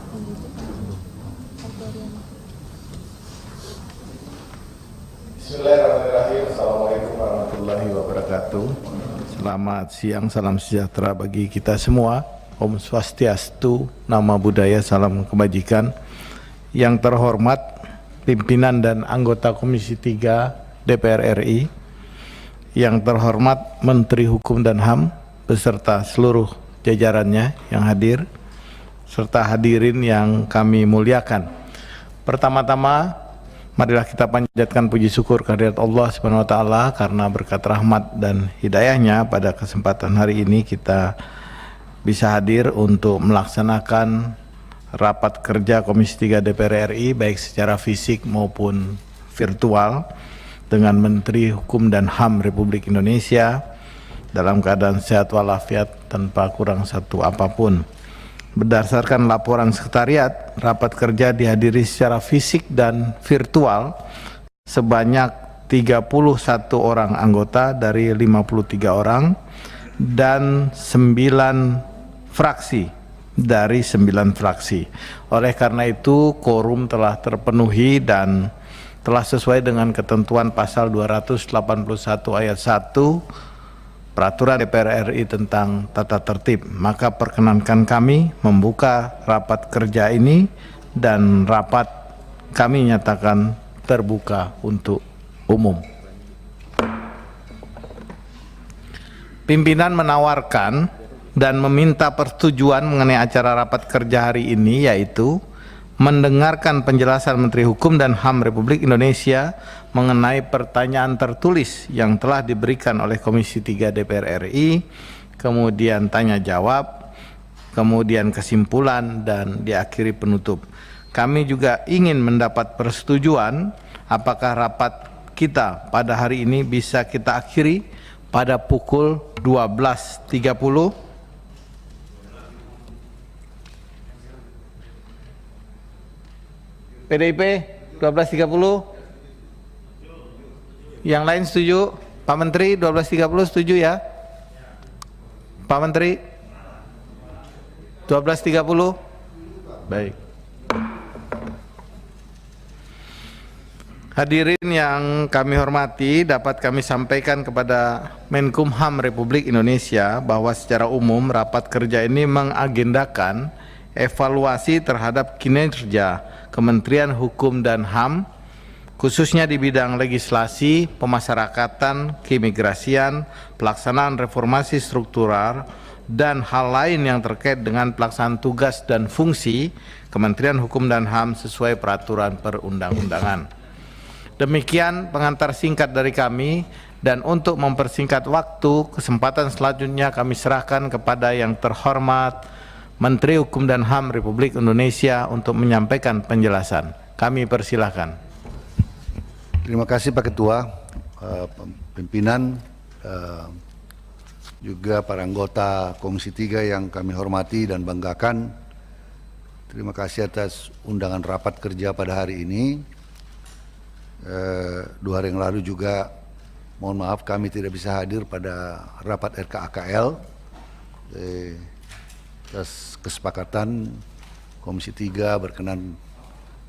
Bismillahirrahmanirrahim. Assalamualaikum warahmatullahi wabarakatuh. Selamat siang, salam sejahtera bagi kita semua. Om Swastiastu, nama budaya, salam kebajikan. Yang terhormat pimpinan dan anggota Komisi 3 DPR RI, yang terhormat Menteri Hukum dan HAM beserta seluruh jajarannya yang hadir, serta hadirin yang kami muliakan. Pertama-tama, marilah kita panjatkan puji syukur kehadirat Allah Subhanahu wa taala karena berkat rahmat dan hidayahnya pada kesempatan hari ini kita bisa hadir untuk melaksanakan rapat kerja Komisi 3 DPR RI baik secara fisik maupun virtual dengan Menteri Hukum dan HAM Republik Indonesia dalam keadaan sehat walafiat tanpa kurang satu apapun. Berdasarkan laporan sekretariat, rapat kerja dihadiri secara fisik dan virtual sebanyak 31 orang anggota dari 53 orang dan 9 fraksi dari 9 fraksi. Oleh karena itu, quorum telah terpenuhi dan telah sesuai dengan ketentuan pasal 281 ayat 1 Peraturan DPR RI tentang tata tertib. Maka perkenankan kami membuka rapat kerja ini dan rapat kami nyatakan terbuka untuk umum. Pimpinan menawarkan dan meminta persetujuan mengenai acara rapat kerja hari ini, yaitu mendengarkan penjelasan Menteri Hukum dan HAM Republik Indonesia mengenai pertanyaan tertulis yang telah diberikan oleh Komisi 3 DPR RI, kemudian tanya jawab, kemudian kesimpulan, dan diakhiri penutup. Kami juga ingin mendapat persetujuan apakah rapat kita pada hari ini bisa kita akhiri pada pukul 12.30. PDIP 12.30. Yang lain setuju? Pak Menteri 12.30 setuju ya? Pak Menteri 12.30? Baik. Hadirin yang kami hormati, dapat kami sampaikan kepada Menkumham Republik Indonesia bahwa secara umum rapat kerja ini mengagendakan evaluasi terhadap kinerja Kementerian Hukum dan HAM, khususnya di bidang legislasi, pemasyarakatan, keimigrasian, pelaksanaan reformasi struktural, dan hal lain yang terkait dengan pelaksanaan tugas dan fungsi Kementerian Hukum dan HAM sesuai peraturan perundang-undangan. Demikian pengantar singkat dari kami, dan untuk mempersingkat waktu, kesempatan selanjutnya kami serahkan kepada yang terhormat Menteri Hukum dan HAM Republik Indonesia untuk menyampaikan penjelasan. Kami persilahkan. Terima kasih Pak Ketua, pimpinan, juga para anggota Komisi 3 yang kami hormati dan banggakan. Terima kasih atas undangan rapat kerja pada hari ini. 2 hari yang lalu juga, mohon maaf kami tidak bisa hadir pada rapat RKAKL. Atas kesepakatan Komisi 3 berkenan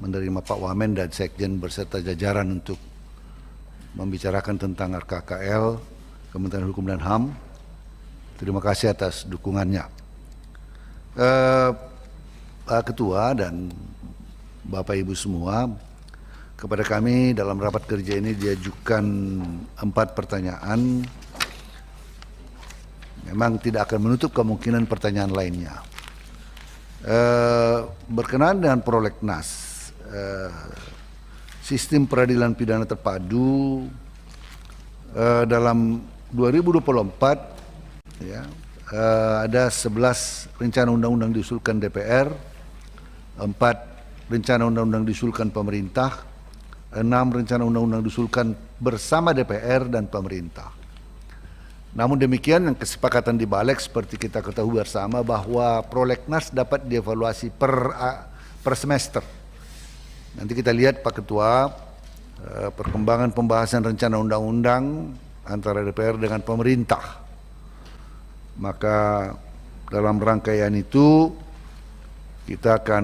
menerima Pak Wamen dan Sekjen berserta jajaran untuk membicarakan tentang RKKL Kementerian Hukum dan HAM. Terima kasih atas dukungannya. Pak Ketua dan Bapak Ibu semua, kepada kami dalam rapat kerja ini diajukan 4 pertanyaan. Memang tidak akan menutup kemungkinan pertanyaan lainnya. Berkenaan dengan prolegnas, sistem peradilan pidana terpadu dalam 2024 ya, ada 11 rencana undang-undang diusulkan DPR, 4 rencana undang-undang diusulkan pemerintah, 6 rencana undang-undang diusulkan bersama DPR dan pemerintah. Namun demikian, yang kesepakatan di Balik seperti kita ketahui bersama bahwa prolegnas dapat dievaluasi per semester. Nanti kita lihat Pak Ketua, perkembangan pembahasan rencana undang-undang antara DPR dengan pemerintah. Maka dalam rangkaian itu kita akan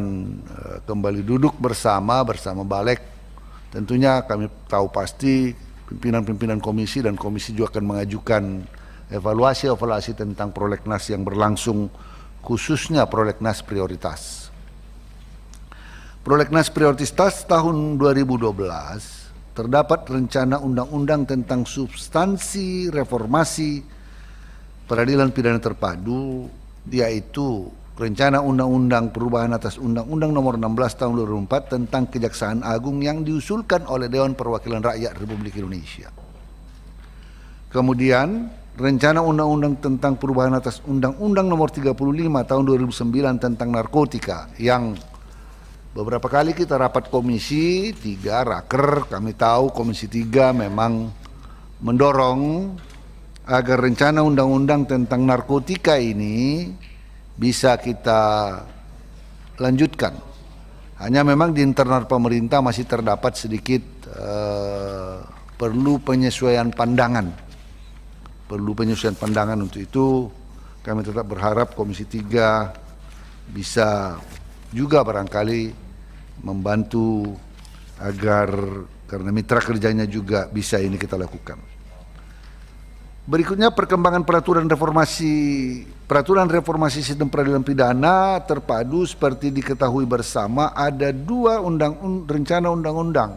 kembali duduk bersama Balik. Tentunya kami tahu pasti pimpinan-pimpinan komisi dan komisi juga akan mengajukan evaluasi tentang prolegnas yang berlangsung, khususnya prolegnas prioritas. Prolegnas prioritas tahun 2012 terdapat rencana undang-undang tentang substansi reformasi peradilan pidana terpadu, yaitu rencana undang-undang perubahan atas Undang-Undang Nomor 16 Tahun 2004 tentang Kejaksaan Agung yang diusulkan oleh Dewan Perwakilan Rakyat Republik Indonesia. Kemudian rencana undang-undang tentang perubahan atas Undang-Undang Nomor 35 Tahun 2009 tentang narkotika yang beberapa kali kita rapat komisi 3 raker, kami tahu komisi 3 memang mendorong agar rencana undang-undang tentang narkotika ini bisa kita lanjutkan. Hanya memang di internal pemerintah masih terdapat sedikit perlu penyesuaian pandangan. Untuk itu kami tetap berharap Komisi 3 bisa juga barangkali membantu agar, karena mitra kerjanya juga bisa ini kita lakukan. Berikutnya perkembangan peraturan reformasi sistem peradilan pidana terpadu. Seperti diketahui bersama, ada dua rencana undang-undang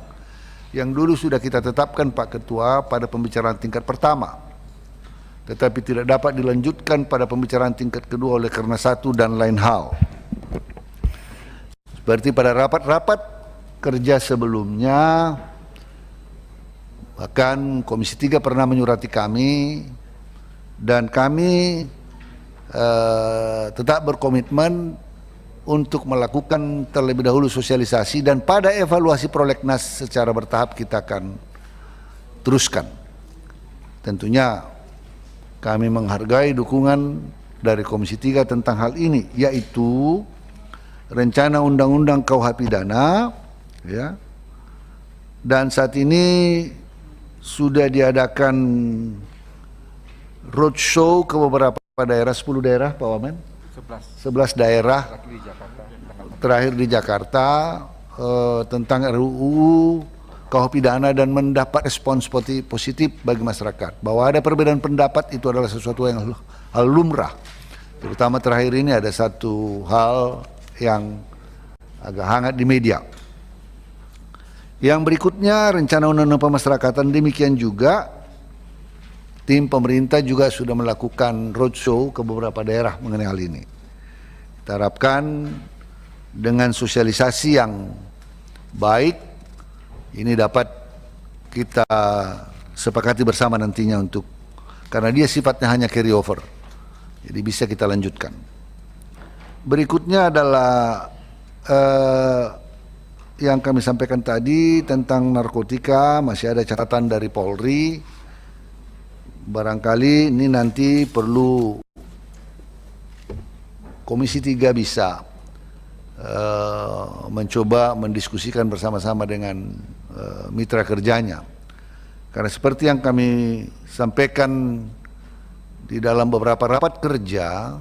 yang dulu sudah kita tetapkan Pak Ketua pada pembicaraan tingkat pertama, tetapi tidak dapat dilanjutkan pada pembicaraan tingkat kedua oleh karena satu dan lain hal. Seperti pada rapat-rapat kerja sebelumnya, bahkan Komisi 3 pernah menyurati kami, dan kami tetap berkomitmen untuk melakukan terlebih dahulu sosialisasi, dan pada evaluasi prolegnas secara bertahap kita akan teruskan. Tentunya kami menghargai dukungan dari Komisi 3 tentang hal ini, yaitu rencana undang-undang KUH pidana, ya. Dan saat ini sudah diadakan roadshow ke beberapa daerah, 10 daerah Pak Wamen? 11 daerah, terakhir di Jakarta, tentang RUU KUH pidana, dan mendapat respons positif bagi masyarakat. Bahwa ada perbedaan pendapat itu adalah sesuatu yang hal lumrah. Terutama terakhir ini ada satu hal yang agak hangat di media. Yang berikutnya rencana undang-undang pemasyarakatan, demikian juga tim pemerintah juga sudah melakukan roadshow ke beberapa daerah mengenai hal ini. Kita harapkan dengan sosialisasi yang baik ini dapat kita sepakati bersama nantinya, untuk karena dia sifatnya hanya carry over, jadi bisa kita lanjutkan. Berikutnya adalah yang kami sampaikan tadi tentang narkotika. Masih ada catatan dari Polri, barangkali ini nanti perlu Komisi 3 bisa mencoba mendiskusikan bersama-sama dengan mitra kerjanya, karena seperti yang kami sampaikan di dalam beberapa rapat kerja,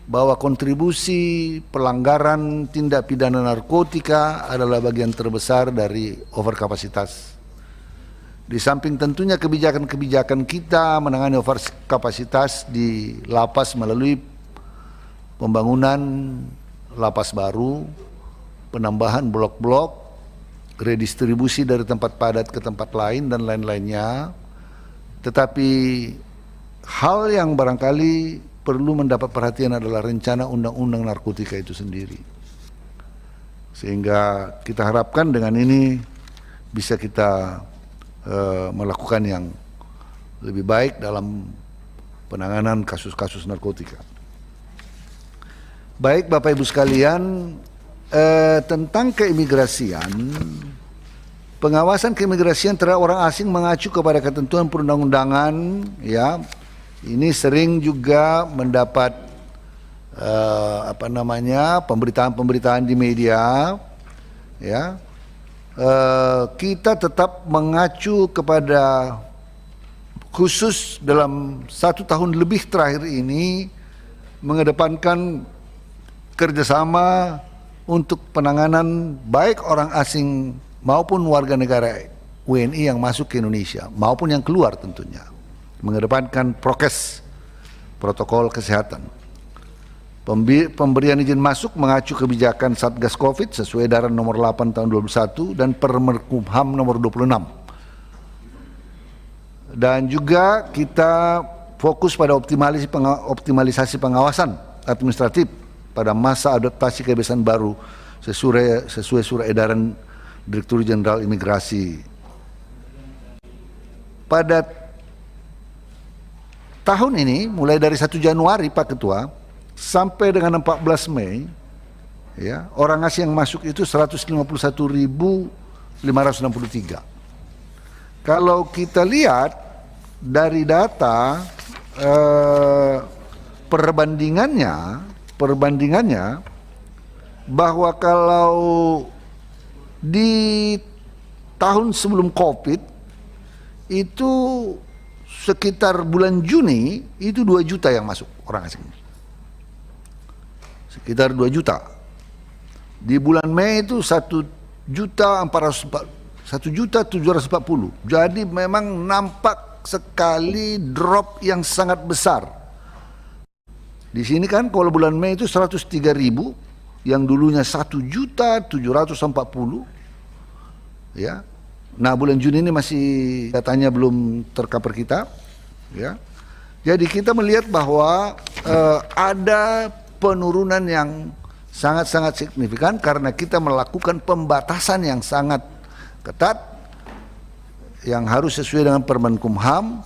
bahwa kontribusi pelanggaran tindak pidana narkotika adalah bagian terbesar dari overkapasitas. Di samping tentunya kebijakan-kebijakan kita menangani overkapasitas di lapas melalui pembangunan lapas baru, penambahan blok-blok, redistribusi dari tempat padat ke tempat lain dan lain-lainnya. Tetapi hal yang barangkali perlu mendapat perhatian adalah rencana undang-undang narkotika itu sendiri. Sehingga kita harapkan dengan ini bisa kita melakukan yang lebih baik dalam penanganan kasus-kasus narkotika. Baik Bapak Ibu sekalian, tentang keimigrasian, pengawasan keimigrasian terhadap orang asing mengacu kepada ketentuan perundang-undangan, ya. Ini sering juga mendapat pemberitaan-pemberitaan di media, ya. Kita tetap mengacu kepada, khusus dalam 1 tahun lebih terakhir ini, mengedepankan kerjasama untuk penanganan baik orang asing maupun warga negara WNI yang masuk ke Indonesia maupun yang keluar tentunya, mengedepankan prokes, protokol kesehatan. Pemberian izin masuk mengacu kebijakan Satgas Covid sesuai edaran nomor 8 tahun 2021 dan Permenkumham nomor 26. Dan juga kita fokus pada optimalisasi pengawasan administratif pada masa adaptasi kebiasaan baru sesuai surat edaran Direktur Jenderal Imigrasi. Pada tahun ini mulai dari 1 Januari Pak Ketua sampai dengan 14 Mei ya, orang asing yang masuk itu 151.563. Kalau kita lihat dari data perbandingannya bahwa kalau di tahun sebelum Covid itu sekitar bulan Juni itu 2 juta yang masuk orang asing. Sekitar 2 juta. Di bulan Mei itu 1.740.000. Jadi memang nampak sekali drop yang sangat besar. Di sini kan kalau bulan Mei itu 103.000, yang dulunya 1.740.000, ya. Nah bulan Juni ini masih datanya belum tercover kita, ya. Jadi kita melihat bahwa ada penurunan yang sangat-sangat signifikan karena kita melakukan pembatasan yang sangat ketat yang harus sesuai dengan Permenkumham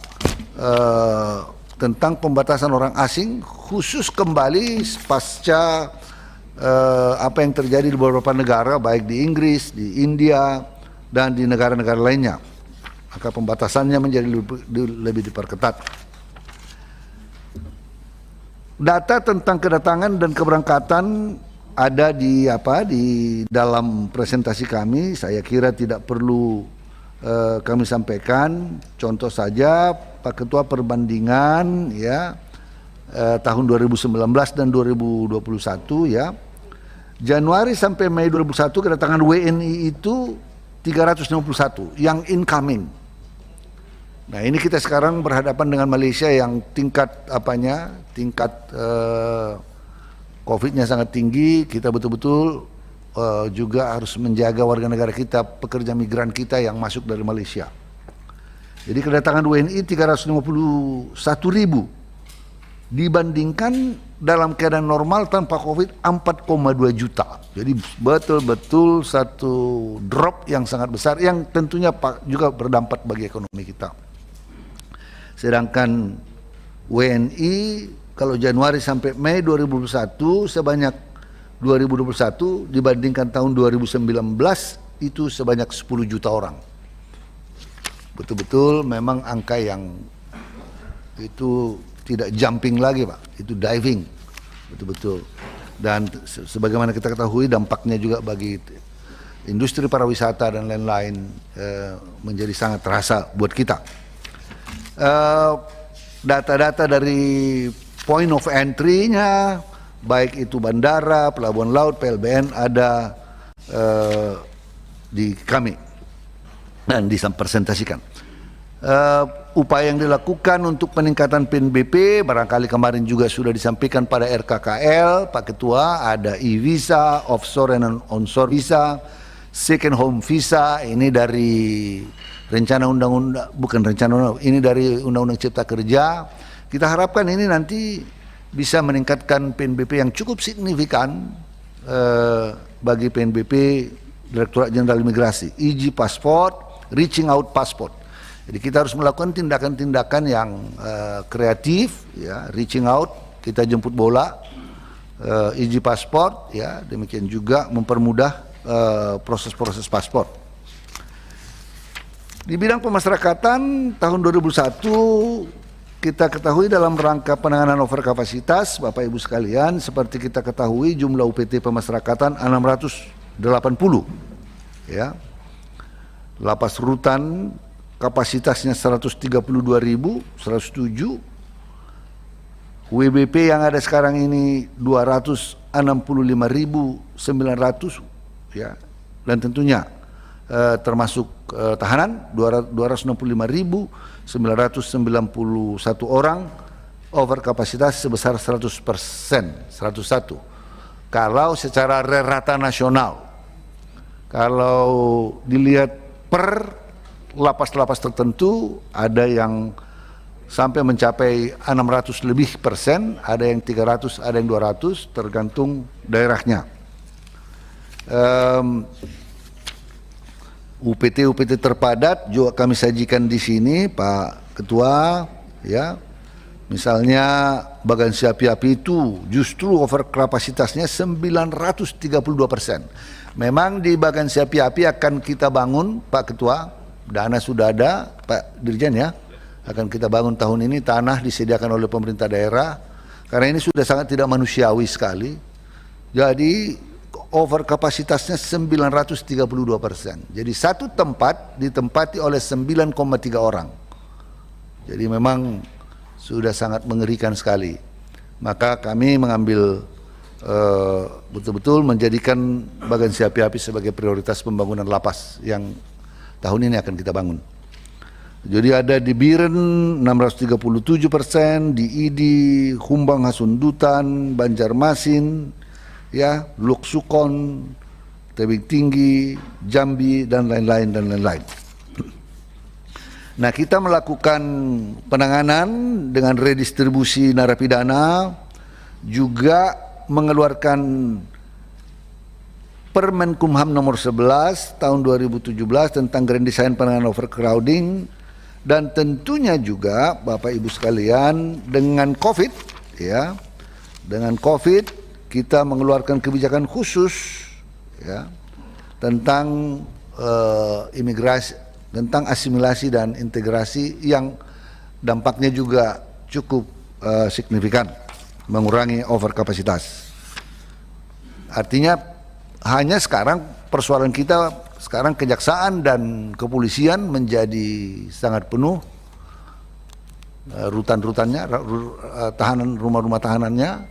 tentang pembatasan orang asing, khusus kembali pasca apa yang terjadi di beberapa negara baik di Inggris, di India dan di negara-negara lainnya. Maka pembatasannya menjadi lebih diperketat. Data tentang kedatangan dan keberangkatan ada di dalam presentasi kami. Saya kira tidak perlu kami sampaikan. Contoh saja Pak Ketua perbandingan ya tahun 2019 dan 2021 ya. Januari sampai Mei 2021 kedatangan WNI itu 361 yang incoming. Nah ini kita sekarang berhadapan dengan Malaysia yang tingkat COVID-nya sangat tinggi. Kita betul-betul juga harus menjaga warga negara kita, pekerja migran kita yang masuk dari Malaysia. Jadi kedatangan WNI 351.000 dibandingkan dalam keadaan normal tanpa COVID 4,2 juta. Jadi betul-betul satu drop yang sangat besar yang tentunya juga berdampak bagi ekonomi kita. Sedangkan WNI kalau Januari sampai Mei 2021 sebanyak 2021 dibandingkan tahun 2019 itu sebanyak 10 juta orang. Betul-betul memang angka yang itu tidak jumping lagi Pak, itu diving, betul-betul. Dan sebagaimana kita ketahui dampaknya juga bagi industri pariwisata dan lain-lain menjadi sangat terasa buat kita. Data-data dari point of entry-nya, baik itu bandara, pelabuhan laut, PLBN ada di kami dan dipresentasikan. Upaya yang dilakukan untuk peningkatan PNBP barangkali kemarin juga sudah disampaikan pada RKKL Pak Ketua, ada e-visa, offshore and onshore visa, second home visa, ini dari rencana undang-undang, bukan rencana undang, ini dari Undang-Undang Cipta Kerja. Kita harapkan ini nanti bisa meningkatkan PNBP yang cukup signifikan bagi PNBP Direktorat Jenderal Imigrasi, EG Passport, Reaching Out Passport. Jadi kita harus melakukan tindakan-tindakan yang kreatif, ya, reaching out, kita jemput bola, EG Passport, ya, demikian juga mempermudah proses-proses paspor. Di bidang pemasyarakatan tahun 2001 kita ketahui dalam rangka penanganan overkapasitas, Bapak Ibu sekalian, seperti kita ketahui jumlah UPT pemasyarakatan 680, ya. Lapas rutan kapasitasnya 132.107, WBP yang ada sekarang ini 206.000 65.900 ya, dan tentunya termasuk tahanan 265.991 orang over kapasitas sebesar 100%, 101. Kalau secara rata nasional, kalau dilihat per lapas-lapas tertentu, ada yang sampai mencapai 600 lebih persen, ada yang 300, ada yang 200, tergantung daerahnya. UPT terpadat juga kami sajikan di sini, Pak Ketua, ya. Misalnya Bagansi Api-Api itu justru over kapasitasnya 932%. Memang di Bagansi Api-Api akan kita bangun, Pak Ketua, dana sudah ada, Pak Dirjen ya, akan kita bangun tahun ini, tanah disediakan oleh pemerintah daerah, karena ini sudah sangat tidak manusiawi sekali. Jadi over kapasitasnya 932%. Jadi satu tempat ditempati oleh 9,3 orang. Jadi memang sudah sangat mengerikan sekali. Maka kami mengambil betul-betul menjadikan Bagansi Api-Api sebagai prioritas pembangunan lapas yang tahun ini akan kita bangun. Jadi ada di Biren 637%, di Idi, Humbang Hasundutan, Banjarmasin, ya, Luksukon, Tebing Tinggi, Jambi, dan lain-lain dan lain-lain. Nah, kita melakukan penanganan dengan redistribusi narapidana, juga mengeluarkan Permen Kumham nomor 11 tahun 2017 tentang grand design penanganan overcrowding, dan tentunya juga Bapak Ibu sekalian dengan COVID, ya, dengan COVID kita mengeluarkan kebijakan khusus, ya, tentang imigrasi, tentang asimilasi dan integrasi yang dampaknya juga cukup signifikan, mengurangi overkapasitas. Artinya hanya sekarang persoalan kita sekarang kejaksaan dan kepolisian menjadi sangat penuh, rutan-rutannya, tahanan, rumah-rumah tahanannya,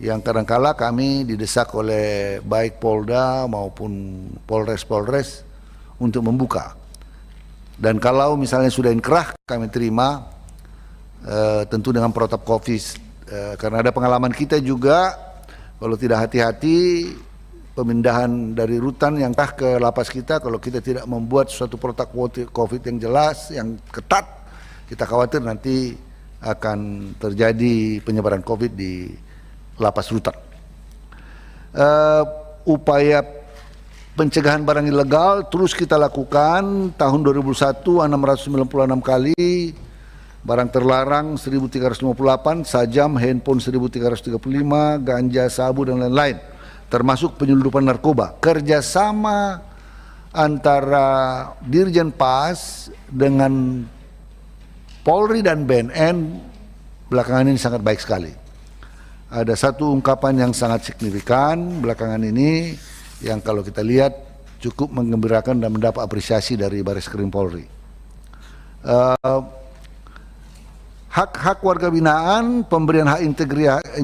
yang kadangkala kami didesak oleh baik Polda maupun Polres untuk membuka. Dan kalau misalnya sudah inkrah, kami terima tentu dengan protokol COVID, karena ada pengalaman kita juga, kalau tidak hati-hati pemindahan dari rutan yang ke lapas kita, kalau kita tidak membuat suatu protokol COVID yang jelas, yang ketat, kita khawatir nanti akan terjadi penyebaran COVID di lapas rutan. Upaya pencegahan barang ilegal terus kita lakukan. Tahun 2001 696 kali, barang terlarang 1358, sajam, handphone 1335, ganja, sabu, dan lain-lain, termasuk penyelundupan narkoba. Kerjasama antara Dirjen Pas dengan Polri dan BNN belakangan ini sangat baik sekali. Ada satu ungkapan yang sangat signifikan belakangan ini yang kalau kita lihat cukup menggembirakan dan mendapat apresiasi dari Bareskrim Polri. Hak-hak warga binaan, pemberian hak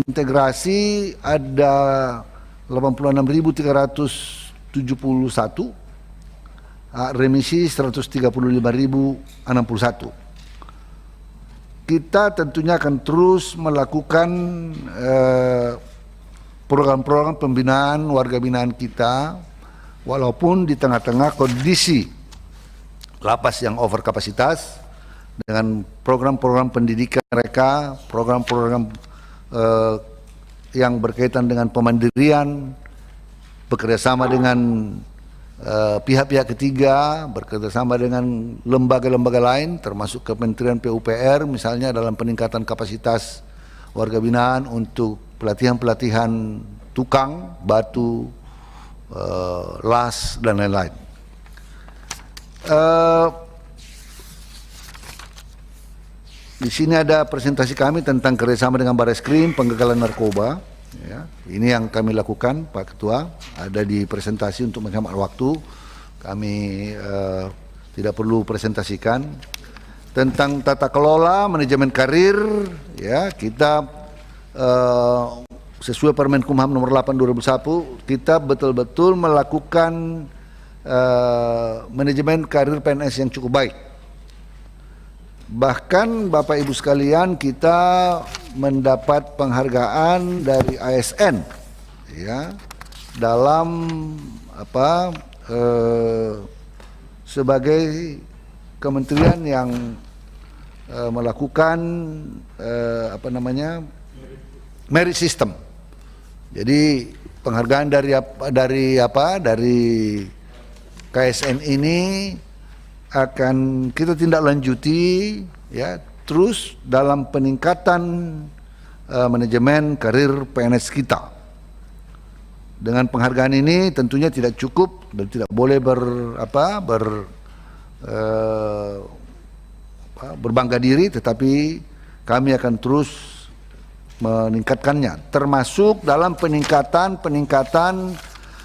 integrasi ada 86.371, remisi 135.061. Kita tentunya akan terus melakukan program-program pembinaan warga binaan kita, walaupun di tengah-tengah kondisi lapas yang over kapasitas, dengan program-program pendidikan mereka, program-program yang berkaitan dengan pemandirian, bekerjasama dengan pihak-pihak ketiga, bekerjasama dengan lembaga-lembaga lain, termasuk Kementerian PUPR misalnya dalam peningkatan kapasitas warga binaan untuk pelatihan-pelatihan tukang, batu, las, dan lain-lain. Di sini ada presentasi kami tentang kerjasama dengan Bareskrim, penggagalan narkoba. Ya, ini yang kami lakukan, Pak Ketua. Ada di presentasi untuk menghemat waktu. Kami tidak perlu presentasikan. Tentang tata kelola manajemen karir, ya, kita sesuai Permenkumham nomor 8 2001 kita betul-betul melakukan manajemen karir PNS yang cukup baik. Bahkan Bapak Ibu sekalian, kita mendapat penghargaan dari ASN ya dalam sebagai kementerian yang melakukan merit system. Jadi penghargaan dari KSN ini akan kita tindak lanjuti ya terus dalam peningkatan manajemen karir PNS kita. Dengan penghargaan ini tentunya tidak cukup dan tidak boleh berbangga diri, tetapi kami akan terus meningkatkannya, termasuk dalam peningkatan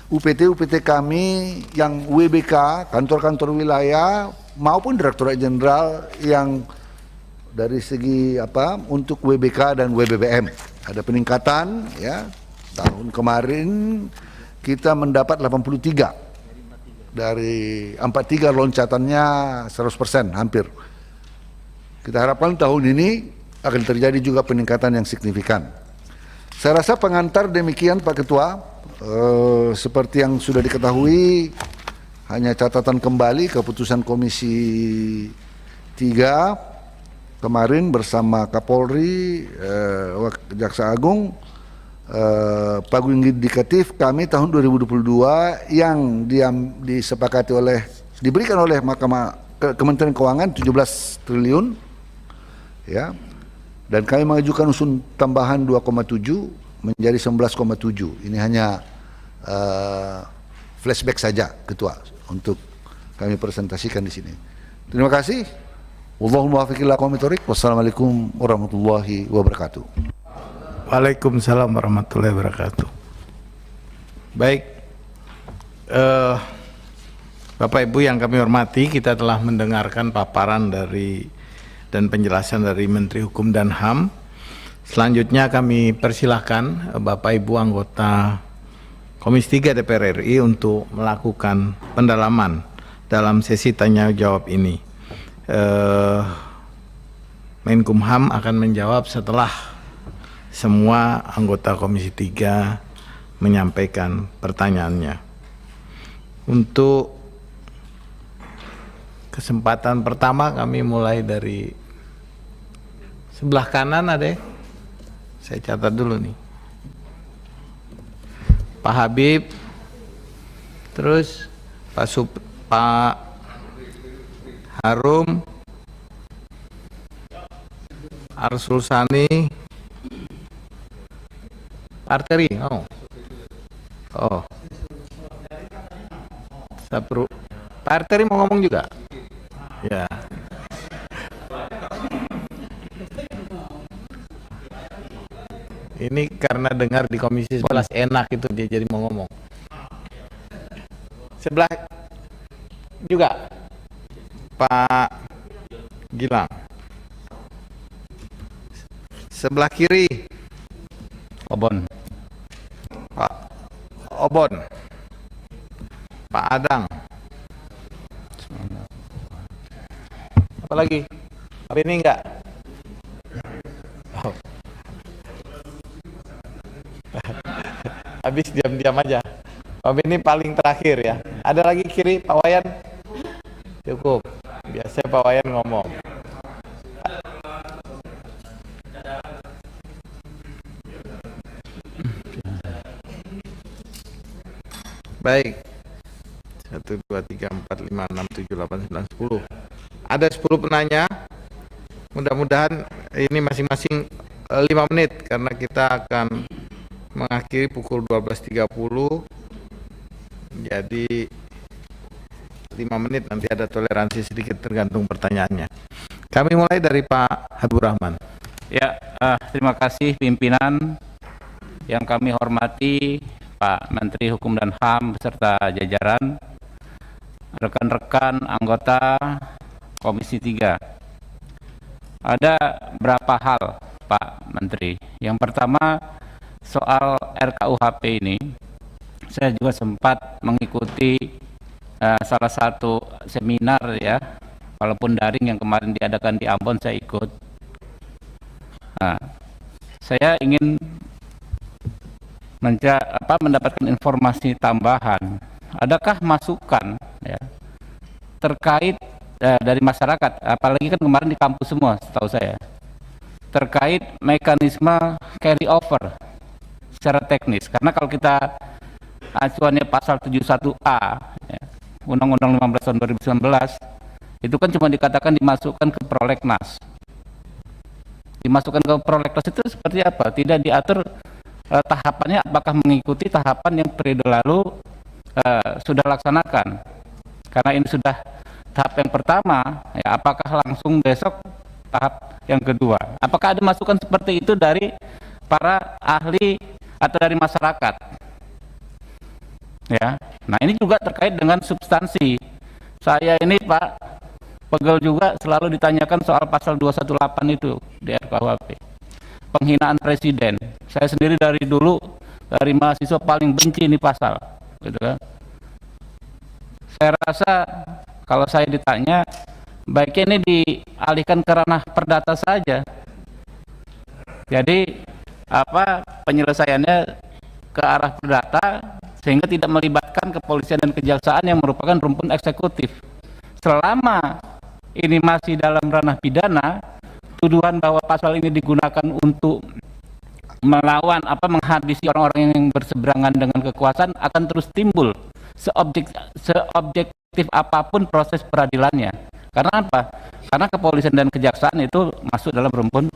UPT kami yang WBK, kantor-kantor wilayah maupun Direktorat Jenderal yang dari segi untuk WBK dan WBBM ada peningkatan ya. Tahun kemarin kita mendapat 83 dari 43 loncatannya 100% hampir. Kita harapkan tahun ini akan terjadi juga peningkatan yang signifikan. Saya rasa pengantar demikian Pak Ketua. Seperti yang sudah diketahui, hanya catatan kembali keputusan Komisi 3 kemarin bersama Kapolri, Jaksa Agung, Paguyung Indikatif kami tahun 2022 yang disepakati diberikan oleh Kementerian Keuangan 17 triliun ya, dan kami mengajukan usul tambahan 2,7 menjadi 11,7. Ini hanya flashback saja Ketua untuk kami presentasikan di sini. Terima kasih. Wallahul muwaffiq ila aqwamit thoriq. Wassalamualaikum warahmatullahi wabarakatuh. Waalaikumsalam warahmatullahi wabarakatuh. Baik, Bapak Ibu yang kami hormati, kita telah mendengarkan paparan dan penjelasan dari Menteri Hukum dan HAM. Selanjutnya kami persilahkan Bapak Ibu anggota Komisi 3 DPR RI untuk melakukan pendalaman dalam sesi tanya jawab ini. Menkumham akan menjawab setelah semua anggota Komisi 3 menyampaikan pertanyaannya. Untuk kesempatan pertama kami mulai dari sebelah kanan ada. Saya catat dulu nih. Pak Habib, terus Pak Harum, Arsul Sani, Arteri, Sapru, Pak Arteri mau ngomong juga? Ya. Ini karena dengar di Komisi 11 enak itu dia jadi mau ngomong. Sebelah juga Pak Gilang. Sebelah kiri Obon. Pak Obon. Pak Adang. Apa lagi? Apa ini enggak? Oh. Habis diam-diam aja. Pak ini paling terakhir ya. Ada lagi kiri Pak Wayan? Cukup. Biasanya Pak Wayan ngomong. Baik. 1, 2, 3, 4, 5, 6, 7, 8, 9, 10. Ada 10 penanya. Mudah-mudahan ini masing-masing 5 menit karena kita akan mengakhiri pukul 12.30. Jadi 5 menit, nanti ada toleransi sedikit tergantung pertanyaannya. Kami mulai dari Pak Habibur Rahman. Ya, terima kasih pimpinan yang kami hormati, Pak Menteri Hukum dan HAM beserta jajaran, rekan-rekan anggota Komisi 3. Ada berapa hal Pak Menteri. Yang pertama, soal RKUHP ini, saya juga sempat mengikuti salah satu seminar ya, walaupun daring yang kemarin diadakan di Ambon, saya ikut. Nah, saya ingin mendapatkan informasi tambahan. Adakah masukan ya, terkait dari masyarakat, apalagi kan kemarin di kampus semua, setahu saya, terkait mekanisme carry over secara teknis. Karena kalau kita acuannya pasal 71A ya, Undang-Undang 15 tahun 2019, itu kan cuma dikatakan dimasukkan ke prolegnas. Dimasukkan ke prolegnas itu seperti apa? Tidak diatur tahapannya, apakah mengikuti tahapan yang periode lalu sudah laksanakan. Karena ini sudah tahap yang pertama, ya, apakah langsung besok tahap yang kedua? Apakah ada masukan seperti itu dari para ahli atau dari masyarakat? Ya, nah ini juga terkait dengan substansi. Saya ini Pak pegel juga selalu ditanyakan soal pasal 218 itu di RKUHP, penghinaan presiden. Saya sendiri dari dulu, dari mahasiswa paling benci ini pasal, gitu kan. Saya rasa kalau saya ditanya, baiknya ini dialihkan ke ranah perdata saja. Jadi penyelesaiannya ke arah perdata, sehingga tidak melibatkan kepolisian dan kejaksaan yang merupakan rumpun eksekutif. Selama ini masih dalam ranah pidana, tuduhan bahwa pasal ini digunakan untuk melawan menghabisi orang-orang yang berseberangan dengan kekuasaan akan terus timbul seobjektif apapun proses peradilannya. Karena apa? Karena kepolisian dan kejaksaan itu masuk dalam rumpun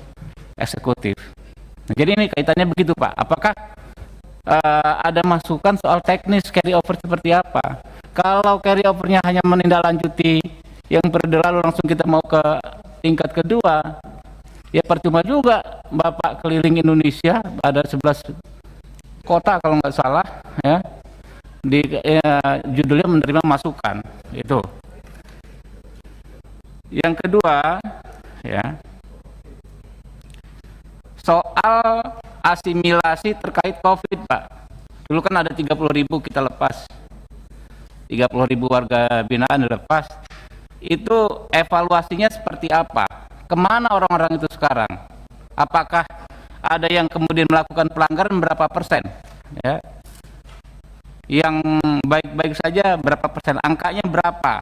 eksekutif. Nah, jadi ini kaitannya begitu Pak. Apakah ada masukan soal teknis carry over seperti apa? Kalau carry overnya hanya menindaklanjuti yang periode lalu, langsung kita mau ke tingkat kedua, ya percuma juga Bapak keliling Indonesia, ada 11 kota kalau nggak salah ya, judulnya menerima masukan. Itu yang kedua ya, soal asimilasi terkait COVID Pak. Dulu kan ada 30.000 kita lepas, 30.000 warga binaan dilepas. Itu evaluasinya seperti apa? Kemana orang-orang itu sekarang? Apakah ada yang kemudian melakukan pelanggaran berapa persen? Ya. Yang baik-baik saja berapa persen? Angkanya berapa?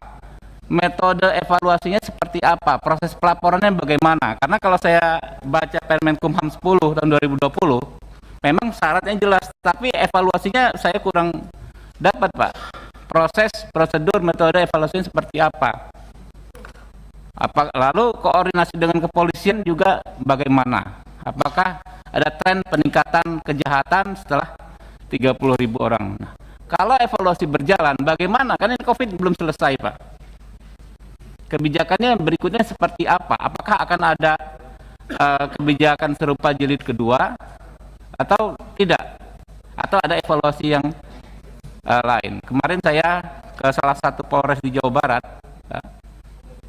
Metode evaluasinya seperti apa? Proses pelaporannya bagaimana? Karena kalau saya baca Permenkumham 10 tahun 2020, memang syaratnya jelas, tapi evaluasinya saya kurang dapat Pak. Proses, prosedur, metode evaluasinya seperti apa? Lalu koordinasi dengan kepolisian juga bagaimana? Apakah ada tren peningkatan kejahatan setelah 30.000 orang? Nah, kalau evaluasi berjalan, bagaimana? Karena ini COVID belum selesai Pak. Kebijakannya berikutnya seperti apa? Apakah akan ada kebijakan serupa jilid kedua atau tidak? Atau ada evaluasi yang lain? Kemarin saya ke salah satu Polres di Jawa Barat,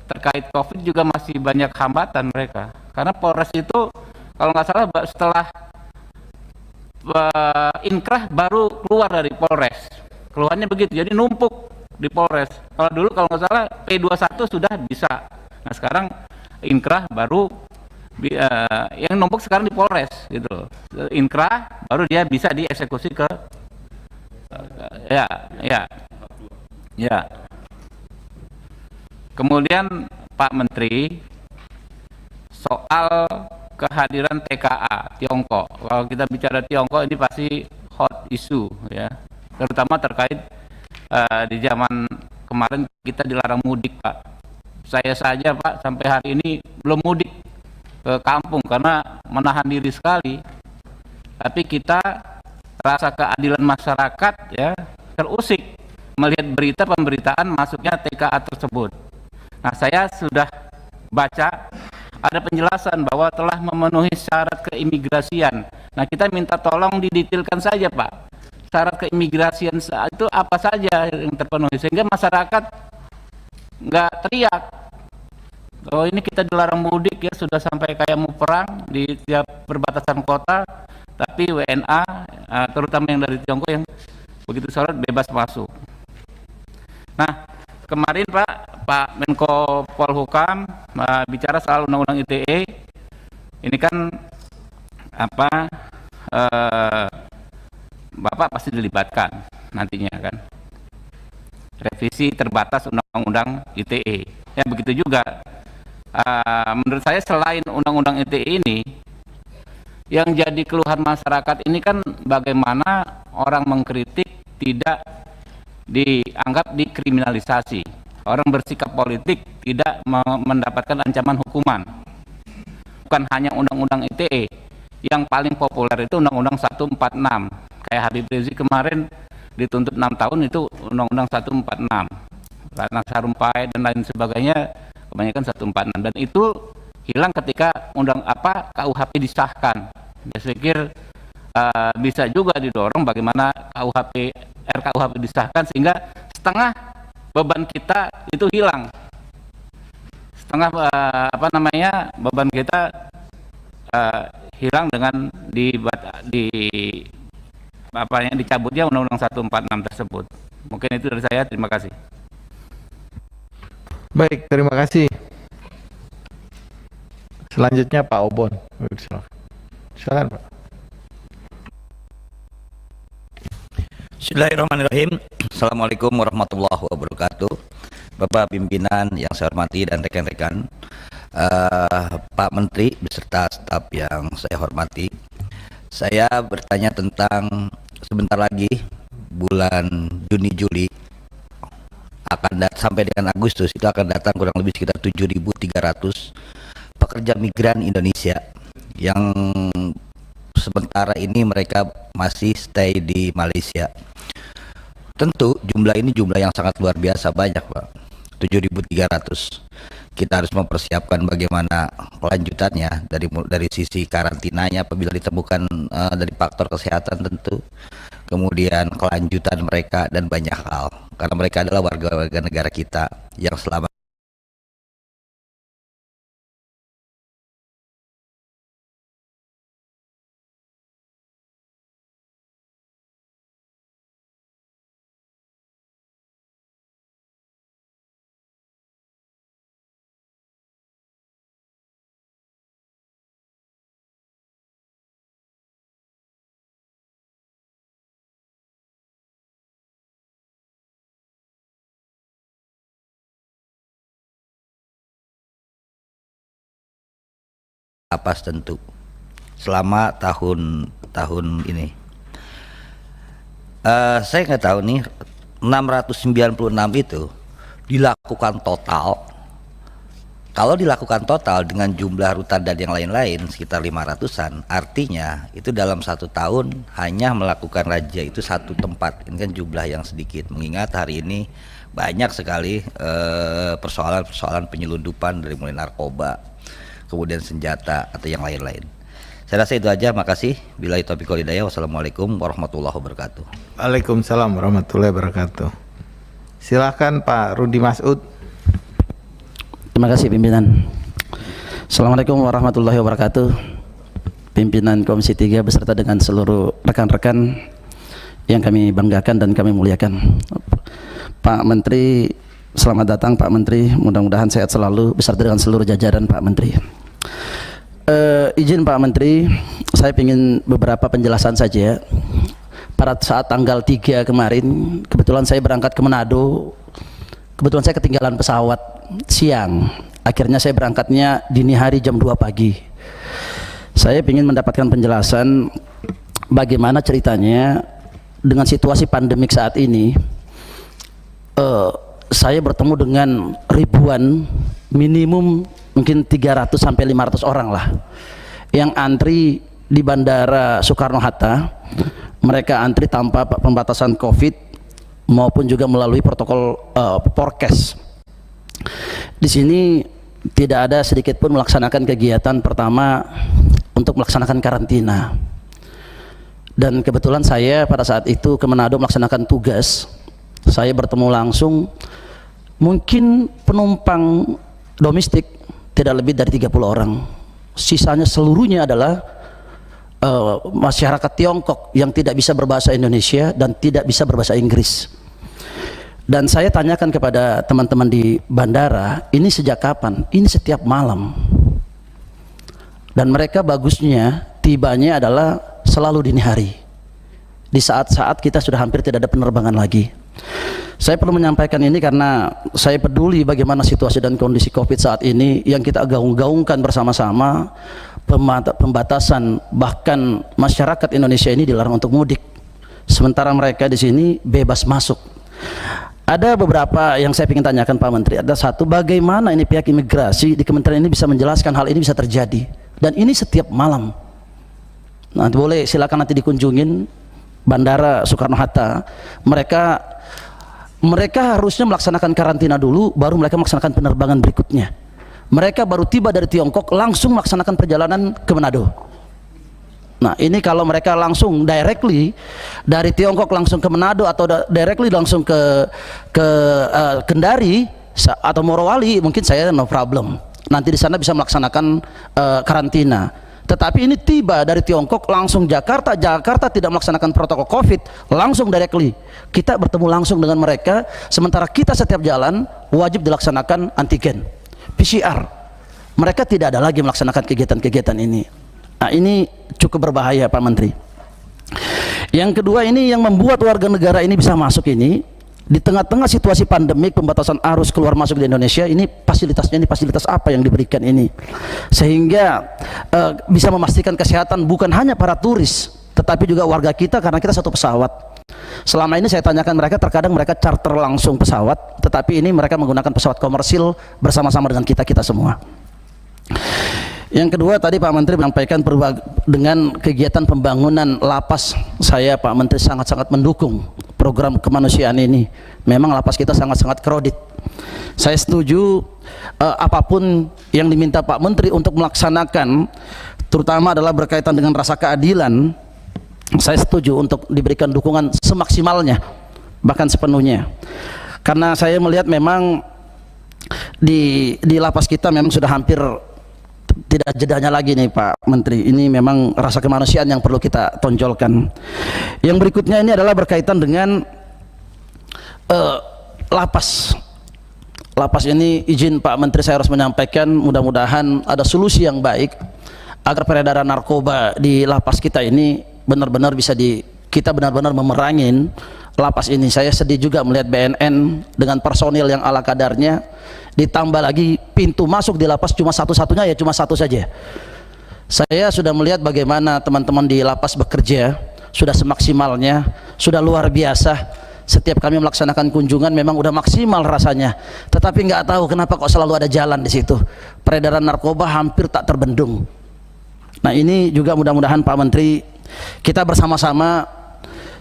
terkait COVID juga masih banyak hambatan mereka. Karena Polres itu kalau nggak salah setelah inkrah baru keluar dari Polres. Keluarnya begitu, jadi numpuk di Polres. Kalau dulu kalau nggak salah P21 sudah bisa. Nah sekarang inkrah baru yang numpuk sekarang di Polres gitu. Inkrah baru dia bisa dieksekusi ke ya. Kemudian Pak Menteri, soal kehadiran TKA Tiongkok. Kalau kita bicara Tiongkok ini pasti hot issue ya, terutama terkait di zaman kemarin kita dilarang mudik Pak. Saya saja Pak sampai hari ini belum mudik ke kampung karena menahan diri sekali. Tapi kita rasa keadilan masyarakat ya terusik melihat berita pemberitaan masuknya TKA tersebut. Nah, saya sudah baca ada penjelasan bahwa telah memenuhi syarat keimigrasian. Nah, kita minta tolong didetailkan saja, Pak. Syarat keimigrasian itu apa saja yang terpenuhi sehingga masyarakat nggak teriak. Oh, ini kita dilarang mudik ya, sudah sampai kayak mau perang di tiap perbatasan kota, tapi WNA terutama yang dari Tiongkok yang begitu sorot bebas masuk. Nah, kemarin Pak Menko Polhukam bicara soal undang-undang ITE. Ini kan Bapak pasti dilibatkan nantinya kan. Revisi terbatas undang-undang ITE. Ya begitu juga. Menurut saya selain undang-undang ITE ini, yang jadi keluhan masyarakat ini kan bagaimana orang mengkritik tidak dianggap dikriminalisasi. Orang bersikap politik tidak mendapatkan ancaman hukuman. Bukan hanya undang-undang ITE. Yang paling populer itu undang-undang 146. Kayak Habib Rizik kemarin dituntut 6 tahun itu undang-undang 146. Ratna Sarumpait dan lain sebagainya kebanyakan 146, dan itu hilang ketika KUHP disahkan. Saya pikir bisa juga didorong bagaimana RKUHP disahkan sehingga setengah beban kita itu hilang, setengah beban kita hilang dengan dicabutnya undang-undang 146 tersebut. Mungkin itu dari saya. Terima kasih. Baik, terima kasih. Selanjutnya Pak Obon. Silakan Pak. Bismillahirrahmanirrahim. Assalamualaikum warahmatullahi wabarakatuh. Bapak pimpinan yang saya hormati dan rekan-rekan, Pak Menteri beserta staf yang saya hormati, saya bertanya tentang sebentar lagi bulan Juni Juli sampai dengan Agustus itu akan datang kurang lebih sekitar 7.300 pekerja migran Indonesia yang sementara ini mereka masih stay di Malaysia. Tentu jumlah ini jumlah yang sangat luar biasa banyak, Pak. 7.300. Kita harus mempersiapkan bagaimana kelanjutannya dari sisi karantinanya apabila ditemukan dari faktor kesehatan tentu. Kemudian kelanjutan mereka dan banyak hal. Karena mereka adalah warga-warga negara kita yang selama lapas tentu selama tahun ini. Saya nggak tahu nih 696 itu dilakukan total. Kalau dilakukan total dengan jumlah rutan dan yang lain-lain sekitar 500-an, artinya itu dalam 1 tahun hanya melakukan razia itu 1 tempat. Ini kan jumlah yang sedikit, mengingat hari ini banyak sekali persoalan-persoalan penyelundupan dari mulai narkoba, kemudian senjata atau yang lain-lain. Saya rasa itu aja, makasih. Billahi taufiq wal hidayah. Wassalamualaikum warahmatullahi wabarakatuh. Waalaikumsalam warahmatullahi wabarakatuh. Silakan Pak Rudi Masud. Terima kasih pimpinan. Assalamualaikum warahmatullahi wabarakatuh. Pimpinan Komisi 3 beserta dengan seluruh rekan-rekan yang kami banggakan dan kami muliakan. Pak Menteri, selamat datang Pak Menteri. Mudah-mudahan sehat selalu beserta dengan seluruh jajaran Pak Menteri. Izin Pak Menteri, saya ingin beberapa penjelasan saja. Pada saat tanggal 3 kemarin, kebetulan saya berangkat ke Manado. Kebetulan saya ketinggalan pesawat siang. Akhirnya saya berangkatnya dini hari jam 2 pagi. Saya ingin mendapatkan penjelasan bagaimana ceritanya dengan situasi pandemik saat ini. Saya bertemu dengan ribuan, minimum mungkin 300 sampai 500 orang lah yang antri di Bandara Soekarno-Hatta. Mereka antri tanpa pembatasan COVID maupun juga melalui protokol Porkes. Di sini tidak ada sedikit pun melaksanakan kegiatan pertama untuk melaksanakan karantina. Dan kebetulan saya pada saat itu ke Manado melaksanakan tugas. Saya bertemu langsung, mungkin penumpang domestik tidak lebih dari 30 orang. Sisanya seluruhnya adalah masyarakat Tiongkok yang tidak bisa berbahasa Indonesia dan tidak bisa berbahasa Inggris. Dan saya tanyakan kepada teman-teman di bandara, ini sejak kapan? Ini setiap malam. Dan mereka bagusnya tibanya adalah selalu dini hari, di saat-saat kita sudah hampir tidak ada penerbangan lagi. Saya perlu menyampaikan ini karena saya peduli bagaimana situasi dan kondisi COVID saat ini yang kita gaung-gaungkan bersama-sama, pembatasan, bahkan masyarakat Indonesia ini dilarang untuk mudik, sementara mereka di sini bebas masuk. Ada beberapa yang saya ingin tanyakan Pak Menteri. Ada satu, bagaimana ini pihak imigrasi di kementerian ini bisa menjelaskan hal ini bisa terjadi, dan ini setiap malam. Nah, boleh silakan nanti dikunjungin Bandara Soekarno-Hatta. Mereka harusnya melaksanakan karantina dulu, baru mereka melaksanakan penerbangan berikutnya. Mereka baru tiba dari Tiongkok langsung melaksanakan perjalanan ke Manado. Nah, ini kalau mereka langsung directly dari Tiongkok langsung ke Manado atau directly langsung ke Kendari atau Morowali, mungkin saya no problem. Nanti di sana bisa melaksanakan karantina. Tetapi ini tiba dari Tiongkok langsung Jakarta tidak melaksanakan protokol COVID, langsung directly. Kita bertemu langsung dengan mereka, sementara kita setiap jalan wajib dilaksanakan antigen, PCR. Mereka tidak ada lagi melaksanakan kegiatan-kegiatan ini. Nah, ini cukup berbahaya Pak Menteri. Yang kedua, ini yang membuat warga negara ini bisa masuk ini di tengah-tengah situasi pandemik, pembatasan arus keluar masuk di Indonesia, ini fasilitasnya, ini fasilitas apa yang diberikan ini sehingga bisa memastikan kesehatan bukan hanya para turis tetapi juga warga kita, karena kita satu pesawat. Selama ini saya tanyakan mereka, terkadang mereka charter langsung pesawat, tetapi ini mereka menggunakan pesawat komersil bersama-sama dengan kita semua. Yang kedua, tadi Pak Menteri menyampaikan dengan kegiatan pembangunan lapas, saya Pak Menteri sangat-sangat mendukung program kemanusiaan ini. Memang lapas kita sangat-sangat crowded. Saya setuju apapun yang diminta Pak Menteri untuk melaksanakan, terutama adalah berkaitan dengan rasa keadilan. Saya setuju untuk diberikan dukungan semaksimalnya, bahkan sepenuhnya. Karena saya melihat memang di lapas kita memang sudah hampir tidak jedanya lagi nih Pak Menteri. Ini memang rasa kemanusiaan yang perlu kita tonjolkan. Yang berikutnya ini adalah berkaitan dengan lapas. Lapas ini, izin Pak Menteri saya harus menyampaikan, mudah-mudahan ada solusi yang baik agar peredaran narkoba di lapas kita ini benar-benar bisa kita benar-benar memerangin lapas ini. Saya sedih juga melihat BNN dengan personil yang ala kadarnya, ditambah lagi pintu masuk di lapas cuma satu-satunya, ya cuma satu saja. Saya sudah melihat bagaimana teman-teman di lapas bekerja, sudah semaksimalnya, sudah luar biasa. Setiap kami melaksanakan kunjungan memang udah maksimal rasanya, tetapi nggak tahu kenapa kok selalu ada jalan di situ. Peredaran narkoba hampir tak terbendung. Nah, ini juga mudah-mudahan Pak Menteri kita bersama-sama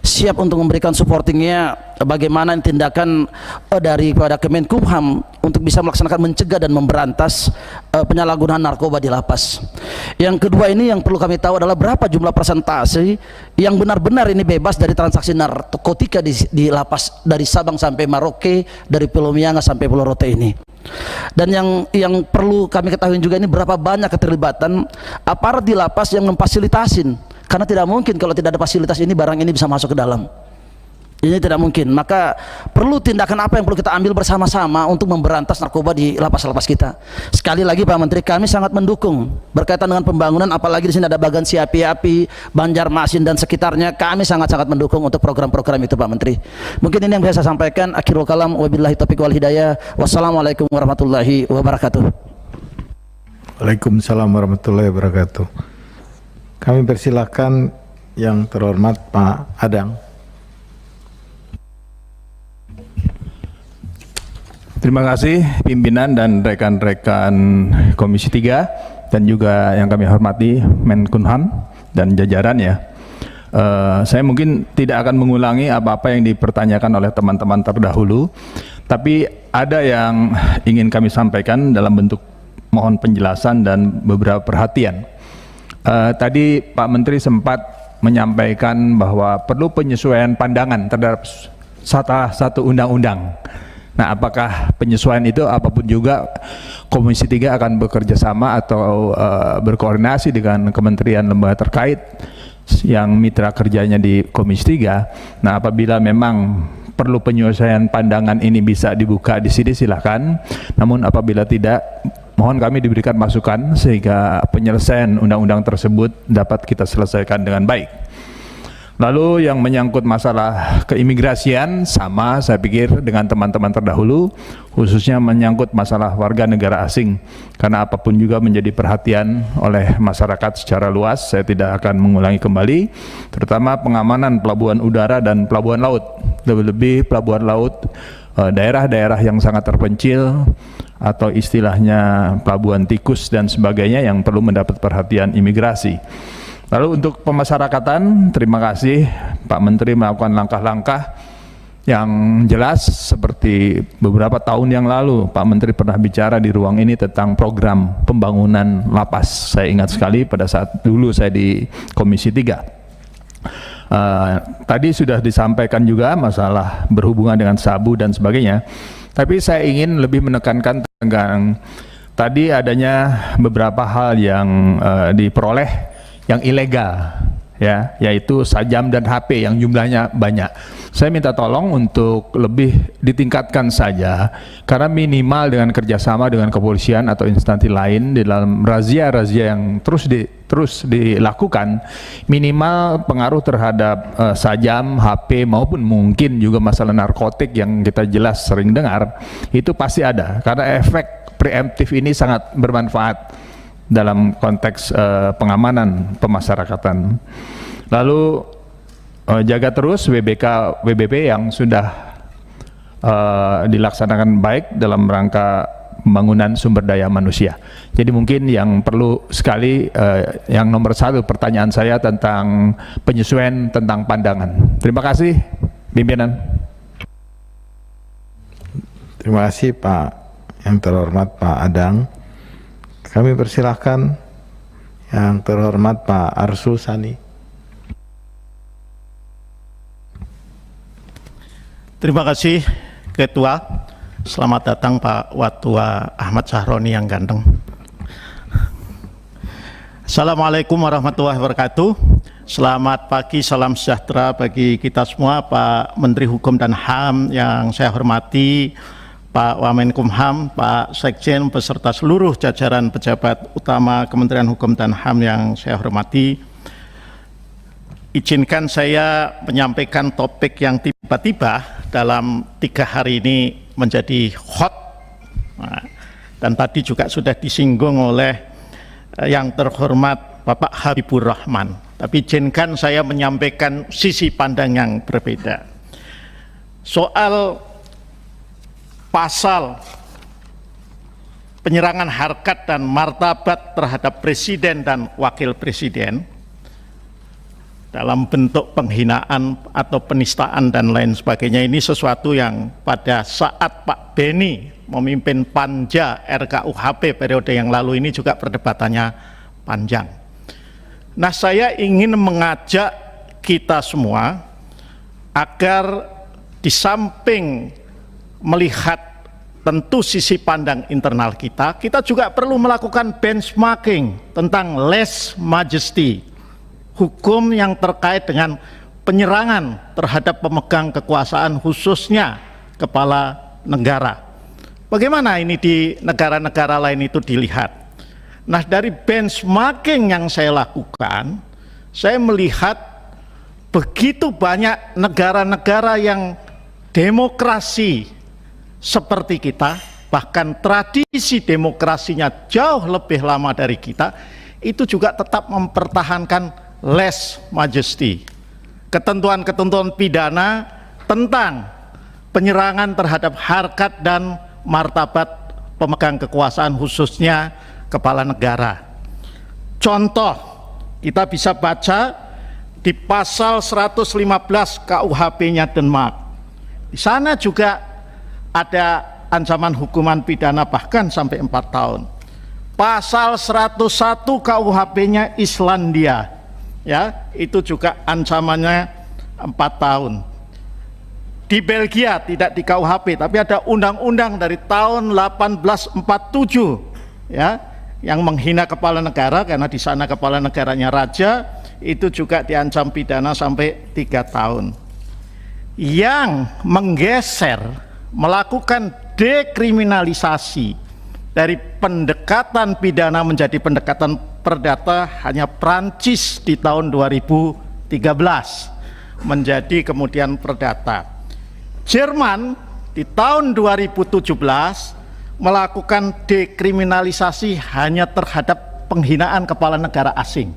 siap untuk memberikan supportingnya, bagaimana tindakan daripada Kemenkumham untuk bisa melaksanakan mencegah dan memberantas penyalahgunaan narkoba di lapas. Yang kedua, ini yang perlu kami tahu adalah berapa jumlah persentase yang benar-benar ini bebas dari transaksi narkotika di lapas, dari Sabang sampai Merauke, dari Pulau Mianga sampai Pulau Rote ini. Dan yang perlu kami ketahui juga ini berapa banyak keterlibatan aparat di lapas yang memfasilitasin. Karena tidak mungkin kalau tidak ada fasilitas ini barang ini bisa masuk ke dalam. Ini tidak mungkin. Maka perlu tindakan apa yang perlu kita ambil bersama-sama untuk memberantas narkoba di lapas-lapas kita. Sekali lagi Pak Menteri, kami sangat mendukung berkaitan dengan pembangunan, apalagi di sini ada Bagan Siapi-Api, Banjarmasin dan sekitarnya. Kami sangat-sangat mendukung untuk program-program itu Pak Menteri. Mungkin ini yang bisa saya sampaikan. Akhirul kalam, wabillahi taufiq wal hidayah. Wassalamualaikum warahmatullahi wabarakatuh. Waalaikumsalam warahmatullahi wabarakatuh. Kami persilakan yang terhormat Pak Adang. Terima kasih pimpinan dan rekan-rekan Komisi 3 dan juga yang kami hormati Menkumham dan jajarannya. Saya mungkin tidak akan mengulangi apa-apa yang dipertanyakan oleh teman-teman terdahulu, tapi ada yang ingin kami sampaikan dalam bentuk mohon penjelasan dan beberapa perhatian. Tadi Pak Menteri sempat menyampaikan bahwa perlu penyesuaian pandangan terhadap satu undang-undang. Nah, apakah penyesuaian itu apapun juga Komisi 3 akan bekerja sama atau berkoordinasi dengan kementerian lembaga terkait yang mitra kerjanya di Komisi 3. Nah, apabila memang perlu penyelesaian pandangan ini bisa dibuka di sini, silahkan. Namun apabila tidak, mohon kami diberikan masukan sehingga penyelesaian undang-undang tersebut dapat kita selesaikan dengan baik. Lalu yang menyangkut masalah keimigrasian, sama saya pikir dengan teman-teman terdahulu, khususnya menyangkut masalah warga negara asing, karena apapun juga menjadi perhatian oleh masyarakat secara luas. Saya tidak akan mengulangi kembali, terutama pengamanan pelabuhan udara dan pelabuhan laut, lebih-lebih pelabuhan laut daerah-daerah yang sangat terpencil atau istilahnya pelabuhan tikus dan sebagainya yang perlu mendapat perhatian imigrasi. Lalu untuk pemasyarakatan, terima kasih Pak Menteri melakukan langkah-langkah yang jelas. Seperti beberapa tahun yang lalu Pak Menteri pernah bicara di ruang ini tentang program pembangunan lapas. Saya ingat sekali pada saat dulu saya di Komisi 3. Tadi sudah disampaikan juga masalah berhubungan dengan sabu dan sebagainya, tapi saya ingin lebih menekankan tentang tadi adanya beberapa hal yang diperoleh yang ilegal, ya, yaitu sajam dan HP yang jumlahnya banyak. Saya minta tolong untuk lebih ditingkatkan saja, karena minimal dengan kerjasama dengan kepolisian atau instansi lain di dalam razia-razia yang terus dilakukan, minimal pengaruh terhadap sajam, HP maupun mungkin juga masalah narkotik yang kita jelas sering dengar, itu pasti ada, karena efek preemptif ini sangat bermanfaat dalam konteks pengamanan pemasyarakatan. Lalu jaga terus WBP yang sudah dilaksanakan baik dalam rangka pembangunan sumber daya manusia. Jadi mungkin yang perlu sekali, yang nomor satu pertanyaan saya tentang penyesuaian tentang pandangan. Terima kasih pimpinan. Terima kasih Pak yang terhormat Pak Adang. Kami persilahkan yang terhormat Pak Arsul Sani. Terima kasih Ketua. Selamat datang Pak Watua Ahmad Sahroni yang ganteng. Assalamualaikum warahmatullahi wabarakatuh. Selamat pagi, salam sejahtera bagi kita semua. Pak Menteri Hukum dan HAM yang saya hormati, Pak Wamenkumham, Pak Sekjen, beserta seluruh jajaran pejabat utama Kementerian Hukum dan HAM yang saya hormati. Izinkan saya menyampaikan topik yang tiba-tiba dalam 3 hari ini menjadi hot. Dan tadi juga sudah disinggung oleh yang terhormat Bapak Habibur Rahman. Tapi izinkan saya menyampaikan sisi pandang yang berbeda. Soal pasal penyerangan harkat dan martabat terhadap presiden dan wakil presiden dalam bentuk penghinaan atau penistaan dan lain sebagainya, ini sesuatu yang pada saat Pak Beni memimpin Panja RKUHP periode yang lalu ini juga perdebatannya panjang. Nah, saya ingin mengajak kita semua agar di samping melihat tentu sisi pandang internal kita, kita juga perlu melakukan benchmarking tentang lèse majesty, hukum yang terkait dengan penyerangan terhadap pemegang kekuasaan, khususnya kepala negara. Bagaimana ini di negara-negara lain itu dilihat? Nah, dari benchmarking yang saya lakukan, saya melihat begitu banyak negara-negara yang demokrasi seperti kita, bahkan tradisi demokrasinya jauh lebih lama dari kita, itu juga tetap mempertahankan lèse majesty, ketentuan-ketentuan pidana tentang penyerangan terhadap harkat dan martabat pemegang kekuasaan, khususnya kepala negara. Contoh, kita bisa baca di pasal 115 KUHP-nya Denmark. Di sana juga ada ancaman hukuman pidana bahkan sampai 4 tahun. Pasal 101 KUHP-nya Islandia, ya, itu juga ancamannya 4 tahun. Di Belgia tidak di KUHP, tapi ada undang-undang dari tahun 1847, ya, yang menghina kepala negara, karena di sana kepala negaranya raja, itu juga diancam pidana sampai 3 tahun. Yang menggeser, melakukan dekriminalisasi dari pendekatan pidana menjadi pendekatan perdata hanya Prancis di tahun 2013 menjadi kemudian perdata. Jerman di tahun 2017 melakukan dekriminalisasi hanya terhadap penghinaan kepala negara asing.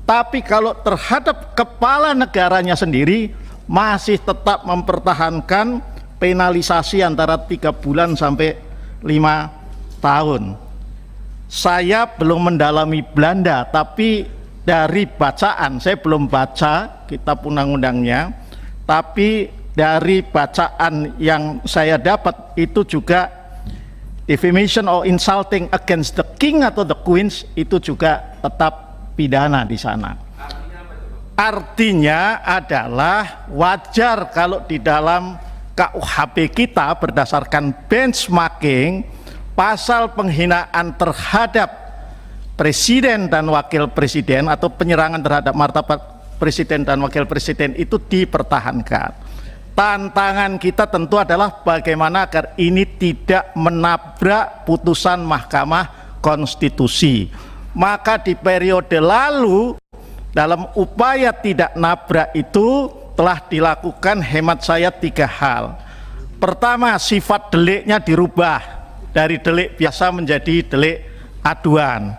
Tapi kalau terhadap kepala negaranya sendiri masih tetap mempertahankan penalisasi antara 3 bulan sampai 5 tahun. Saya belum mendalami Belanda, tapi dari bacaan, saya belum baca kitab undang-undangnya, tapi dari bacaan yang saya dapat itu juga defamation or insulting against the king atau the queens itu juga tetap pidana di sana. Artinya adalah wajar kalau di dalam KUHP kita berdasarkan benchmarking pasal penghinaan terhadap presiden dan wakil presiden atau penyerangan terhadap martabat presiden dan wakil presiden itu dipertahankan. Tantangan kita tentu adalah bagaimana agar ini tidak menabrak putusan Mahkamah Konstitusi. Maka di periode lalu dalam upaya tidak nabrak itu telah dilakukan hemat saya 3 hal. Pertama, sifat deliknya dirubah dari delik biasa menjadi delik aduan.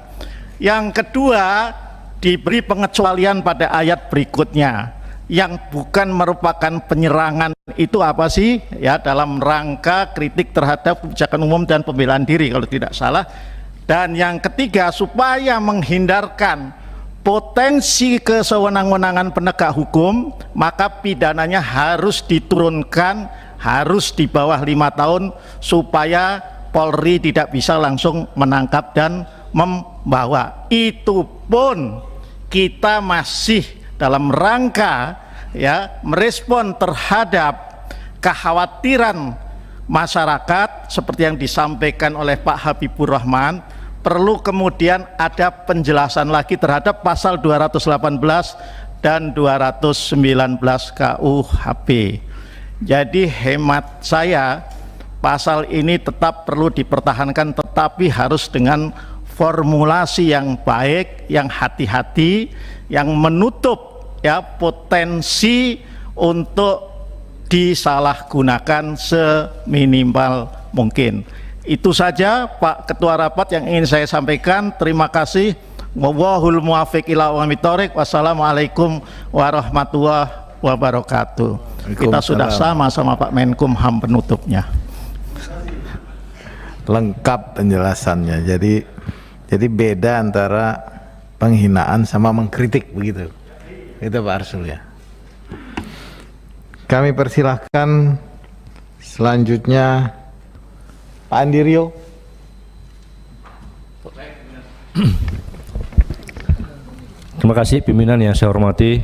Yang kedua, diberi pengecualian pada ayat berikutnya. Yang bukan merupakan penyerangan itu apa sih? Ya, dalam rangka kritik terhadap kebijakan umum dan pembelaan diri kalau tidak salah. Dan yang ketiga, supaya menghindarkan potensi kesewenang-wenangan penegak hukum, maka pidananya harus diturunkan, harus di bawah 5 tahun supaya Polri tidak bisa langsung menangkap dan membawa. Itu pun kita masih dalam rangka ya merespon terhadap kekhawatiran masyarakat seperti yang disampaikan oleh Pak Habibur Rahman. Perlu kemudian ada penjelasan lagi terhadap pasal 218 dan 219 KUHP. Jadi hemat saya pasal ini tetap perlu dipertahankan, tetapi harus dengan formulasi yang baik, yang hati-hati, yang menutup ya potensi untuk disalahgunakan seminimal mungkin. Itu saja Pak Ketua Rapat yang ingin saya sampaikan. Terima kasih. Wallahul muwaffiq ila aqwamit thoriq. Wassalamualaikum warahmatullahi wabarakatuh. Kita sudah sama Pak Menkumham penutupnya. Lengkap penjelasannya. Jadi beda antara penghinaan sama mengkritik begitu. Itu Pak Arsul ya. Kami persilahkan selanjutnya Pak Andi Rio. Terima kasih pimpinan yang saya hormati,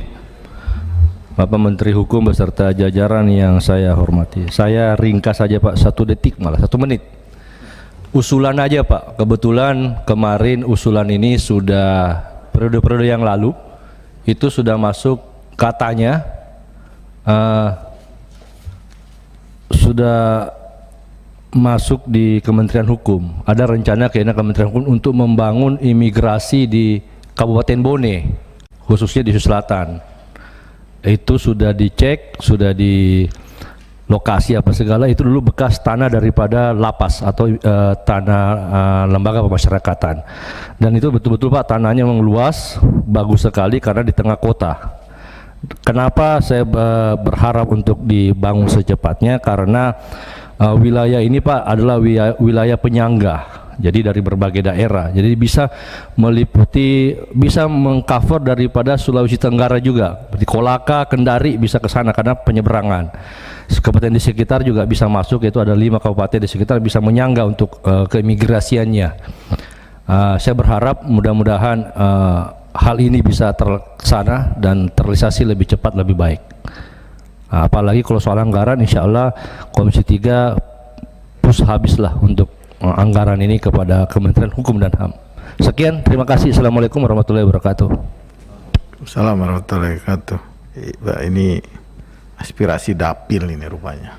Bapak Menteri Hukum beserta jajaran yang saya hormati. Saya ringkas saja Pak, 1 detik malah 1 menit. Usulan aja Pak, kebetulan kemarin usulan ini sudah periode-periode yang lalu itu sudah masuk katanya sudah masuk di Kementerian Hukum. Ada rencana kayaknya Kementerian Hukum untuk membangun imigrasi di Kabupaten Bone, khususnya di Sulawesi Selatan. Itu sudah dicek, sudah di lokasi apa segala, itu dulu bekas tanah daripada lapas atau tanah lembaga pemasyarakatan. Dan itu betul-betul Pak, tanahnya memang luas, bagus sekali karena di tengah kota. Kenapa saya berharap untuk dibangun secepatnya? Karena wilayah ini Pak adalah wilayah penyangga, jadi dari berbagai daerah, jadi bisa meliputi, bisa mengcover daripada Sulawesi Tenggara juga, di Kolaka, Kendari bisa ke sana karena penyeberangan. Kabupaten di sekitar juga bisa masuk, yaitu ada 5 kabupaten di sekitar bisa menyangga untuk keimigrasiannya. Saya berharap mudah-mudahan hal ini bisa terlaksana dan terrealisasi lebih cepat lebih baik. Apalagi kalau soal anggaran, insya Allah Komisi 3 push habislah untuk anggaran ini kepada Kementerian Hukum dan HAM. Sekian, terima kasih. Assalamualaikum warahmatullahi wabarakatuh. Assalamualaikum warahmatullahi wabarakatuh. Pak, ini aspirasi dapil ini rupanya.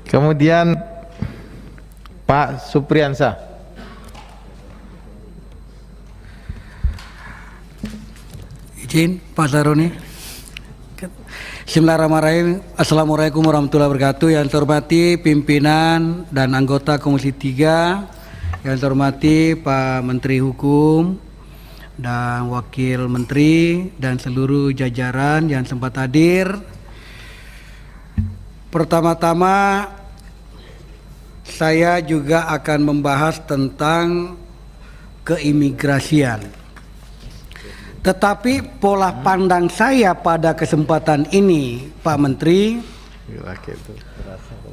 Kemudian Pak Supriyansa. Izin Pak Saroni. Bismillahirrahmanirrahim. Assalamualaikum warahmatullahi wabarakatuh. Yang saya hormati pimpinan dan anggota Komisi 3, yang saya hormati Pak Menteri Hukum dan Wakil Menteri dan seluruh jajaran yang sempat hadir. Pertama-tama saya juga akan membahas tentang keimigrasian. Tetapi pola pandang saya pada kesempatan ini, Pak Menteri,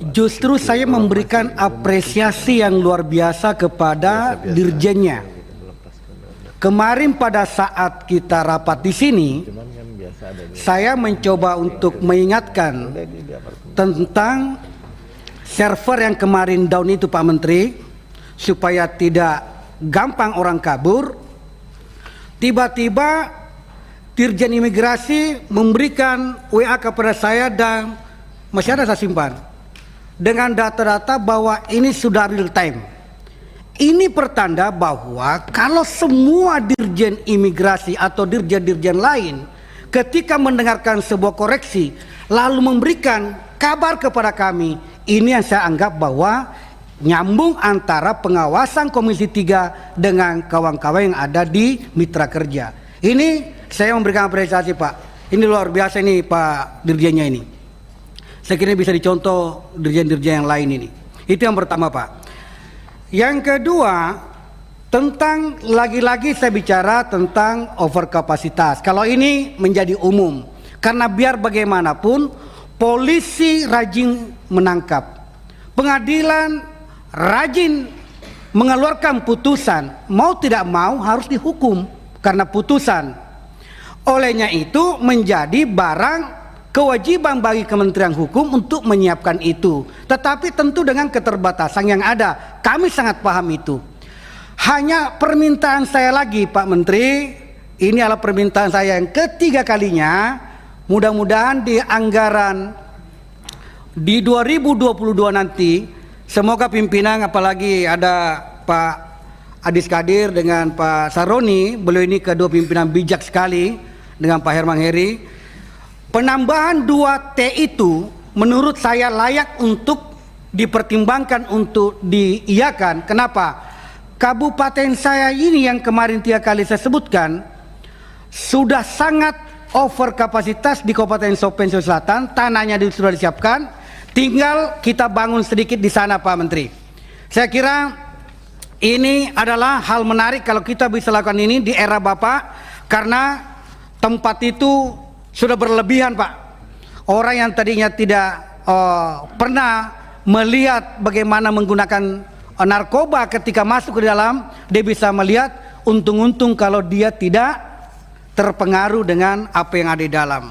justru saya memberikan apresiasi yang luar biasa kepada dirjennya. Kemarin pada saat kita rapat di sini, saya mencoba untuk mengingatkan tentang server yang kemarin down itu, Pak Menteri, supaya tidak gampang orang kabur. Tiba-tiba Dirjen Imigrasi memberikan WA kepada saya dan masih ada saya simpan dengan data-data bahwa ini sudah real time. Ini pertanda bahwa kalau semua Dirjen Imigrasi atau dirjen-dirjen lain ketika mendengarkan sebuah koreksi lalu memberikan kabar kepada kami, ini yang saya anggap bahwa nyambung antara pengawasan Komisi 3 dengan kawan-kawan yang ada di mitra kerja. Ini saya memberikan apresiasi, Pak. Ini luar biasa ini Pak dirjennya ini. Saya kira bisa dicontoh dirjen-dirjen yang lain ini. Itu yang pertama, Pak. Yang kedua, tentang lagi-lagi saya bicara tentang overkapasitas. Kalau ini menjadi umum, karena biar bagaimanapun polisi rajin menangkap, pengadilan rajin mengeluarkan putusan, mau tidak mau harus dihukum karena putusan. Olehnya itu menjadi barang kewajiban bagi Kementerian Hukum untuk menyiapkan itu. Tetapi tentu dengan keterbatasan yang ada, kami sangat paham itu. Hanya permintaan saya lagi, Pak Menteri, ini adalah permintaan saya yang ketiga kalinya, mudah-mudahan di anggaran di 2022 nanti, semoga pimpinan, apalagi ada Pak Adis Kadir dengan Pak Saroni, beliau ini kedua pimpinan bijak sekali, dengan Pak Herman Heri. Penambahan 2T itu menurut saya layak untuk dipertimbangkan untuk diiyakan. Kenapa? Kabupaten saya ini yang kemarin 3 kali saya sebutkan sudah sangat over kapasitas di Kabupaten Sopen Sulawesi Selatan, tanahnya sudah disiapkan. Tinggal kita bangun sedikit di sana, Pak Menteri. Saya kira ini adalah hal menarik kalau kita bisa lakukan ini di era Bapak, karena tempat itu sudah berlebihan, Pak. Orang yang tadinya tidak pernah melihat bagaimana menggunakan narkoba ketika masuk ke dalam, dia bisa melihat untung-untung kalau dia tidak terpengaruh dengan apa yang ada di dalam.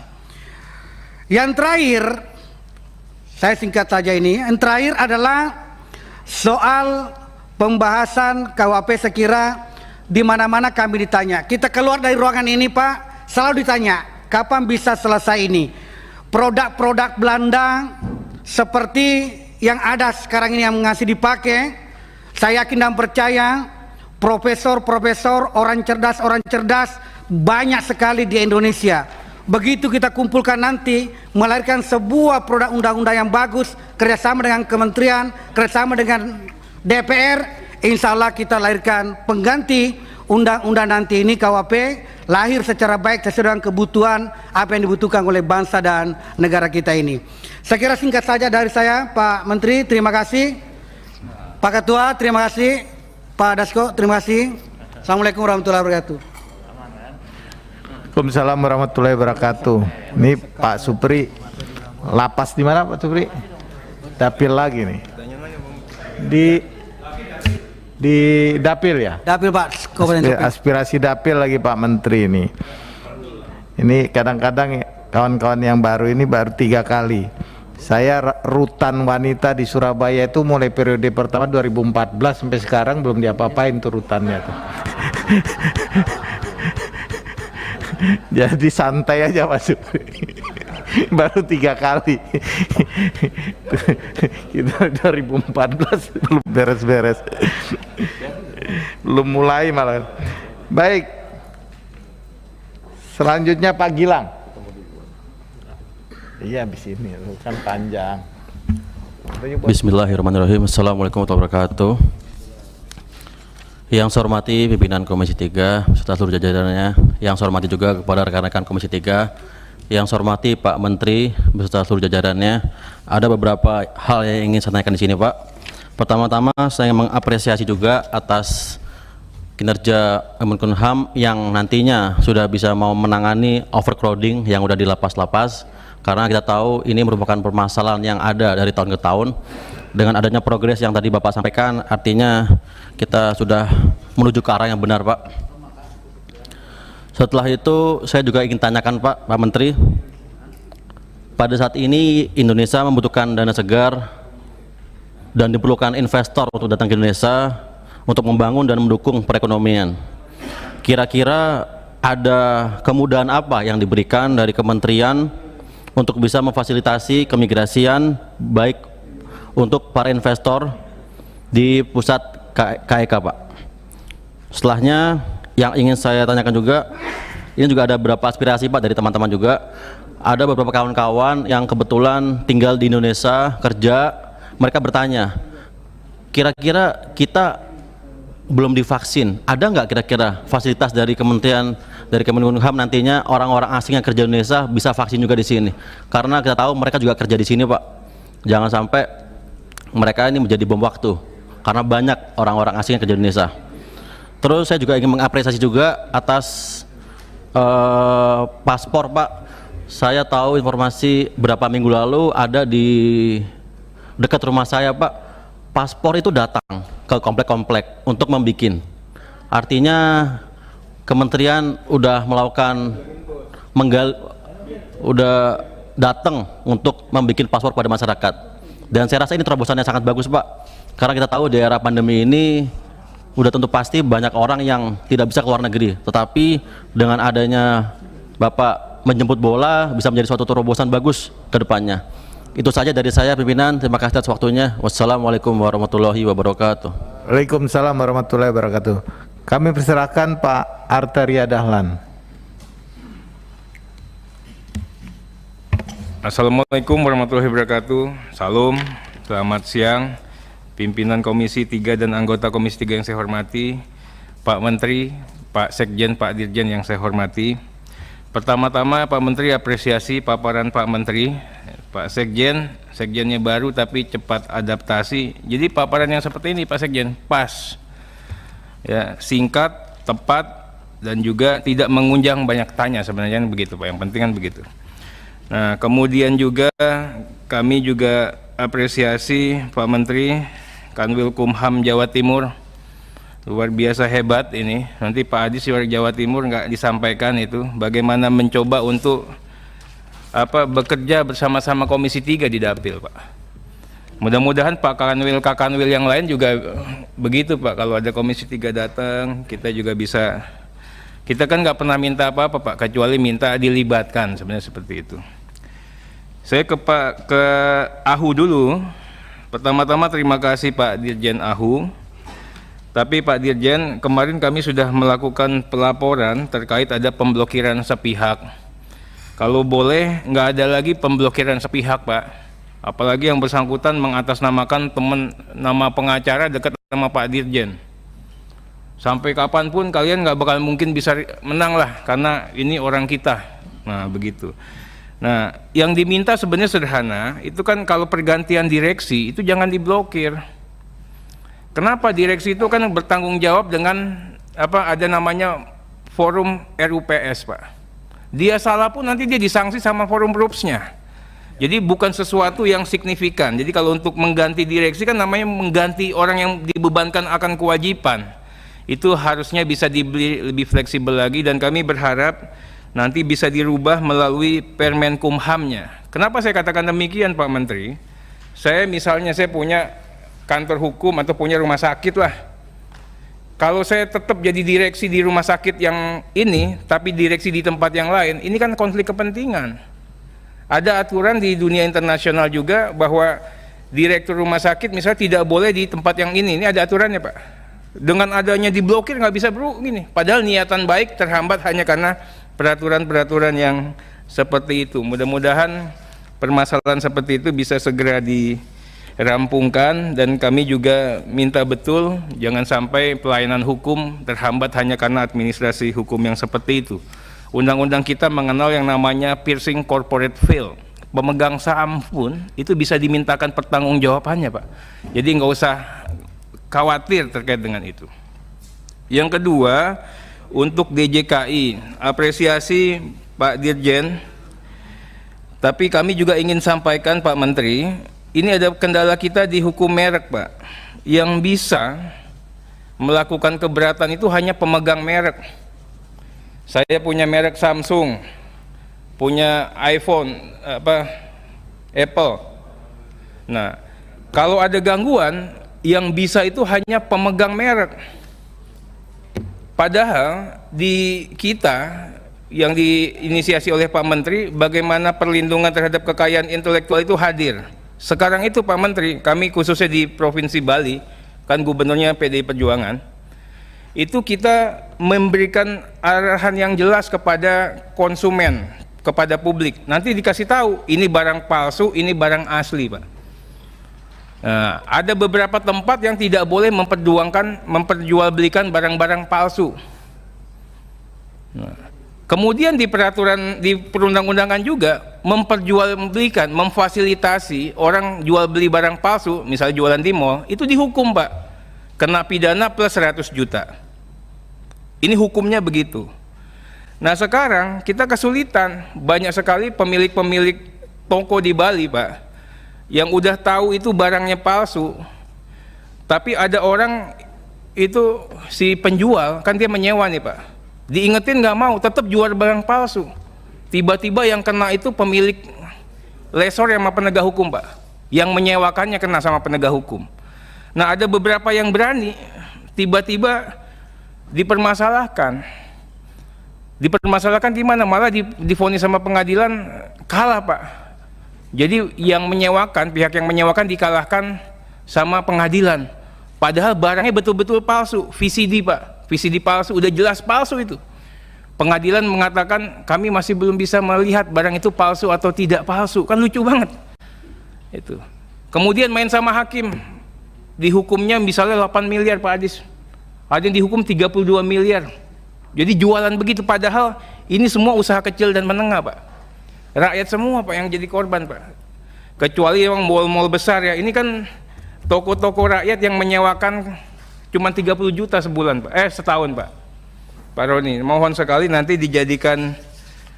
Yang terakhir, saya singkat saja ini. Yang terakhir adalah soal pembahasan KUHP. Saya kira di mana-mana kami ditanya. Kita keluar dari ruangan ini, Pak, selalu ditanya kapan bisa selesai ini. Produk-produk Belanda seperti yang ada sekarang ini yang masih dipakai, saya yakin dan percaya profesor-profesor orang cerdas banyak sekali di Indonesia. Begitu kita kumpulkan nanti, melahirkan sebuah produk undang-undang yang bagus, kerjasama dengan kementerian, kerjasama dengan DPR, insya Allah kita lahirkan pengganti undang-undang nanti ini, KUHP, lahir secara baik sesuai dengan kebutuhan apa yang dibutuhkan oleh bangsa dan negara kita ini. Saya kira singkat saja dari saya, Pak Menteri, terima kasih. Pak Ketua, terima kasih. Pak Dasko, terima kasih. Assalamualaikum warahmatullahi wabarakatuh. Waalaikumsalam warahmatullahi wabarakatuh. Ini Pak Supri, lapas di mana Pak Supri? Dapil lagi nih. Di dapil ya? Dapil, Pak. Aspirasi dapil lagi Pak Menteri ini. Ini kadang-kadang kawan-kawan yang baru ini baru 3 kali. Saya rutan wanita di Surabaya itu mulai periode pertama 2014 sampai sekarang belum diapa-apain tuh rutannya tuh. Jadi santai aja Pak Supri. Baru 3 kali. Kita 2014 belum beres-beres. Belum mulai malah. Baik. Selanjutnya Pak Gilang. Iya habis ini kan panjang. Bismillahirrahmanirrahim. Assalamualaikum warahmatullahi wabarakatuh. Yang saya hormati pimpinan Komisi 3 serta seluruh jajarannya, yang saya hormati juga kepada rekan-rekan Komisi 3, yang saya hormati Pak Menteri beserta seluruh jajarannya. Ada beberapa hal yang ingin saya tanyakan di sini, Pak. Pertama-tama saya mengapresiasi juga atas kinerja Kemenkumham yang nantinya sudah bisa mau menangani overcrowding yang udah di lapas-lapas, karena kita tahu ini merupakan permasalahan yang ada dari tahun ke tahun. Dengan adanya progres yang tadi Bapak sampaikan, artinya kita sudah menuju ke arah yang benar, Pak. Setelah itu saya juga ingin tanyakan Pak Menteri, pada saat ini Indonesia membutuhkan dana segar dan diperlukan investor untuk datang ke Indonesia untuk membangun dan mendukung perekonomian. Kira-kira ada kemudahan apa yang diberikan dari kementerian untuk bisa memfasilitasi kemigrasian baik untuk para investor di pusat KEK, Pak. Setelahnya yang ingin saya tanyakan juga, ini juga ada beberapa aspirasi Pak dari teman-teman juga. Ada beberapa kawan-kawan yang kebetulan tinggal di Indonesia, kerja, mereka bertanya, kira-kira kita belum divaksin, ada nggak kira-kira fasilitas dari kementerian, dari Kemenkumham nantinya orang-orang asing yang kerja di Indonesia bisa vaksin juga di sini? Karena kita tahu mereka juga kerja di sini, Pak. Jangan sampai mereka ini menjadi bom waktu karena banyak orang-orang asing yang kerja di Indonesia. Terus saya juga ingin mengapresiasi juga atas paspor, Pak. Saya tahu informasi berapa minggu lalu ada di dekat rumah saya, Pak, paspor itu datang ke komplek-komplek untuk membikin. Artinya kementerian udah melakukan udah datang untuk membikin paspor pada masyarakat. Dan saya rasa ini terobosan yang sangat bagus, Pak, karena kita tahu di era pandemi ini udah tentu pasti banyak orang yang tidak bisa keluar negeri, tetapi dengan adanya Bapak menjemput bola bisa menjadi suatu terobosan bagus ke depannya. Itu saja dari saya pimpinan, terima kasih atas waktunya. Wassalamualaikum warahmatullahi wabarakatuh. Waalaikumsalam warahmatullahi wabarakatuh. Kami persilahkan Pak Arteria Dahlan. Assalamualaikum warahmatullahi wabarakatuh. Salam, selamat siang pimpinan Komisi 3 dan anggota Komisi 3 yang saya hormati, Pak Menteri, Pak Sekjen, Pak Dirjen yang saya hormati. Pertama-tama Pak Menteri apresiasi paparan Pak Menteri. Pak Sekjen, Sekjennya baru tapi cepat adaptasi. Jadi paparan yang seperti ini Pak Sekjen pas, ya, singkat, tepat, dan juga tidak mengunjang banyak tanya sebenarnya begitu Pak. Yang penting kan begitu. Nah, kemudian juga kami juga apresiasi Pak Menteri Kanwil Kumham Jawa Timur, luar biasa hebat ini. Nanti Pak Adi Siwar Jawa Timur nggak disampaikan itu bagaimana mencoba untuk bekerja bersama-sama Komisi 3 di Dapil, Pak. Mudah-mudahan Pak Kanwil yang lain juga begitu, Pak. Kalau ada Komisi 3 datang, kita juga bisa. Kita kan nggak pernah minta apa-apa, Pak, kecuali minta dilibatkan, sebenarnya seperti itu. Saya ke AHU dulu. Pertama-tama terima kasih Pak Dirjen AHU. Tapi Pak Dirjen, kemarin kami sudah melakukan pelaporan terkait ada pemblokiran sepihak. Kalau boleh nggak ada lagi pemblokiran sepihak, Pak. Apalagi yang bersangkutan mengatasnamakan nama pengacara dekat sama Pak Dirjen. Sampai kapanpun kalian nggak bakal mungkin bisa menang lah, karena ini orang kita. Nah begitu. Nah, yang diminta sebenarnya sederhana, itu kan kalau pergantian direksi itu jangan diblokir. Kenapa? Direksi itu kan bertanggung jawab dengan ada namanya forum RUPS, Pak. Dia salah pun nanti dia disanksi sama forum RUPS-nya. Jadi bukan sesuatu yang signifikan. Jadi kalau untuk mengganti direksi kan namanya mengganti orang yang dibebankan akan kewajiban. Itu harusnya bisa dibeli lebih fleksibel lagi, dan kami berharap nanti bisa dirubah melalui Permenkumhamnya. Kenapa saya katakan demikian, Pak Menteri? Saya punya kantor hukum atau punya rumah sakit lah. Kalau saya tetap jadi direksi di rumah sakit yang ini, tapi direksi di tempat yang lain, ini kan konflik kepentingan. Ada aturan di dunia internasional juga bahwa direktur rumah sakit misalnya tidak boleh di tempat yang ini ada aturannya Pak. Dengan adanya diblokir nggak bisa gini. Padahal niatan baik terhambat hanya karena peraturan-peraturan yang seperti itu. Mudah-mudahan permasalahan seperti itu bisa segera dirampungkan, dan kami juga minta betul jangan sampai pelayanan hukum terhambat hanya karena administrasi hukum yang seperti itu. Undang-undang kita mengenal yang namanya piercing corporate veil. Pemegang saham pun itu bisa dimintakan pertanggungjawabannya Pak. Jadi nggak usah khawatir terkait dengan itu. Yang kedua, untuk DJKI, apresiasi Pak Dirjen, tapi kami juga ingin sampaikan Pak Menteri, ini ada kendala kita di hukum merek Pak. Yang bisa melakukan keberatan itu hanya pemegang merek. Saya punya merek Samsung, punya iPhone, Apple. Nah, kalau ada gangguan, yang bisa itu hanya pemegang merek. Padahal di kita yang diinisiasi oleh Pak Menteri, bagaimana perlindungan terhadap kekayaan intelektual itu hadir. Sekarang itu Pak Menteri, kami khususnya di Provinsi Bali, kan gubernurnya PDI Perjuangan, itu kita memberikan arahan yang jelas kepada konsumen, kepada publik. Nanti dikasih tahu, ini barang palsu, ini barang asli Pak. Nah, ada beberapa tempat yang tidak boleh memperjualbelikan barang-barang palsu. Nah, kemudian di peraturan di perundang-undangan juga memperjualbelikan, memfasilitasi orang jual beli barang palsu, misalnya jualan di mall, itu dihukum Pak, kena pidana plus 100 juta. Ini hukumnya begitu. Nah sekarang kita kesulitan, banyak sekali pemilik-pemilik toko di Bali Pak, yang udah tahu itu barangnya palsu, tapi ada orang itu si penjual kan dia menyewa nih Pak, diingetin nggak mau, tetap jual barang palsu. Tiba-tiba yang kena itu pemilik lesor yang sama penegak hukum Pak, yang menyewakannya kena sama penegak hukum. Nah ada beberapa yang berani, tiba-tiba dipermasalahkan di mana, malah divonis sama pengadilan kalah Pak. Jadi yang menyewakan, pihak yang menyewakan dikalahkan sama pengadilan. Padahal barangnya betul-betul palsu, VCD Pak, VCD palsu, udah jelas palsu itu. Pengadilan mengatakan kami masih belum bisa melihat barang itu palsu atau tidak palsu, kan lucu banget. Itu. Kemudian main sama hakim, dihukumnya misalnya 8 miliar Pak Adis, ada yang dihukum 32 miliar. Jadi jualan begitu, padahal ini semua usaha kecil dan menengah Pak. Rakyat semua Pak yang jadi korban Pak, kecuali yang mall-mall besar ya. Ini kan toko-toko rakyat yang menyewakan cuma 30 juta sebulan Pak, setahun Pak. Pak Roni, mohon sekali nanti dijadikan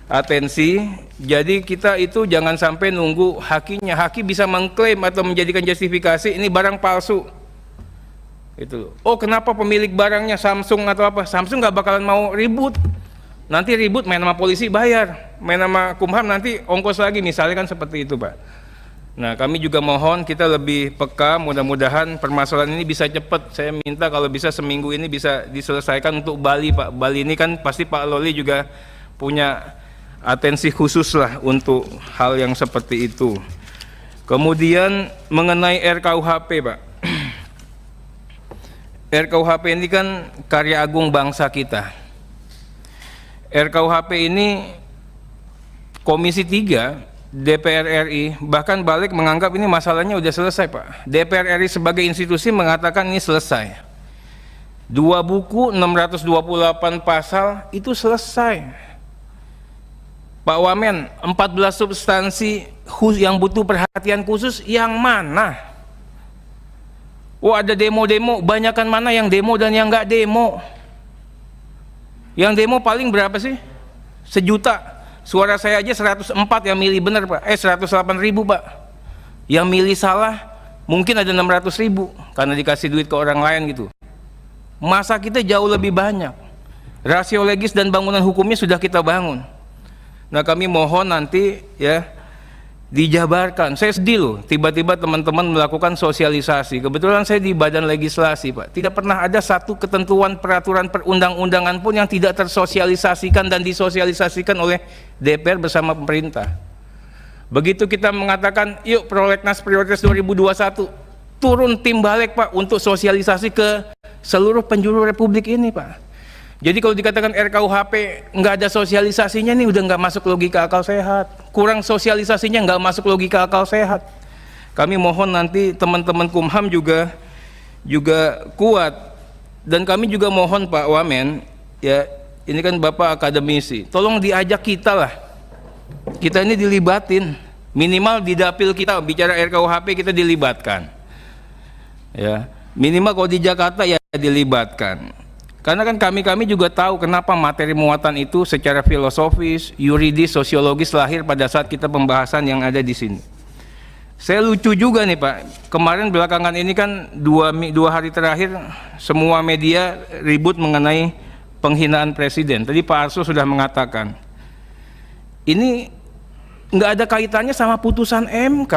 atensi. Jadi kita itu jangan sampai nunggu hakinya, haki bisa mengklaim atau menjadikan justifikasi ini barang palsu. Itu. Oh kenapa pemilik barangnya Samsung atau apa? Samsung nggak bakalan mau ribut. Nanti ribut main sama polisi bayar, main sama Kumham nanti ongkos lagi, misalnya kan seperti itu Pak. Nah kami juga mohon kita lebih peka, mudah-mudahan permasalahan ini bisa cepat. Saya minta kalau bisa seminggu ini bisa diselesaikan untuk Bali Pak. Bali ini kan pasti Pak Loli juga punya atensi khusus lah untuk hal yang seperti itu. Kemudian mengenai RKUHP Pak. RKUHP ini kan karya agung bangsa kita. RKUHP ini Komisi 3 DPR RI bahkan balik menganggap ini masalahnya udah selesai Pak. DPR RI sebagai institusi mengatakan ini selesai. 2 buku 628 pasal itu selesai. Pak Wamen, 14 substansi yang butuh perhatian khusus yang mana? Oh ada demo-demo, banyakan mana yang demo dan yang nggak demo? Yang demo paling berapa sih? 1 juta. Suara saya aja 104 yang milih benar Pak. 108.000 Pak. Yang milih salah mungkin ada 600.000 karena dikasih duit ke orang lain gitu. Masa kita jauh lebih banyak. Rasio legis dan bangunan hukumnya sudah kita bangun. Nah kami mohon nanti ya dijabarkan. Saya sedih loh, tiba-tiba teman-teman melakukan sosialisasi. Kebetulan saya di Badan Legislasi, Pak. Tidak pernah ada satu ketentuan peraturan perundang-undangan pun yang tidak tersosialisasikan dan disosialisasikan oleh DPR bersama pemerintah. Begitu kita mengatakan, yuk prolegnas prioritas 2021, turun tim balik, Pak, untuk sosialisasi ke seluruh penjuru Republik ini, Pak. Jadi kalau dikatakan RKUHP nggak ada sosialisasinya, nih udah nggak masuk logika akal sehat. Kurang sosialisasinya nggak masuk logika akal sehat. Kami mohon nanti teman-teman Kumham juga kuat, dan kami juga mohon Pak Wamen, ya ini kan Bapak akademisi, tolong diajak kita lah. Kita ini dilibatin, minimal di dapil kita bicara RKUHP kita dilibatkan. Ya, minimal kalau di Jakarta ya dilibatkan. Karena kan kami juga tahu kenapa materi muatan itu secara filosofis, yuridis, sosiologis lahir pada saat kita pembahasan yang ada di sini. Saya lucu juga nih Pak, kemarin belakangan ini kan dua hari terakhir semua media ribut mengenai penghinaan presiden. Tadi Pak Arso sudah mengatakan, ini nggak ada kaitannya sama putusan MK.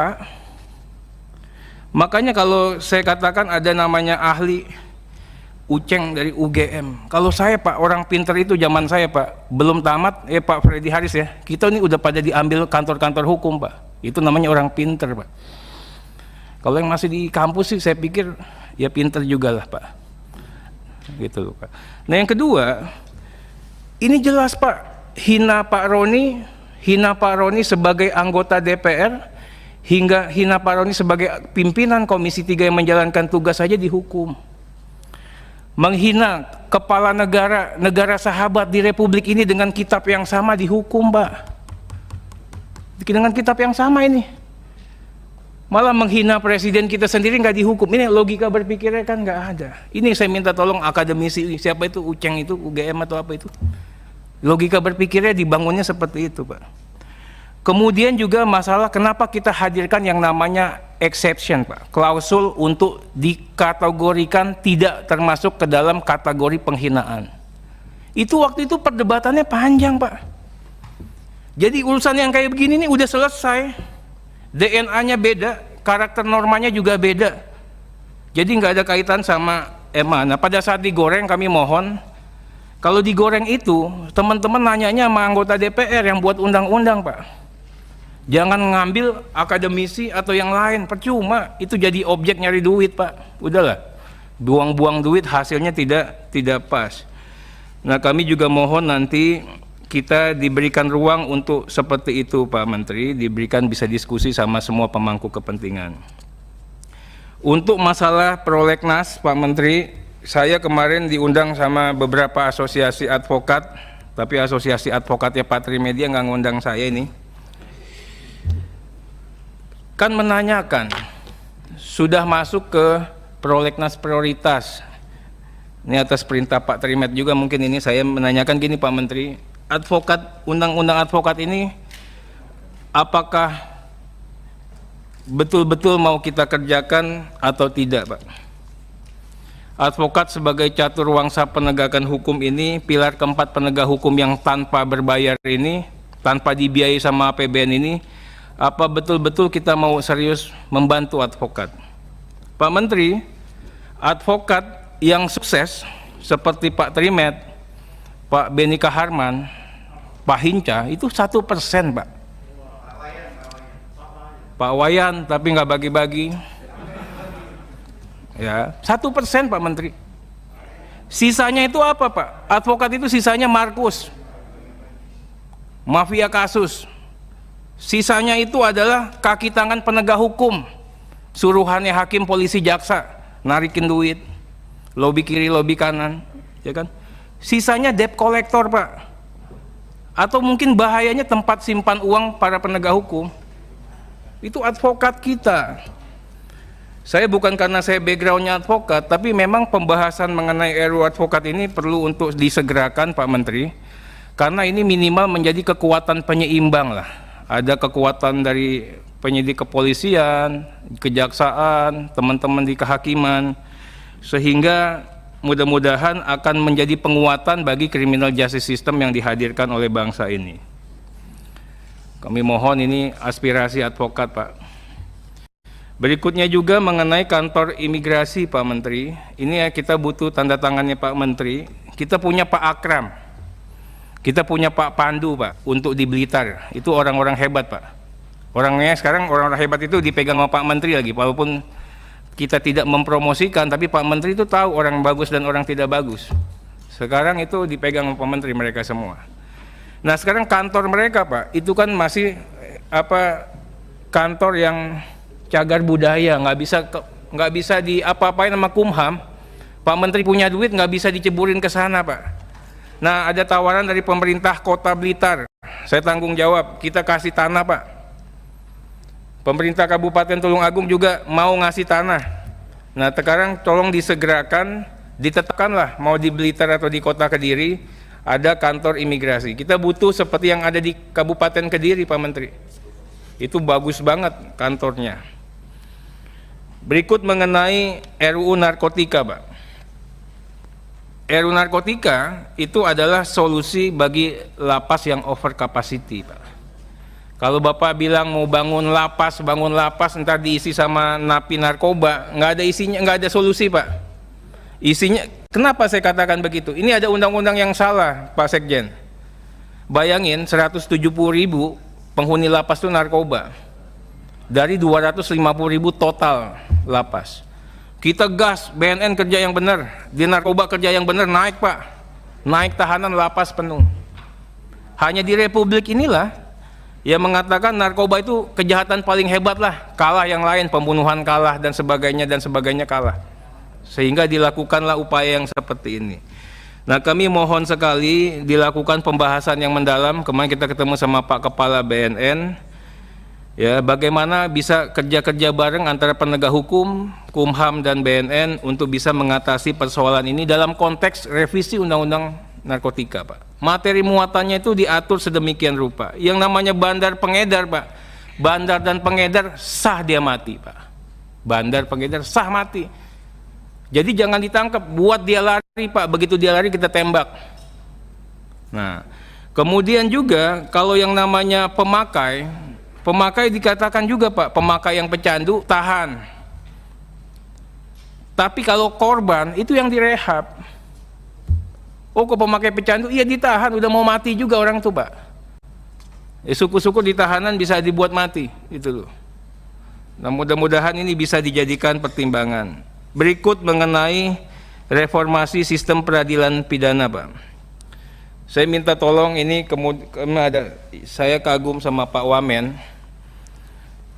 Makanya kalau saya katakan ada namanya ahli Uceng dari UGM. Kalau saya Pak, orang pinter itu zaman saya Pak, belum tamat, Pak Freddy Haris ya, kita ini udah pada diambil kantor-kantor hukum Pak. Itu namanya orang pinter Pak. Kalau yang masih di kampus sih saya pikir ya pinter juga lah Pak. Gitu loh Pak. Nah yang kedua, ini jelas Pak, hina Pak Roni sebagai anggota DPR, hingga hina Pak Roni sebagai pimpinan Komisi 3 yang menjalankan tugas saja dihukum. Menghina kepala negara sahabat di Republik ini dengan kitab yang sama dihukum Pak. Dengan kitab yang sama ini. Malah menghina presiden kita sendiri nggak dihukum. Ini logika berpikirnya kan nggak ada. Ini saya minta tolong akademisi, siapa itu Uceng itu, UGM atau apa itu. Logika berpikirnya dibangunnya seperti itu Pak. Kemudian juga masalah kenapa kita hadirkan yang namanya exception Pak, klausul untuk dikategorikan tidak termasuk ke dalam kategori penghinaan. Itu waktu itu perdebatannya panjang Pak. Jadi urusan yang kayak begini nih udah selesai, DNA-nya beda, karakter normanya juga beda. Jadi nggak ada kaitan sama EMA. Nah pada saat digoreng kami mohon, kalau digoreng itu teman-teman nanyanya sama anggota DPR yang buat undang-undang Pak. Jangan ngambil akademisi atau yang lain, percuma, itu jadi objek nyari duit Pak. Udahlah, buang-buang duit hasilnya tidak pas. Nah kami juga mohon nanti kita diberikan ruang untuk seperti itu Pak Menteri, diberikan bisa diskusi sama semua pemangku kepentingan. Untuk masalah prolegnas Pak Menteri, saya kemarin diundang sama beberapa asosiasi advokat, tapi asosiasi advokatnya Pak Trimedia nggak ngundang saya ini. Kan menanyakan sudah masuk ke prolegnas prioritas ini atas perintah Pak Trimet juga, mungkin ini saya menanyakan gini Pak Menteri, advokat, undang-undang advokat ini apakah betul-betul mau kita kerjakan atau tidak Pak? Advokat sebagai catur wangsa penegakan hukum ini, pilar keempat penegak hukum yang tanpa berbayar ini, tanpa dibiayai sama APBN ini, apa betul-betul kita mau serius membantu advokat? Pak Menteri, advokat yang sukses seperti Pak Trimet, Pak Beni Kaharman, Pak Hinca itu 1% Pak. Pak Wayan tapi nggak bagi-bagi. Ya, 1% Pak Menteri. Sisanya itu apa Pak? Advokat itu sisanya Markus, mafia kasus. Sisanya itu adalah kaki tangan penegak hukum, suruhannya hakim, polisi, jaksa, narikin duit, lobi kiri, lobi kanan, ya kan? Sisanya debt collector Pak, atau mungkin bahayanya tempat simpan uang para penegak hukum. Itu advokat kita. Saya bukan karena saya backgroundnya advokat, tapi memang pembahasan mengenai RUU advokat ini perlu untuk disegerakan Pak Menteri, karena ini minimal menjadi kekuatan penyeimbang lah. Ada kekuatan dari penyidik kepolisian, kejaksaan, teman-teman di kehakiman, sehingga mudah-mudahan akan menjadi penguatan bagi criminal justice system yang dihadirkan oleh bangsa ini. Kami mohon ini aspirasi advokat, Pak. Berikutnya juga mengenai kantor imigrasi, Pak Menteri. Ini ya kita butuh tanda tangannya Pak Menteri. Kita punya Pak Akram. Kita punya Pak Pandu, Pak, untuk di Blitar. Itu orang-orang hebat, Pak. Orangnya sekarang orang-orang hebat itu dipegang sama Pak Menteri lagi. Walaupun kita tidak mempromosikan, tapi Pak Menteri itu tahu orang bagus dan orang tidak bagus. Sekarang itu dipegang sama Pak Menteri mereka semua. Nah sekarang kantor mereka, Pak, itu kan masih kantor yang cagar budaya, nggak bisa diapa-apain sama Kumham. Pak Menteri punya duit nggak bisa diceburin ke sana, Pak. Nah ada tawaran dari pemerintah Kota Blitar, saya tanggung jawab, kita kasih tanah, Pak. Pemerintah Kabupaten Tulungagung juga mau ngasih tanah. Nah sekarang tolong disegerakan, ditetapkanlah mau di Blitar atau di Kota Kediri ada kantor imigrasi. Kita butuh seperti yang ada di Kabupaten Kediri, Pak Menteri. Itu bagus banget kantornya. Berikut mengenai RUU Narkotika, Pak. RUU Narkotika itu adalah solusi bagi lapas yang over capacity, Pak. Kalau Bapak bilang mau bangun lapas, ntar diisi sama napi narkoba, nggak ada isinya, nggak ada solusi, Pak. Isinya, kenapa saya katakan begitu? Ini ada undang-undang yang salah, Pak Sekjen. Bayangin 170.000 penghuni lapas itu narkoba. Dari 250.000 total lapas. Kita gas, BNN kerja yang benar, di narkoba kerja yang benar, naik, Pak. Naik tahanan lapas penuh. Hanya di Republik inilah yang mengatakan narkoba itu kejahatan paling hebat lah, kalah yang lain, pembunuhan kalah dan sebagainya kalah. Sehingga dilakukanlah upaya yang seperti ini. Nah kami mohon sekali dilakukan pembahasan yang mendalam. Kemarin kita ketemu sama Pak Kepala BNN, ya bagaimana bisa kerja-kerja bareng antara penegak hukum, Kumham dan BNN untuk bisa mengatasi persoalan ini dalam konteks revisi Undang-Undang Narkotika, Pak. Materi muatannya itu diatur sedemikian rupa. Yang namanya bandar pengedar, Pak, bandar dan pengedar sah dia mati, Pak. Bandar pengedar sah mati. Jadi jangan ditangkap, buat dia lari, Pak. Begitu dia lari kita tembak. Nah, kemudian juga kalau yang namanya pemakai dikatakan juga, Pak, pemakai yang pecandu tahan. Tapi kalau korban itu yang direhab. Oh, kok pemakai pecandu? Iya ditahan, udah mau mati juga orang tuh, Pak. Syukur-syukur di tahanan bisa dibuat mati, itu loh. Nah, mudah-mudahan ini bisa dijadikan pertimbangan. Berikut mengenai reformasi sistem peradilan pidana, Pak. Saya minta tolong ini saya kagum sama Pak Wamen.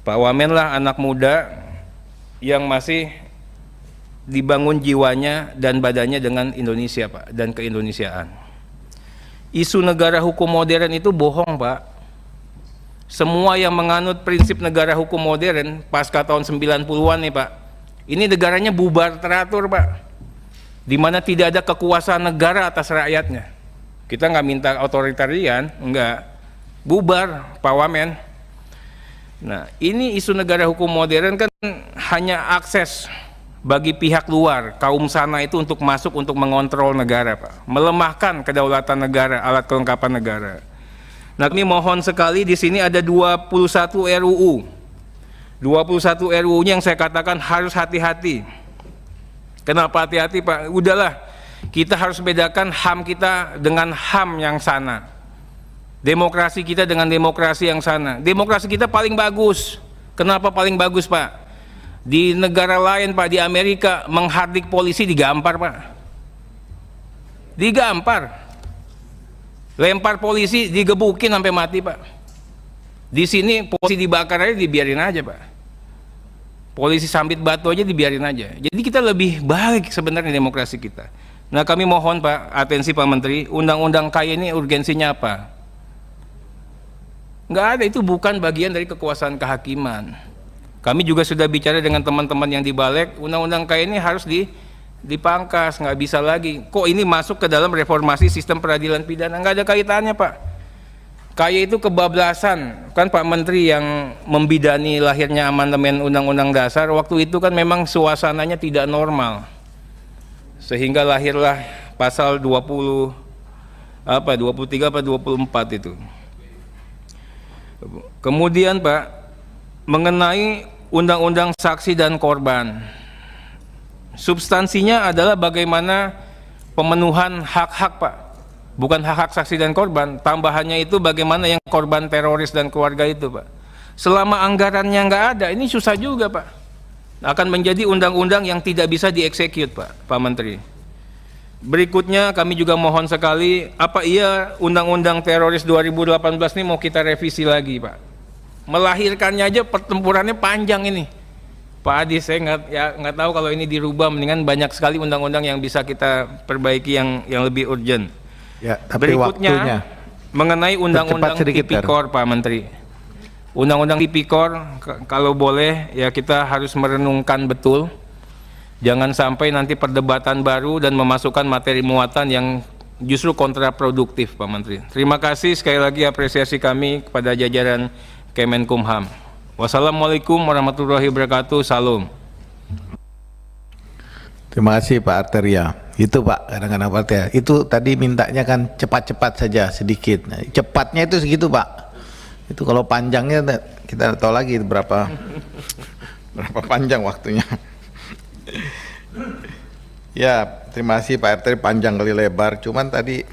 Pak Wamen lah anak muda yang masih dibangun jiwanya dan badannya dengan Indonesia, Pak, dan keindonesiaan. Isu negara hukum modern itu bohong, Pak. Semua yang menganut prinsip negara hukum modern pasca tahun 90-an nih, Pak. Ini negaranya bubar teratur, Pak, di mana tidak ada kekuasaan negara atas rakyatnya. Kita nggak minta otoritarian, enggak, bubar, Pak Wamen. Nah, ini isu negara hukum modern kan hanya akses bagi pihak luar, kaum sana itu untuk masuk untuk mengontrol negara, Pak, melemahkan kedaulatan negara, alat kelengkapan negara. Nah, kami mohon sekali di sini ada 21 RUU. 21 RUU-nya yang saya katakan harus hati-hati. Kenapa hati-hati, Pak? Udahlah, kita harus bedakan HAM kita dengan HAM yang sana. Demokrasi kita dengan demokrasi yang sana. Demokrasi kita paling bagus. Kenapa paling bagus, Pak? Di negara lain, Pak, di Amerika, menghardik polisi digampar, Pak. Digampar. Lempar polisi, digebukin sampai mati, Pak. Di sini polisi dibakar aja dibiarin aja, Pak. Polisi sambit batu aja dibiarin aja. Jadi kita lebih baik sebenarnya demokrasi kita. Nah kami mohon, Pak, atensi Pak Menteri, undang-undang KAI ini urgensinya apa? Nggak ada, itu bukan bagian dari kekuasaan kehakiman. Kami juga sudah bicara dengan teman-teman yang di Balek, undang-undang KAI ini harus dipangkas, nggak bisa lagi. Kok ini masuk ke dalam reformasi sistem peradilan pidana? Nggak ada kaitannya, Pak. KAI itu kebablasan, kan Pak Menteri yang membidani lahirnya amandemen Undang-Undang Dasar, waktu itu kan memang suasananya tidak normal. Sehingga lahirlah pasal 23 atau 24 itu. Kemudian Pak, mengenai undang-undang saksi dan korban, substansinya adalah bagaimana pemenuhan hak-hak Pak, bukan hak-hak saksi dan korban. Tambahannya itu bagaimana yang korban teroris dan keluarga itu Pak. Selama anggarannya nggak ada, ini susah juga Pak, akan menjadi undang-undang yang tidak bisa dieksekut Pak Menteri. Berikutnya kami juga mohon sekali, apa iya undang-undang teroris 2018 ini mau kita revisi lagi Pak? Melahirkannya aja pertempurannya panjang ini Pak Adi. Saya nggak tahu kalau ini dirubah, mendingan banyak sekali undang-undang yang bisa kita perbaiki yang lebih urgent. Ya, tapi berikutnya waktunya. Mengenai undang-undang tipikor Pak Menteri, undang-undang tipikor kalau boleh ya kita harus merenungkan betul, jangan sampai nanti perdebatan baru dan memasukkan materi muatan yang justru kontraproduktif Pak Menteri. Terima kasih sekali lagi, apresiasi kami kepada jajaran Kemenkumham. Wassalamualaikum warahmatullahi wabarakatuh. Salam. Terima kasih Pak Arteria. Itu Pak, kadang-kadang Pak Arteria. Itu tadi mintanya kan cepat-cepat saja sedikit. Nah, cepatnya itu segitu Pak. Itu kalau panjangnya kita tahu lagi berapa panjang waktunya. Ya, terima kasih Pak Arteria, panjang kali lebar. Cuman tadi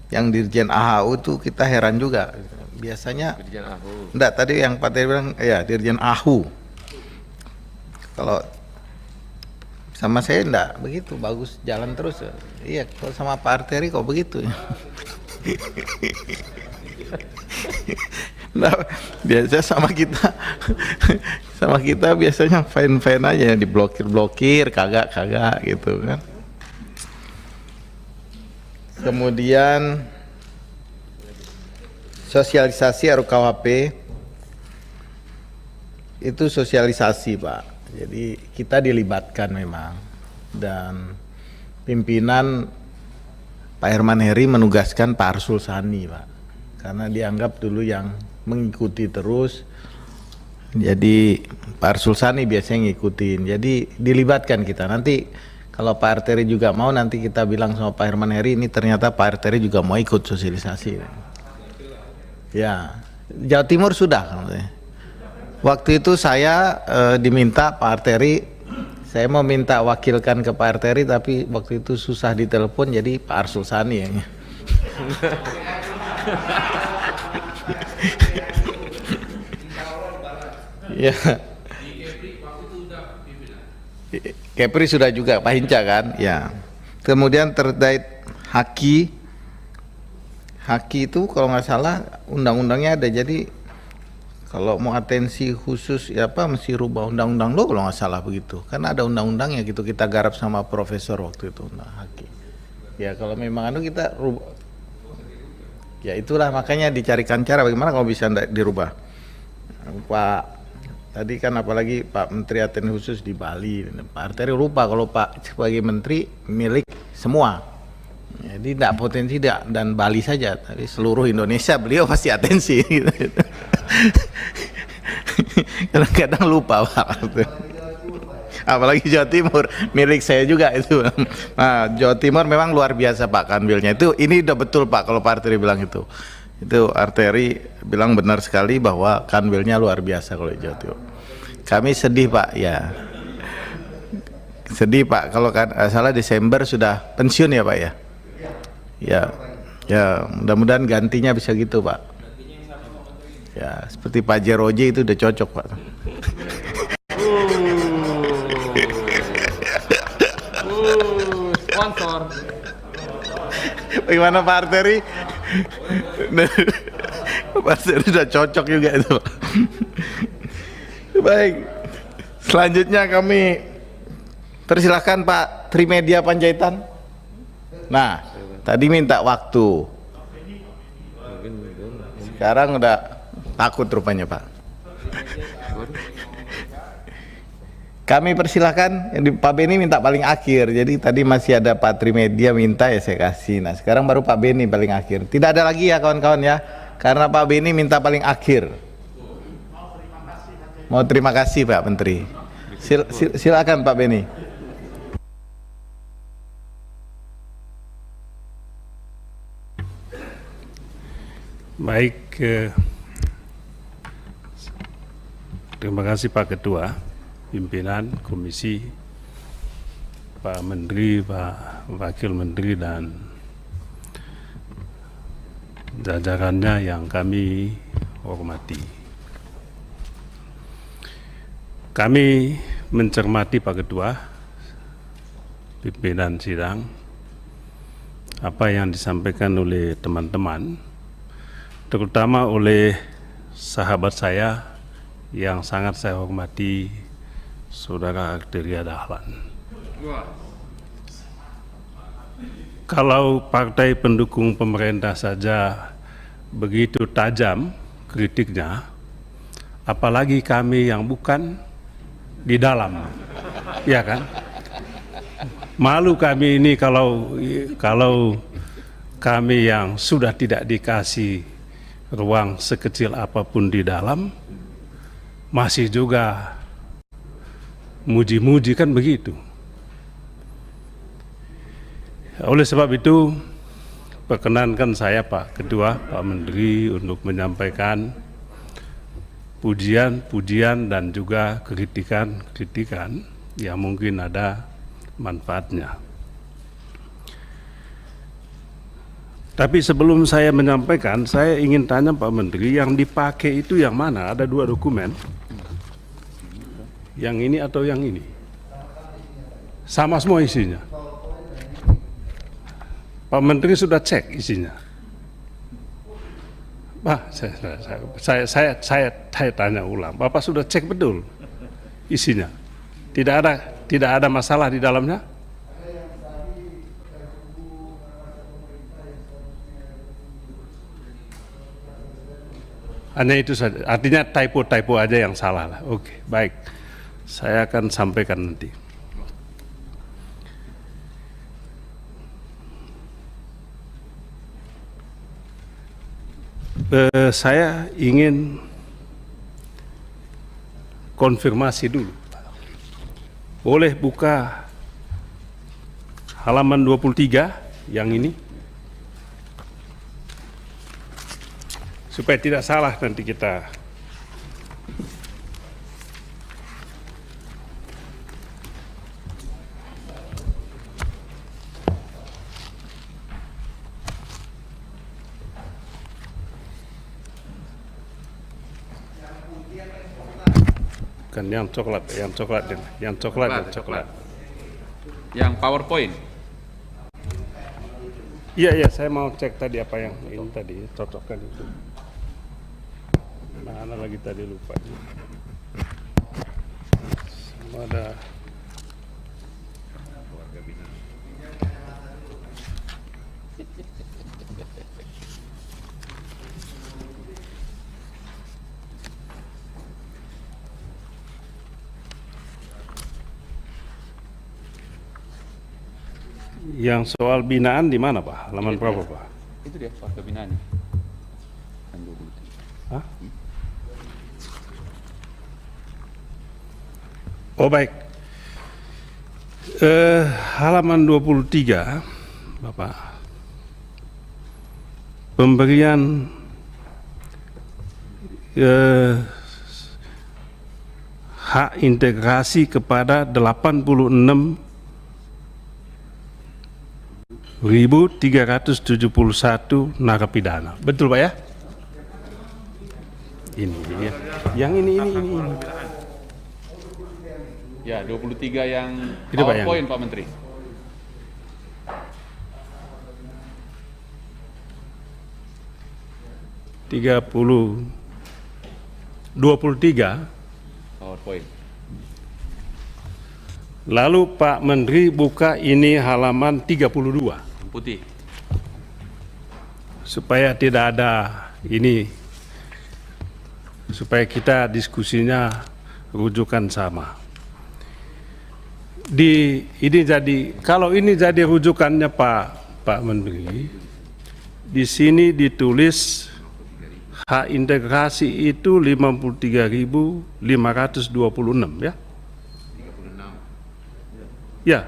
yang Dirjen AHU itu kita heran juga. Biasanya enggak, tadi yang Pak Arteria bilang ya Dirjen AHU. Kalau sama saya enggak begitu, bagus jalan terus. Iya, kalau sama Pak Arteria kok begitu ya. Nah, biasa sama kita biasanya fine aja, diblokir kagak gitu kan. Kemudian sosialisasi RUKHP itu sosialisasi Pak, jadi kita dilibatkan memang, dan pimpinan Pak Herman Heri menugaskan Pak Arsul Sani Pak, karena dianggap dulu yang mengikuti terus, jadi Pak Arsul Sani biasanya ngikutin, jadi dilibatkan kita. Nanti kalau Pak Arteria juga mau, nanti kita bilang sama Pak Herman Heri, ini ternyata Pak Arteria juga mau ikut sosialisasi. Ya, Jawa Timur sudah. Waktu itu saya diminta Pak Arteria, saya mau minta wakilkan ke Pak Arteria, tapi waktu itu susah ditelepon, jadi Pak Arsul Sani yang ya. Kepri sudah juga, Pak Hinca kan, ya. Kemudian terkait Haki itu kalau nggak salah undang-undangnya ada, jadi kalau mau atensi khusus ya apa mesti rubah undang-undang lo kalau nggak salah begitu, karena ada undang-undangnya gitu, kita garap sama profesor waktu itu. Nah, Haki ya kalau memang kita rubah ya, itulah makanya dicarikan cara bagaimana kalau bisa dirubah Pak. Tadi kan apalagi Pak Menteri Atensi Khusus di Bali, Pak Arteria lupa kalau Pak sebagai menteri milik semua. Jadi tidak potensi dan Bali saja, tapi seluruh Indonesia beliau pasti atensi. Kadang-kadang lupa Pak. Apalagi Jawa Timur milik saya juga itu. Nah, Jawa Timur memang luar biasa Pak kanwilnya. Itu ini udah betul Pak kalau Pak Arteria bilang itu. Itu Arteria bilang benar sekali bahwa kanwilnya luar biasa kalau Jawa Timur. Kami sedih Pak ya. Sedih Pak kalau kan salah Desember sudah pensiun ya Pak ya. Ya, mudah-mudahan gantinya bisa gitu Pak. Ya, seperti Pak Jeroji itu udah cocok Pak. Sponsor. Bagaimana Pak Arteria? Pak Arteria udah cocok juga itu Pak. Baik, selanjutnya kami persilahkan Pak Trimedia Panjaitan. Nah, tadi minta waktu, sekarang udah takut rupanya Pak. Kami persilahkan, Pak Beni minta paling akhir, jadi tadi masih ada Pak Trimedia minta ya saya kasih. Nah sekarang baru Pak Beni paling akhir, tidak ada lagi ya kawan-kawan ya, karena Pak Beni minta paling akhir. Mau terima kasih Pak Menteri. Silakan Pak Beni. Baik, terima kasih Pak Ketua, pimpinan Komisi, Pak Menteri, Pak Wakil Menteri, dan jajarannya yang kami hormati. Kami mencermati Pak Ketua, pimpinan sidang, apa yang disampaikan oleh teman-teman, terutama oleh sahabat saya yang sangat saya hormati, Saudara Arteria Dahlan. Kalau partai pendukung pemerintah saja begitu tajam kritiknya, apalagi kami yang bukan di dalam, ya kan? Malu kami ini kalau kami yang sudah tidak dikasih ruang sekecil apapun di dalam, masih juga muji-muji, kan begitu. Oleh sebab itu, perkenankan saya Pak Ketua, Pak Menteri, untuk menyampaikan pujian-pujian dan juga kritikan-kritikan yang mungkin ada manfaatnya. Tapi sebelum saya menyampaikan, saya ingin tanya Pak Menteri, yang dipakai itu yang mana? Ada 2 dokumen. Yang ini atau yang ini? Sama semua isinya. Pak Menteri sudah cek isinya. Pak, saya tanya ulang. Bapak sudah cek betul isinya? Tidak ada masalah di dalamnya? Hanya itu saja. Artinya typo-typo aja yang salah lah. Oke, baik. Saya akan sampaikan nanti. Saya ingin konfirmasi dulu. Boleh buka halaman 23 yang ini? Supaya tidak salah nanti kita. Bukan yang coklat, yang coklat. Yang PowerPoint. Iya, saya mau cek tadi apa yang ini tadi, cocokkan itu. Mana lagi tadi lupa. Semua ada. Yang soal binaan di mana Pak? Halaman berapa Pak? Itu dia warga binaan. Hah? Oh baik. Halaman 23 Bapak. Pemberian hak integrasi kepada 86.371 narapidana. Betul Pak ya? Ini ya. Yang ini. Ya, 23 yang Itu, Pak, yang- PowerPoint Pak Menteri. puluh 23. PowerPoint. Lalu Pak Menteri buka ini halaman 32. Putih. Supaya tidak ada ini, supaya kita diskusinya rujukan sama. Kalau ini jadi rujukannya Pak Menteri, di sini ditulis hak integrasi itu 53.526 ya. Ya.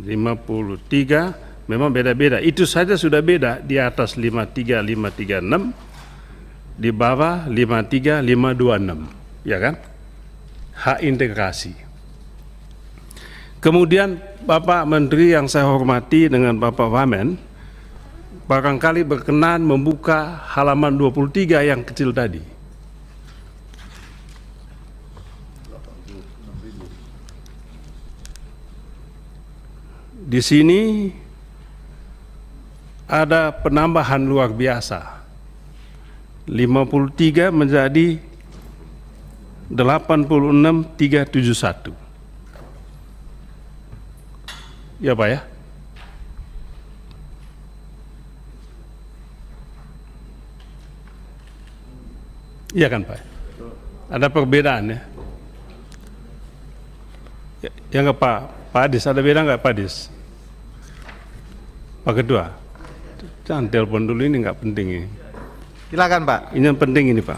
53 Memang beda-beda. Itu saja sudah beda, di atas 53536, di bawah 53526, ya kan? Hak integrasi. Kemudian Bapak Menteri yang saya hormati dengan Bapak Wamen barangkali berkenan membuka halaman 23 yang kecil tadi. Di sini ada penambahan luar biasa. 53 menjadi 86.371. Ya Pak ya? Iya kan Pak? Ada perbedaan ya? Ya nggak Pak Adis, ada beda nggak Pak Adis? Pak Ketua, jangan telepon dulu, ini nggak penting ini. Silakan Pak. Ini yang penting ini Pak.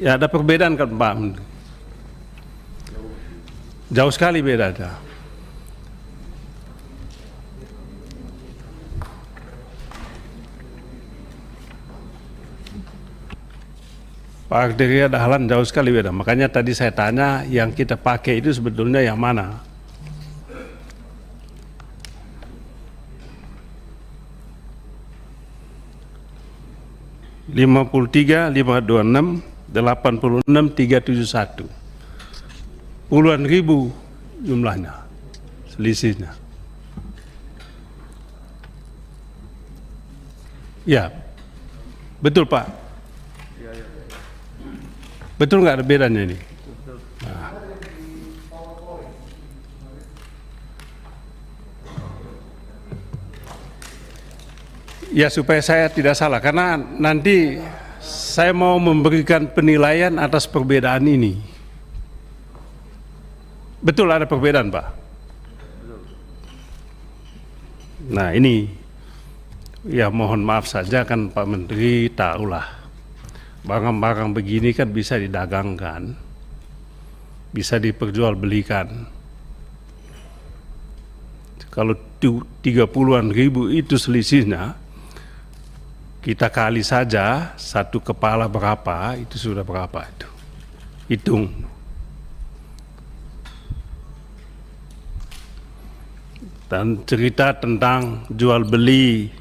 Ya ada perbedaan kan Pak? Jauh sekali beda ada. Pak Arteria Dahlan jauh sekali beda. Makanya tadi saya tanya yang kita pakai itu sebetulnya yang mana? (53, 526, 86, 371). Puluhan ribu jumlahnya, selisihnya. Ya, betul Pak. Betul nggak ada bedanya ini? Nah. Ya supaya saya tidak salah, karena nanti saya mau memberikan penilaian atas perbedaan ini. Betul ada perbedaan Pak? Nah ini, ya mohon maaf saja kan Pak Menteri tahulah. Barang-barang begini kan bisa didagangkan, bisa diperjualbelikan. Kalau 30-an ribu itu selisihnya, kita kali saja satu kepala berapa, itu sudah berapa itu. Hitung. Dan cerita tentang jual beli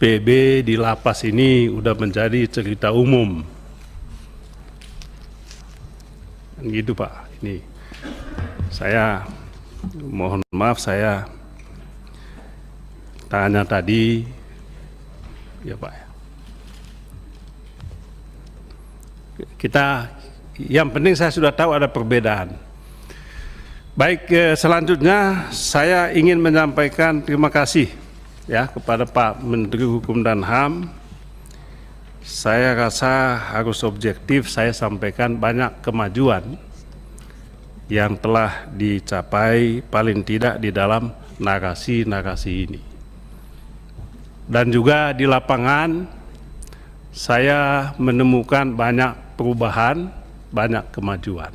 PB di lapas ini udah menjadi cerita umum. Gitu Pak. Ini saya mohon maaf saya tanya tadi ya Pak. Kita yang penting saya sudah tahu ada perbedaan. Baik, selanjutnya saya ingin menyampaikan terima kasih ya kepada Pak Menteri Hukum dan HAM. Saya rasa harus objektif saya sampaikan banyak kemajuan yang telah dicapai paling tidak di dalam narasi-narasi ini. Dan juga di lapangan saya menemukan banyak perubahan, banyak kemajuan.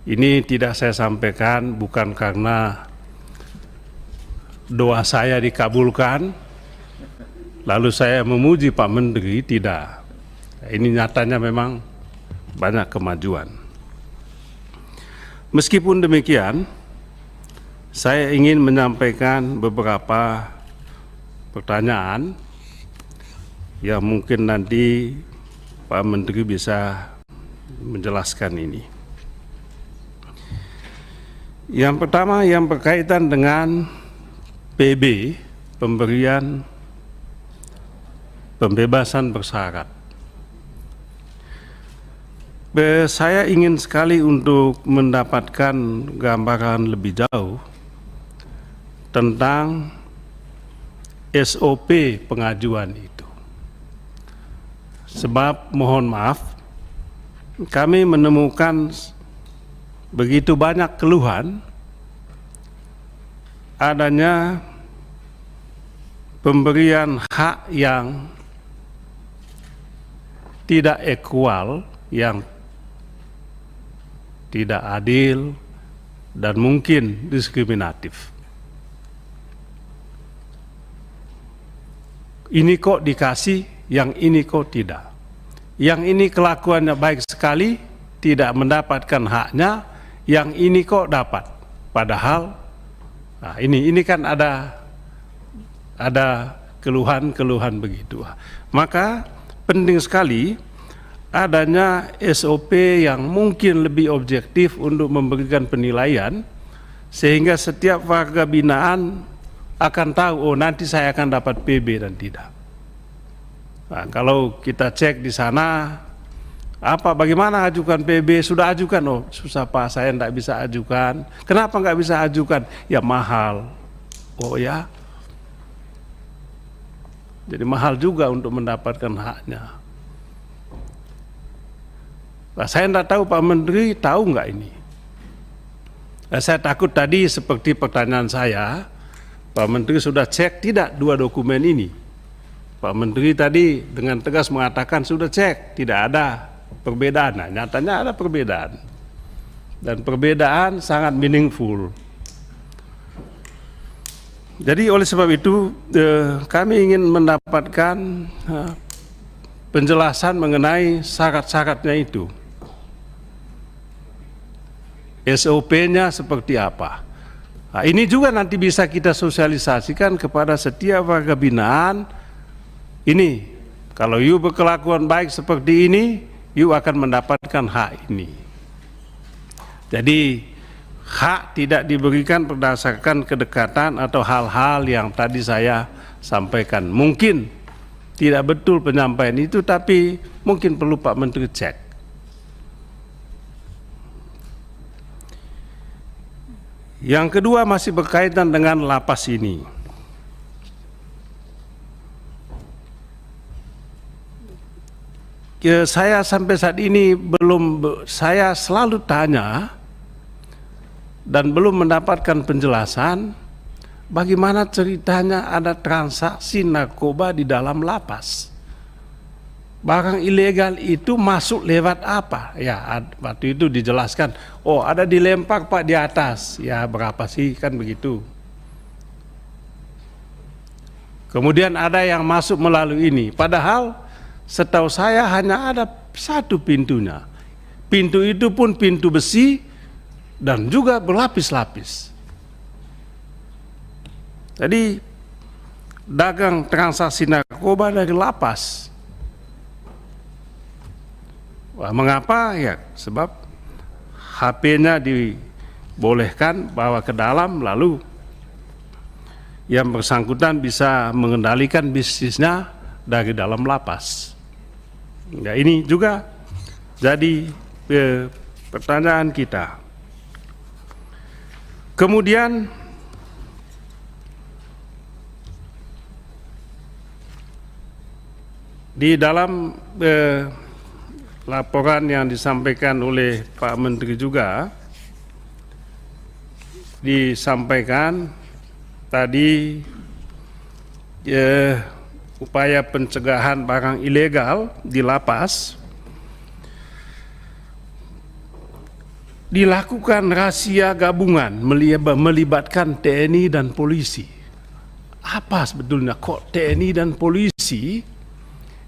Ini tidak saya sampaikan bukan karena doa saya dikabulkan, lalu saya memuji Pak Menteri, tidak. Ini nyatanya memang banyak kemajuan. Meskipun demikian, saya ingin menyampaikan beberapa pertanyaan yang mungkin nanti Pak Menteri bisa menjelaskan ini. Yang pertama yang berkaitan dengan PB, pemberian pembebasan bersyarat. Saya ingin sekali untuk mendapatkan gambaran lebih jauh tentang SOP pengajuan itu. Sebab mohon maaf, kami menemukan begitu banyak keluhan adanya pemberian hak yang tidak equal, yang tidak adil, dan mungkin diskriminatif. ini kok dikasih, yang ini kok tidak. Yang ini kelakuannya baik sekali, tidak mendapatkan haknya, yang ini kok dapat. Padahal, nah ini kan ada keluhan-keluhan begitu. Maka penting sekali adanya SOP yang mungkin lebih objektif untuk memberikan penilaian, sehingga setiap warga binaan akan tahu, oh nanti saya akan dapat PB dan tidak. Nah, kalau kita cek di sana, bagaimana ajukan PB? Sudah ajukan, oh susah Pak, saya tidak bisa ajukan. Kenapa nggak bisa ajukan? Ya mahal. Oh ya, jadi mahal juga untuk mendapatkan haknya. Nah, saya tidak tahu Pak Menteri tahu nggak ini. Nah, saya takut tadi seperti pertanyaan saya, Pak Menteri sudah cek tidak dua dokumen ini. Pak Menteri tadi dengan tegas mengatakan sudah cek, tidak ada perbedaan. Nah, nyatanya ada perbedaan. Dan perbedaan sangat meaningful. Jadi oleh sebab itu kami ingin mendapatkan penjelasan mengenai syarat-syaratnya itu. SOP-nya seperti apa. Nah, ini juga nanti bisa kita sosialisasikan kepada setiap warga binaan. Ini, kalau you berkelakuan baik seperti ini, you akan mendapatkan hak ini. Jadi, hak tidak diberikan berdasarkan kedekatan atau hal-hal yang tadi saya sampaikan. Mungkin tidak betul penyampaian itu, tapi mungkin perlu Pak Menteri cek. Yang kedua masih berkaitan dengan lapas ini. Saya sampai saat ini saya selalu tanya dan belum mendapatkan penjelasan bagaimana ceritanya ada transaksi narkoba di dalam lapas. Barang ilegal itu masuk lewat apa? Ya, waktu itu dijelaskan, oh ada dilempar Pak di atas. Ya, berapa sih, kan begitu. Kemudian ada yang masuk melalui ini. Padahal setahu saya hanya ada satu pintunya. Pintu itu pun pintu besi dan juga berlapis-lapis. Jadi dagang transaksi narkoba dari lapas. Wah, mengapa? Ya, sebab HP-nya dibolehkan bawa ke dalam, lalu yang bersangkutan bisa mengendalikan bisnisnya dari dalam lapas. Ya, ini juga jadi pertanyaan kita. Kemudian di dalam laporan yang disampaikan oleh Pak Menteri juga disampaikan tadi upaya pencegahan barang ilegal di lapas dilakukan rahasia gabungan melibatkan TNI dan polisi. Apa sebetulnya kok TNI dan polisi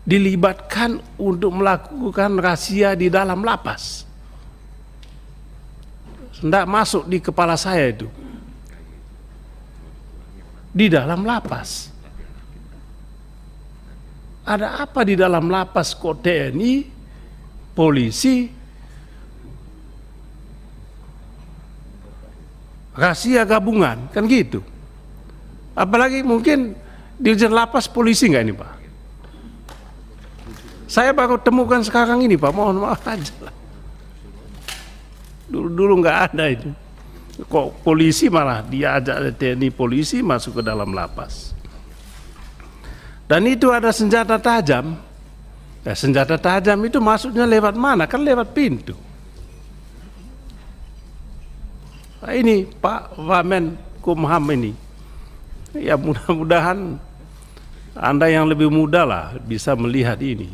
dilibatkan untuk melakukan razia di dalam lapas? Tidak masuk di kepala saya itu. Di dalam lapas. Ada apa di dalam lapas kok TNI, polisi, razia gabungan, kan gitu. Apalagi mungkin dirjen lapas polisi nggak ini Pak? Saya baru temukan sekarang ini Pak, mohon maaf aja lah. Dulu nggak ada itu. Kok polisi malah diajak TNI polisi masuk ke dalam lapas. Dan itu ada senjata tajam. Ya, senjata tajam itu masuknya lewat mana? Kan lewat pintu. Nah, ini Pak Wamen Kumham ini. Ya mudah-mudahan Anda yang lebih muda lah bisa melihat ini.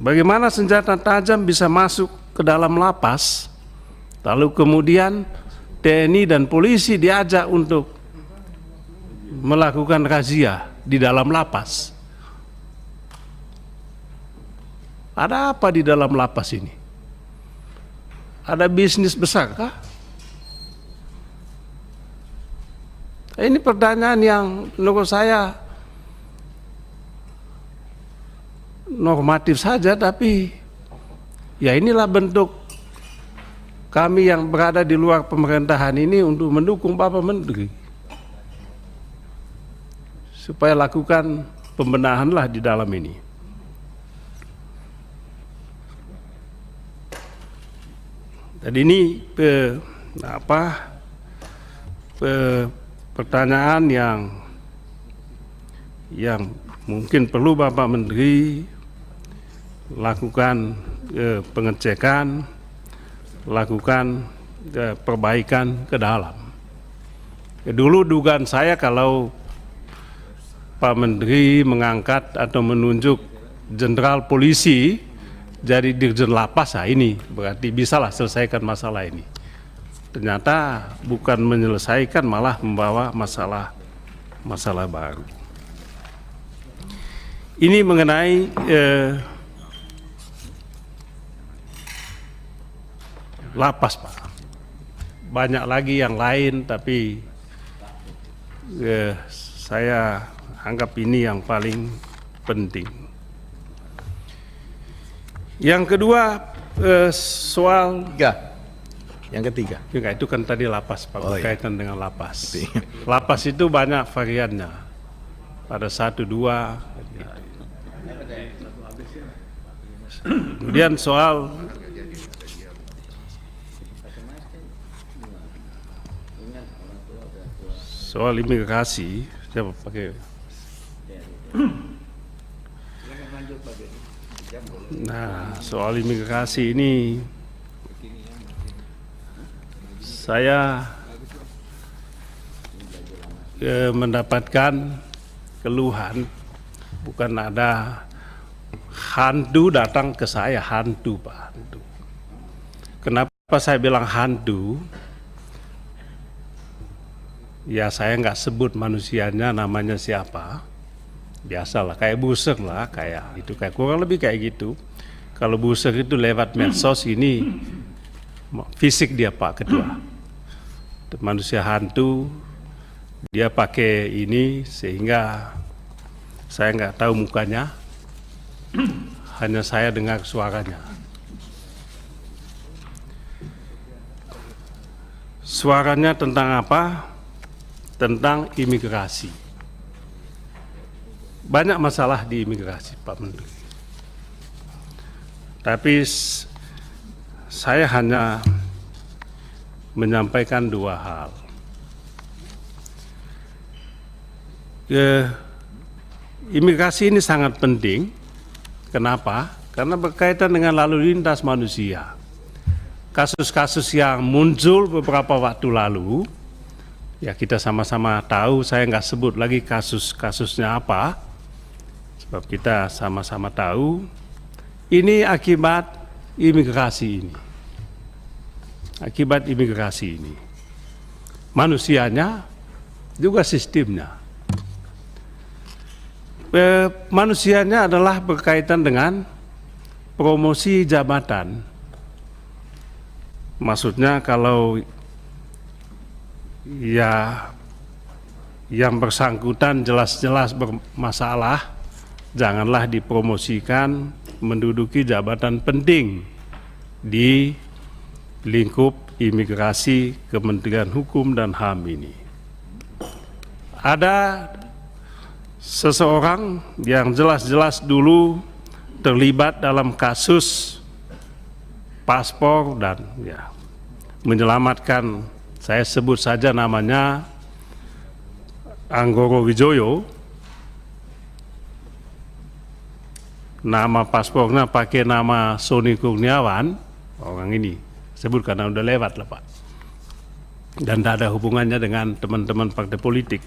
Bagaimana senjata tajam bisa masuk ke dalam lapas, lalu kemudian TNI dan polisi diajak untuk melakukan razia di dalam lapas. Ada apa di dalam lapas ini? Ada bisnis besar kah? Ini pertanyaan yang menurut saya normatif saja, tapi ya inilah bentuk kami yang berada di luar pemerintahan ini untuk mendukung Bapak Menteri supaya lakukan pembenahanlah di dalam ini. Jadi ini pertanyaan yang mungkin perlu Bapak Menteri lakukan pengecekan, lakukan perbaikan ke dalam. Dulu dugaan saya kalau Pak Menteri mengangkat atau menunjuk jenderal polisi jadi dirjen lapas, ini berarti bisalah selesaikan masalah ini. Ternyata bukan menyelesaikan, malah membawa masalah baru. Ini mengenai lapas, Pak. Banyak lagi yang lain, tapi saya anggap ini yang paling penting. Yang kedua, soal yang ketiga. Enggak, itu kan tadi lapas, Pak, berkaitan dengan lapas. Lapas itu banyak variannya. Ada 1, 2. Kemudian soal imigrasi, siapa pakai? Nah, soal imigrasi ini saya mendapatkan keluhan, bukan ada hantu datang ke saya, hantu, Pak, hantu. Kenapa saya bilang hantu? Ya saya nggak sebut manusianya namanya siapa, biasalah kayak Busek lah, kayak itu, kayak kurang lebih kayak gitu. Kalau Busek itu lewat medsos, ini fisik dia, Pak Ketua, manusia hantu, dia pakai ini sehingga saya nggak tahu mukanya, hanya saya dengar suaranya. Suaranya tentang apa? Tentang imigrasi. Banyak masalah di imigrasi, Pak Menteri. Tapi saya hanya menyampaikan 2 hal. Imigrasi ini sangat penting. Kenapa? Karena berkaitan dengan lalu lintas manusia. Kasus-kasus yang muncul beberapa waktu lalu, ya kita sama-sama tahu, saya nggak sebut lagi kasusnya apa, sebab kita sama-sama tahu, ini akibat imigrasi ini. Akibat imigrasi ini. Manusianya, juga sistemnya. Manusianya adalah berkaitan dengan promosi jabatan. Maksudnya kalau ya yang bersangkutan jelas-jelas bermasalah, janganlah dipromosikan menduduki jabatan penting di lingkup imigrasi Kementerian Hukum dan HAM ini. Ada seseorang yang jelas-jelas dulu terlibat dalam kasus paspor dan ya menyelamatkan, saya sebut saja namanya Anggoro Wijoyo. Nama paspornya pakai nama Sony Kurniawan, orang ini sebut karena udah lewat lah, Pak, dan tidak ada hubungannya dengan teman-teman partai politik.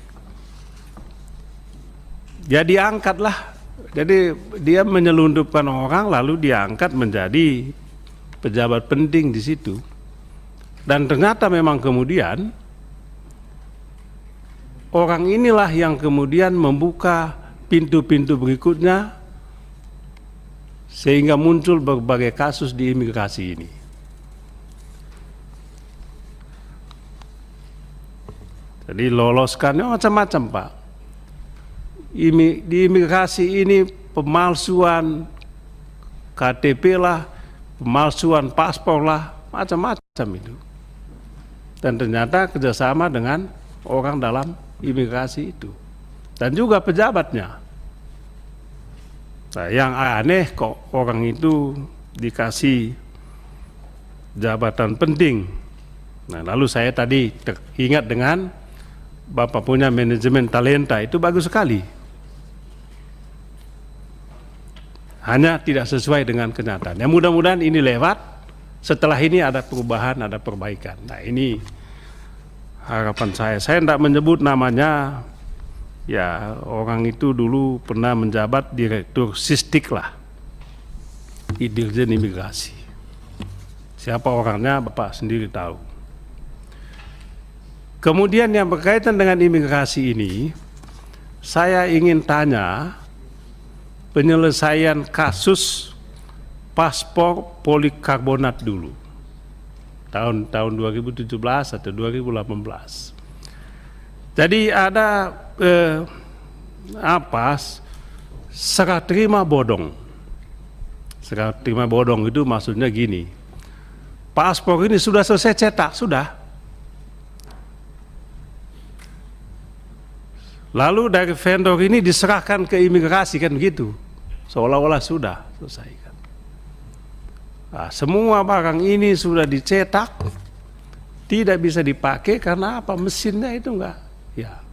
Ya diangkatlah, jadi dia menyelundupkan orang lalu diangkat menjadi pejabat penting di situ. Dan ternyata memang kemudian orang inilah yang kemudian membuka pintu-pintu berikutnya sehingga muncul berbagai kasus di imigrasi ini. Jadi loloskannya macam-macam, Pak. Di imigrasi ini pemalsuan KTP lah, pemalsuan paspor lah, macam-macam itu. Dan ternyata kerjasama dengan orang dalam imigrasi itu. Dan juga pejabatnya. Nah, yang aneh kok orang itu dikasih jabatan penting. Nah, lalu saya tadi ingat dengan Bapak punya manajemen talenta, itu bagus sekali. Hanya tidak sesuai dengan kenyataan. Ya, mudah-mudahan ini lewat, setelah ini ada perubahan, ada perbaikan. Nah, ini harapan saya. Saya tidak menyebut namanya, ya orang itu dulu pernah menjabat direktur Sistik lah, di Dirjen Imigrasi. Siapa orangnya Bapak sendiri tahu. Kemudian yang berkaitan dengan imigrasi ini, saya ingin tanya penyelesaian kasus paspor polikarbonat dulu. Tahun 2017 atau 2018. Jadi ada serah terima bodong. Serah terima bodong itu maksudnya gini. Paspor ini sudah selesai cetak, sudah. Lalu dari vendor ini diserahkan ke imigrasi, kan begitu. Seolah-olah sudah selesaikan. Nah, semua barang ini sudah dicetak, tidak bisa dipakai karena apa? Mesinnya itu enggak. Ya.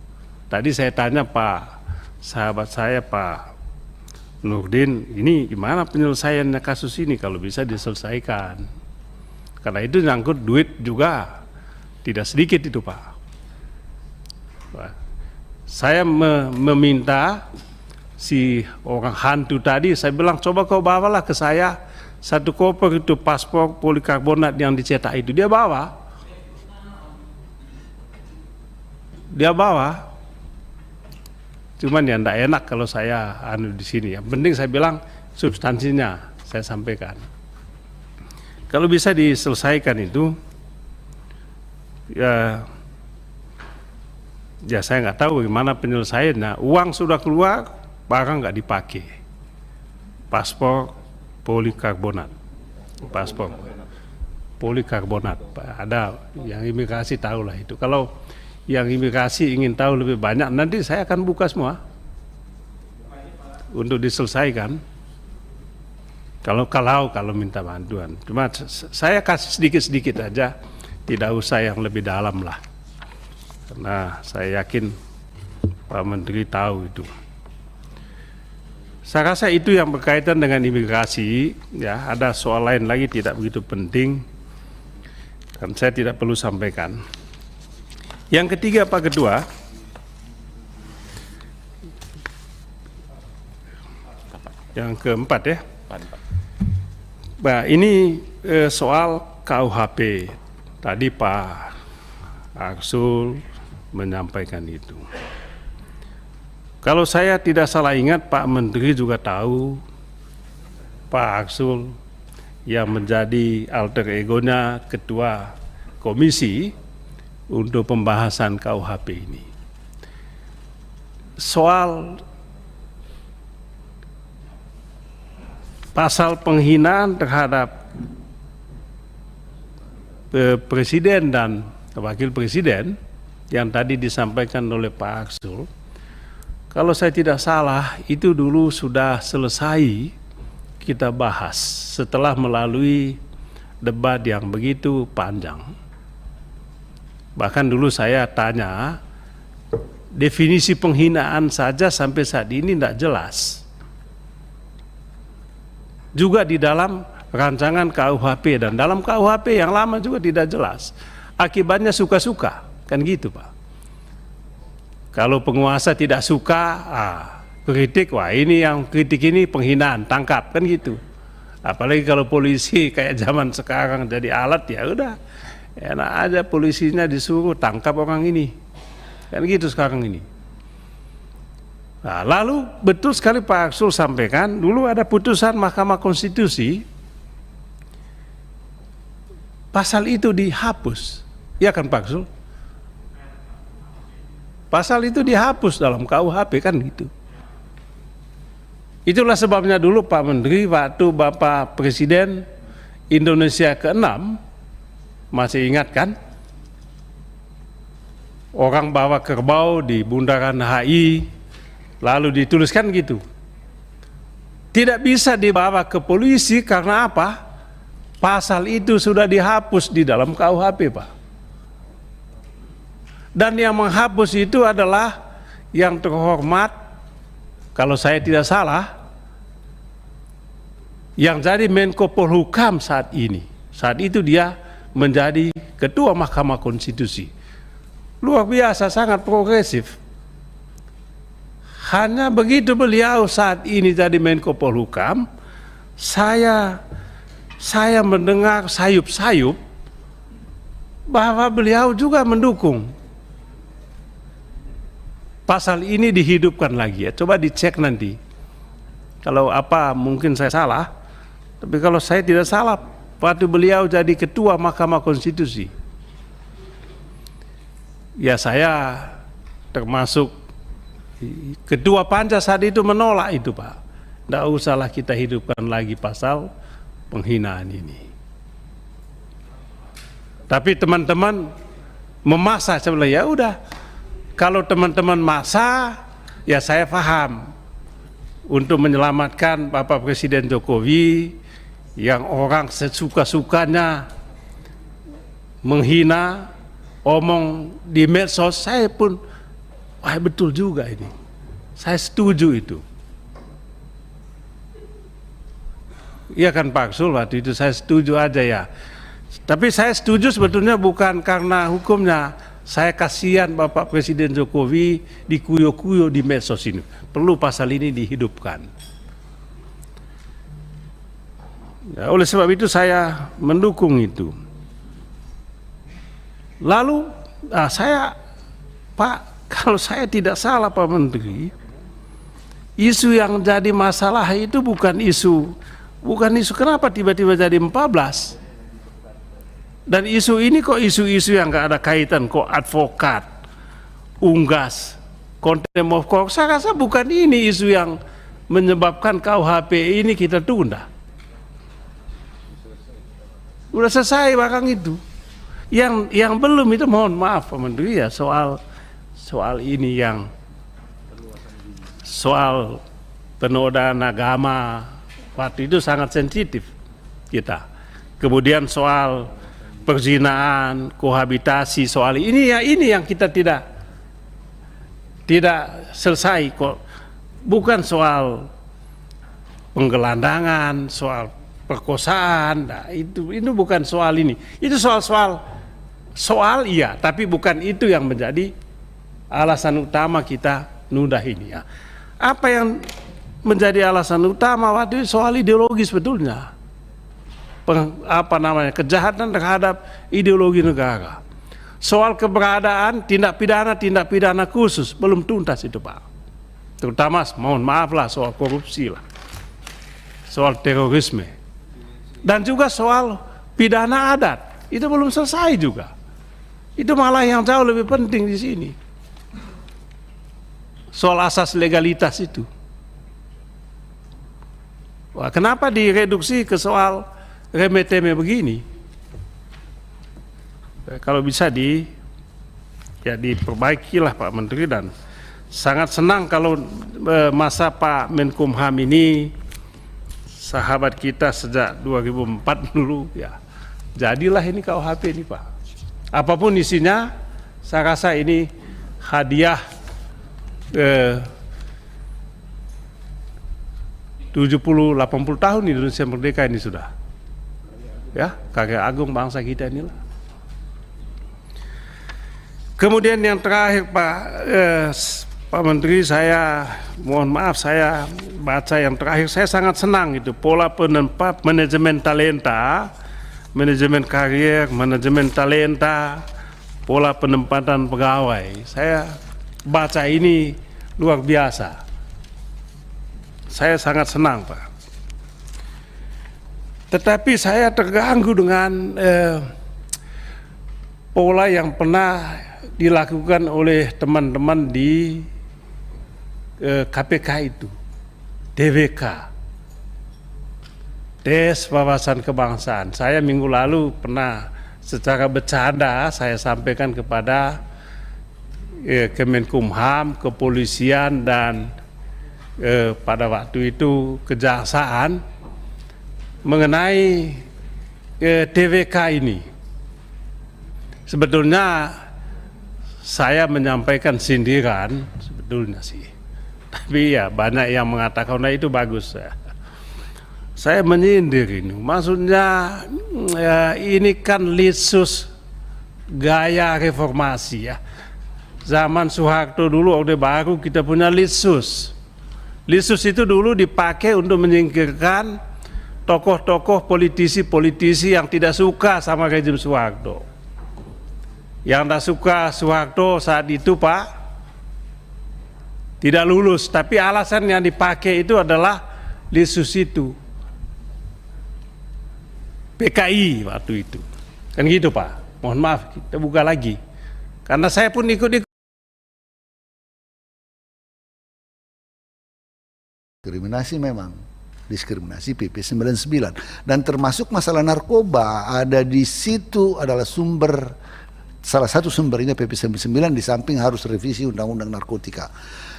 Tadi saya tanya Pak, sahabat saya Pak Nurdin, ini gimana penyelesaiannya kasus ini kalau bisa diselesaikan? Karena itu nyangkut duit juga, tidak sedikit itu Pak. Nah, saya meminta si orang hantu tadi, saya bilang coba kau bawalah ke saya satu koper itu paspor polikarbonat yang dicetak itu. Dia bawa. Cuman ya enggak enak kalau saya di sini. Yang penting saya bilang substansinya saya sampaikan. Kalau bisa diselesaikan itu, ya saya nggak tahu bagaimana penyelesaiannya. Uang sudah keluar, barang nggak dipakai. Paspor polikarbonat, paspor polikarbonat. Ada yang imigrasi tahu lah itu. Kalau yang imigrasi ingin tahu lebih banyak, nanti saya akan buka semua untuk diselesaikan. Kalau minta bantuan. Cuma saya kasih sedikit-sedikit aja, tidak usah yang lebih dalam lah. Karena saya yakin Pak Menteri tahu itu. Saya rasa itu yang berkaitan dengan imigrasi. Ya, ada soal lain lagi tidak begitu penting, dan saya tidak perlu sampaikan. Yang ketiga Pak Ketua, yang keempat ya. Nah, ini soal KUHP. Tadi Pak Arsul menyampaikan itu. Kalau saya tidak salah ingat, Pak Menteri juga tahu Pak Arsul yang menjadi alter egonya ketua komisi untuk pembahasan KUHP ini. Soal pasal penghinaan terhadap presiden dan wakil presiden yang tadi disampaikan oleh Pak Arsul, kalau saya tidak salah itu dulu sudah selesai kita bahas setelah melalui debat yang begitu panjang. Bahkan dulu saya tanya, definisi penghinaan saja sampai saat ini tidak jelas. Juga di dalam rancangan KUHP dan dalam KUHP yang lama juga tidak jelas. Akibatnya suka-suka, kan gitu Pak. Kalau penguasa tidak suka, kritik, wah ini yang kritik ini penghinaan, tangkap, kan gitu. Apalagi kalau polisi kayak zaman sekarang jadi alat, ya udah Enak aja polisinya disuruh tangkap orang ini. Kan gitu sekarang ini. Nah, lalu betul sekali Pak Arsul sampaikan, dulu ada putusan Mahkamah Konstitusi, pasal itu dihapus. Ya kan Pak Arsul? Pasal itu dihapus dalam KUHP kan gitu. Itulah sebabnya dulu Pak Menteri, waktu Bapak Presiden Indonesia ke-6, masih ingat kan? Orang bawa kerbau di bundaran HI, lalu dituliskan gitu. Tidak bisa dibawa ke polisi karena apa? Pasal itu sudah dihapus di dalam KUHP, Pak. Dan yang menghapus itu adalah yang terhormat, kalau saya tidak salah, yang jadi Menko Polhukam saat ini. Saat itu dia menjadi Ketua Mahkamah Konstitusi. Luar biasa, sangat progresif. Hanya begitu beliau saat ini jadi Menko Polhukam, saya mendengar sayup-sayup bahwa beliau juga mendukung pasal ini dihidupkan lagi ya. Coba dicek nanti. Kalau apa mungkin saya salah, tapi kalau saya tidak salah, waktu beliau jadi Ketua Mahkamah Konstitusi, ya saya termasuk Ketua Panja saat itu menolak itu, Pak. Tidak usahlah kita hidupkan lagi pasal penghinaan ini. Tapi teman-teman memaksa, sebenarnya ya udah. Kalau teman-teman maksa, ya saya paham. Untuk menyelamatkan Bapak Presiden Jokowi yang orang sesuka-sukanya menghina, omong di medsos, saya pun wah betul juga ini. Saya setuju itu. Iya kan Pak Arsul, waktu itu saya setuju aja ya. Tapi saya setuju sebetulnya bukan karena hukumnya. Saya kasihan Bapak Presiden Jokowi dikuyo-kuyo di medsos ini. Perlu pasal ini dihidupkan. Ya, oleh sebab itu saya mendukung itu. Lalu Pak, kalau saya tidak salah Pak Menteri, isu yang jadi masalah itu bukan isu kenapa tiba-tiba jadi 14. Dan isu ini kok isu-isu yang gak ada kaitan, kok advokat, unggas, contempt of court. Saya rasa bukan ini isu yang menyebabkan KUHP ini kita tunda. Udah selesai barang itu. Yang belum itu mohon maaf Pak Menteri ya, soal ini yang soal penodaan agama, waktu itu sangat sensitif kita. Kemudian soal perzinaan, kohabitasi, soal ini ya, ini yang kita tidak selesai kok. Bukan soal penggelandangan, soal perkosaan, nah, itu bukan soal ini. Itu soal iya, tapi bukan itu yang menjadi alasan utama kita nunda ini ya. Apa yang menjadi alasan utama waktu itu soal ideologis sebetulnya. Kejahatan terhadap ideologi negara. Soal keberadaan tindak pidana khusus belum tuntas itu Pak. Terutama mohon maaf lah soal korupsi lah, soal terorisme, dan juga soal pidana adat itu belum selesai juga. Itu malah yang jauh lebih penting di sini. Soal asas legalitas itu. Wah, kenapa direduksi ke soal remeh-temeh begini? Kalau bisa diperbaikilah Pak Menteri, dan sangat senang kalau masa Pak Menkumham ini sahabat kita sejak 2004 dulu ya. Jadilah ini KUHP ini Pak. Apapun isinya, saya rasa ini hadiah 70-80 tahun Indonesia merdeka ini sudah. Ya, karya agung bangsa kita inilah. Kemudian yang terakhir Pak Menteri, saya mohon maaf, saya baca yang terakhir, saya sangat senang itu pola manajemen talenta manajemen karier, manajemen talenta, pola penempatan pegawai. Saya baca ini luar biasa. Saya sangat senang, Pak. Tetapi saya terganggu dengan pola yang pernah dilakukan oleh teman-teman di KPK itu, DWK, Des Wawasan Kebangsaan. Saya minggu lalu pernah secara bercanda saya sampaikan kepada Kemenkumham, kepolisian, dan pada waktu itu kejaksaan mengenai DWK ini. Sebetulnya saya menyampaikan sindiran sebetulnya sih, tapi ya banyak yang mengatakan nah itu bagus. Saya menyindir ini, maksudnya ya, ini kan litsus gaya reformasi ya. Zaman Soeharto dulu Orde Baru kita punya litsus. Litsus itu dulu dipakai untuk menyingkirkan tokoh-tokoh politisi-politisi yang tidak suka sama rezim Soeharto. Yang tak suka Soeharto saat itu, Pak, tidak lulus, tapi alasan yang dipakai itu adalah litsus itu, PKI waktu itu, kan gitu, Pak. Mohon maaf, kita buka lagi, karena saya pun ikut-ikut. Diskriminasi memang, diskriminasi PP 99, dan termasuk masalah narkoba ada di situ adalah sumber. Salah satu sumbernya PP 99 di samping harus revisi undang-undang narkotika.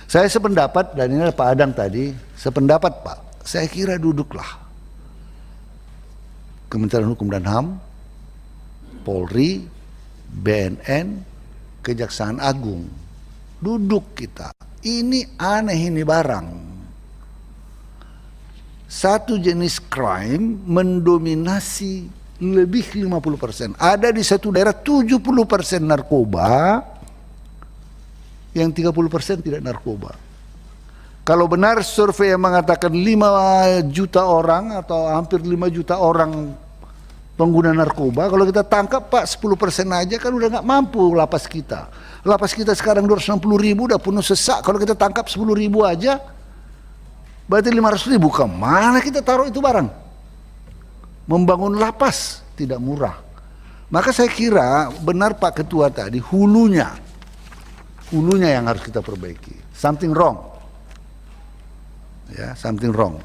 Saya sependapat, dan ini Pak Adang tadi, sependapat Pak, saya kira duduklah Kementerian Hukum dan HAM, Polri, BNN, Kejaksaan Agung. Duduk kita, ini aneh ini barang. Satu jenis crime mendominasi lebih 50%. Ada di satu daerah 70% narkoba, yang 30% tidak narkoba. Kalau benar survei yang mengatakan 5 juta orang atau hampir 5 juta orang pengguna narkoba, kalau kita tangkap Pak 10% aja kan udah nggak mampu lapas kita. Lapas kita sekarang 260.000 udah penuh sesak. Kalau kita tangkap 10.000 aja, berarti 500.000. Kemana kita taruh itu barang? Membangun lapas tidak murah. Maka saya kira benar Pak Ketua tadi, hulunya yang harus kita perbaiki. Something wrong. Ya, something wrong.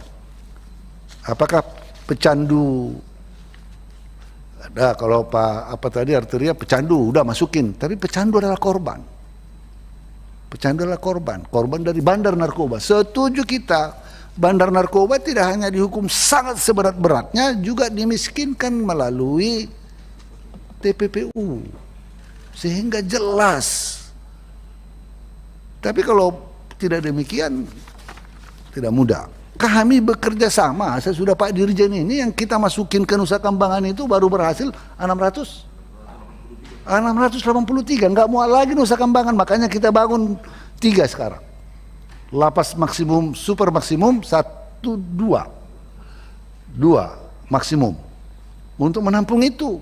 Apakah pecandu ada? Kalau Pak apa tadi artinya pecandu udah masukin, tapi pecandu adalah korban. Pecandu adalah korban dari bandar narkoba. Setuju kita. Bandar narkoba tidak hanya dihukum sangat seberat-beratnya, juga dimiskinkan melalui TPPU, sehingga jelas. Tapi kalau tidak demikian, tidak mudah. Kami bekerja sama, saya sudah Pak Dirjen ini yang kita masukin ke Nusa Kambangan itu baru berhasil 683, nggak muat lagi Nusa Kambangan, makanya kita bangun 3 sekarang. Lapas maksimum, super maksimum 1, 2 maksimum untuk menampung itu.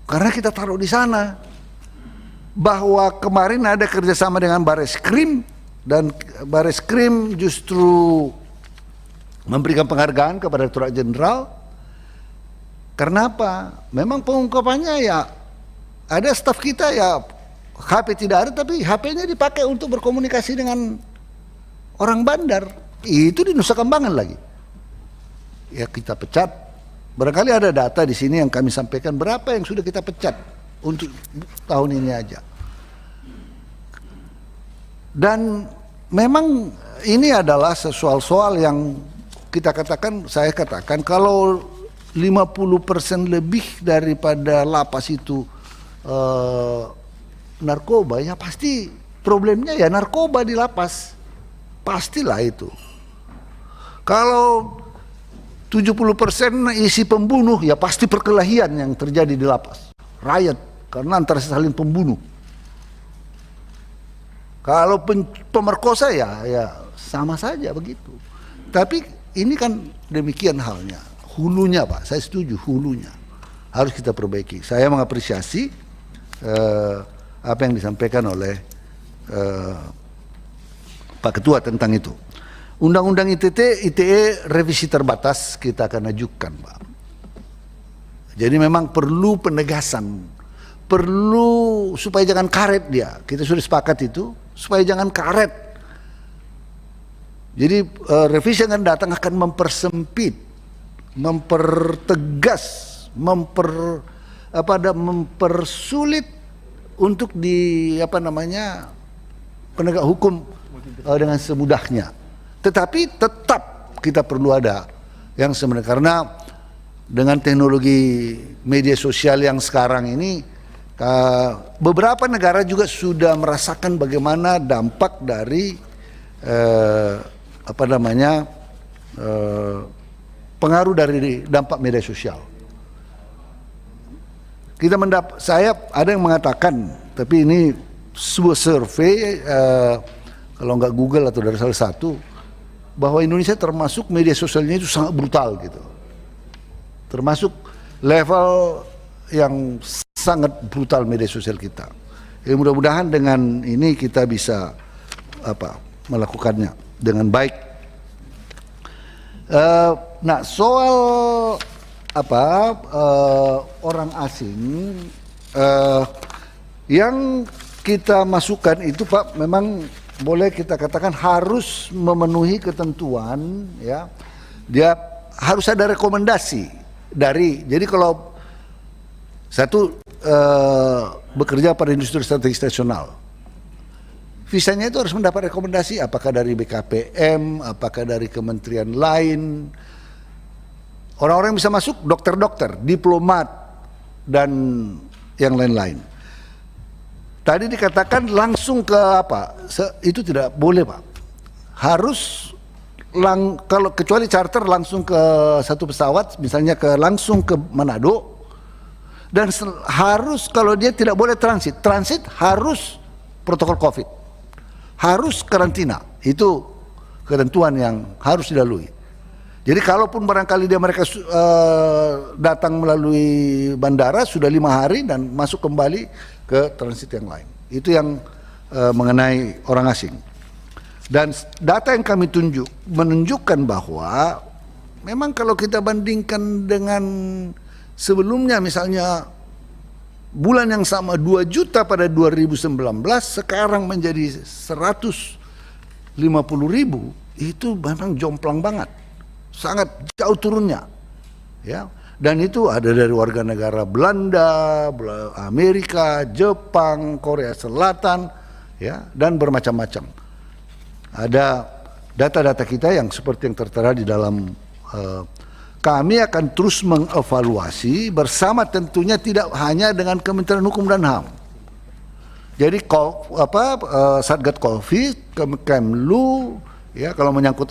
Karena kita taruh di sana. Bahwa kemarin ada kerjasama dengan Bareskrim, dan Bareskrim justru memberikan penghargaan kepada Direktorat Jenderal. Karena apa? Memang pengungkapannya ya ada staf kita ya HP tidak ada, tapi HP-nya dipakai untuk berkomunikasi dengan orang bandar. Itu di Nusa Kambangan lagi. Ya kita pecat. Barangkali ada data di sini yang kami sampaikan berapa yang sudah kita pecat untuk tahun ini aja. Dan memang ini adalah soal-soal yang kita katakan, saya katakan kalau 50% lebih daripada lapas itu narkoba, ya pasti problemnya ya narkoba di lapas. Pastilah itu. Kalau 70% isi pembunuh, ya pasti perkelahian yang terjadi di lapas. Riot, karena antara saling pembunuh. Kalau pemerkosa ya sama saja begitu. Tapi ini kan demikian halnya. hulunya Pak, saya setuju hulunya harus kita perbaiki. Saya mengapresiasi apa yang disampaikan oleh Pak Ketua tentang itu. Undang-undang ITE revisi terbatas kita akan ajukan Pak. Jadi memang perlu penegasan, perlu supaya jangan karet dia. Kita sudah sepakat itu, supaya jangan karet. Jadi revisi yang akan datang akan mempersempit, mempertegas, mempersulit untuk penegak hukum dengan semudahnya. Tetapi tetap kita perlu ada yang sebenarnya, karena dengan teknologi media sosial yang sekarang ini, beberapa negara juga sudah merasakan bagaimana dampak dari pengaruh dari dampak media sosial. Saya ada yang mengatakan, tapi ini sebuah survei kalau nggak Google atau dari salah satu, bahwa Indonesia termasuk media sosialnya itu sangat brutal gitu, termasuk level yang sangat brutal media sosial kita. Ya, mudah-mudahan dengan ini kita bisa melakukannya dengan baik. Nah, soal orang asing yang kita masukkan itu Pak, memang boleh kita katakan harus memenuhi ketentuan, ya. Dia harus ada rekomendasi dari, jadi kalau satu bekerja pada industri strategis nasional, visanya itu harus mendapat rekomendasi apakah dari BKPM, apakah dari kementerian lain. Orang-orang yang bisa masuk dokter-dokter, diplomat, dan yang lain-lain. Tadi dikatakan langsung ke itu tidak boleh Pak. Harus kalau kecuali charter langsung ke satu pesawat, misalnya langsung ke Manado, dan harus kalau dia tidak boleh transit harus protokol COVID, harus karantina. Itu ketentuan yang harus dilalui. Jadi kalaupun barangkali mereka datang melalui bandara sudah 5 hari dan masuk kembali ke transit yang lain. Itu yang mengenai orang asing. Dan data yang kami menunjukkan bahwa memang kalau kita bandingkan dengan sebelumnya, misalnya bulan yang sama 2 juta pada 2019, sekarang menjadi 150.000, itu memang jomplang banget. Sangat jauh turunnya, ya. Dan itu ada dari warga negara Belanda, Amerika, Jepang, Korea Selatan, ya, dan bermacam-macam. Ada data-data kita yang seperti yang tertera di dalam. Kami akan terus mengevaluasi bersama, tentunya tidak hanya dengan Kementerian Hukum dan HAM. Jadi Satgas Covid, Kemlu, ya, kalau menyangkut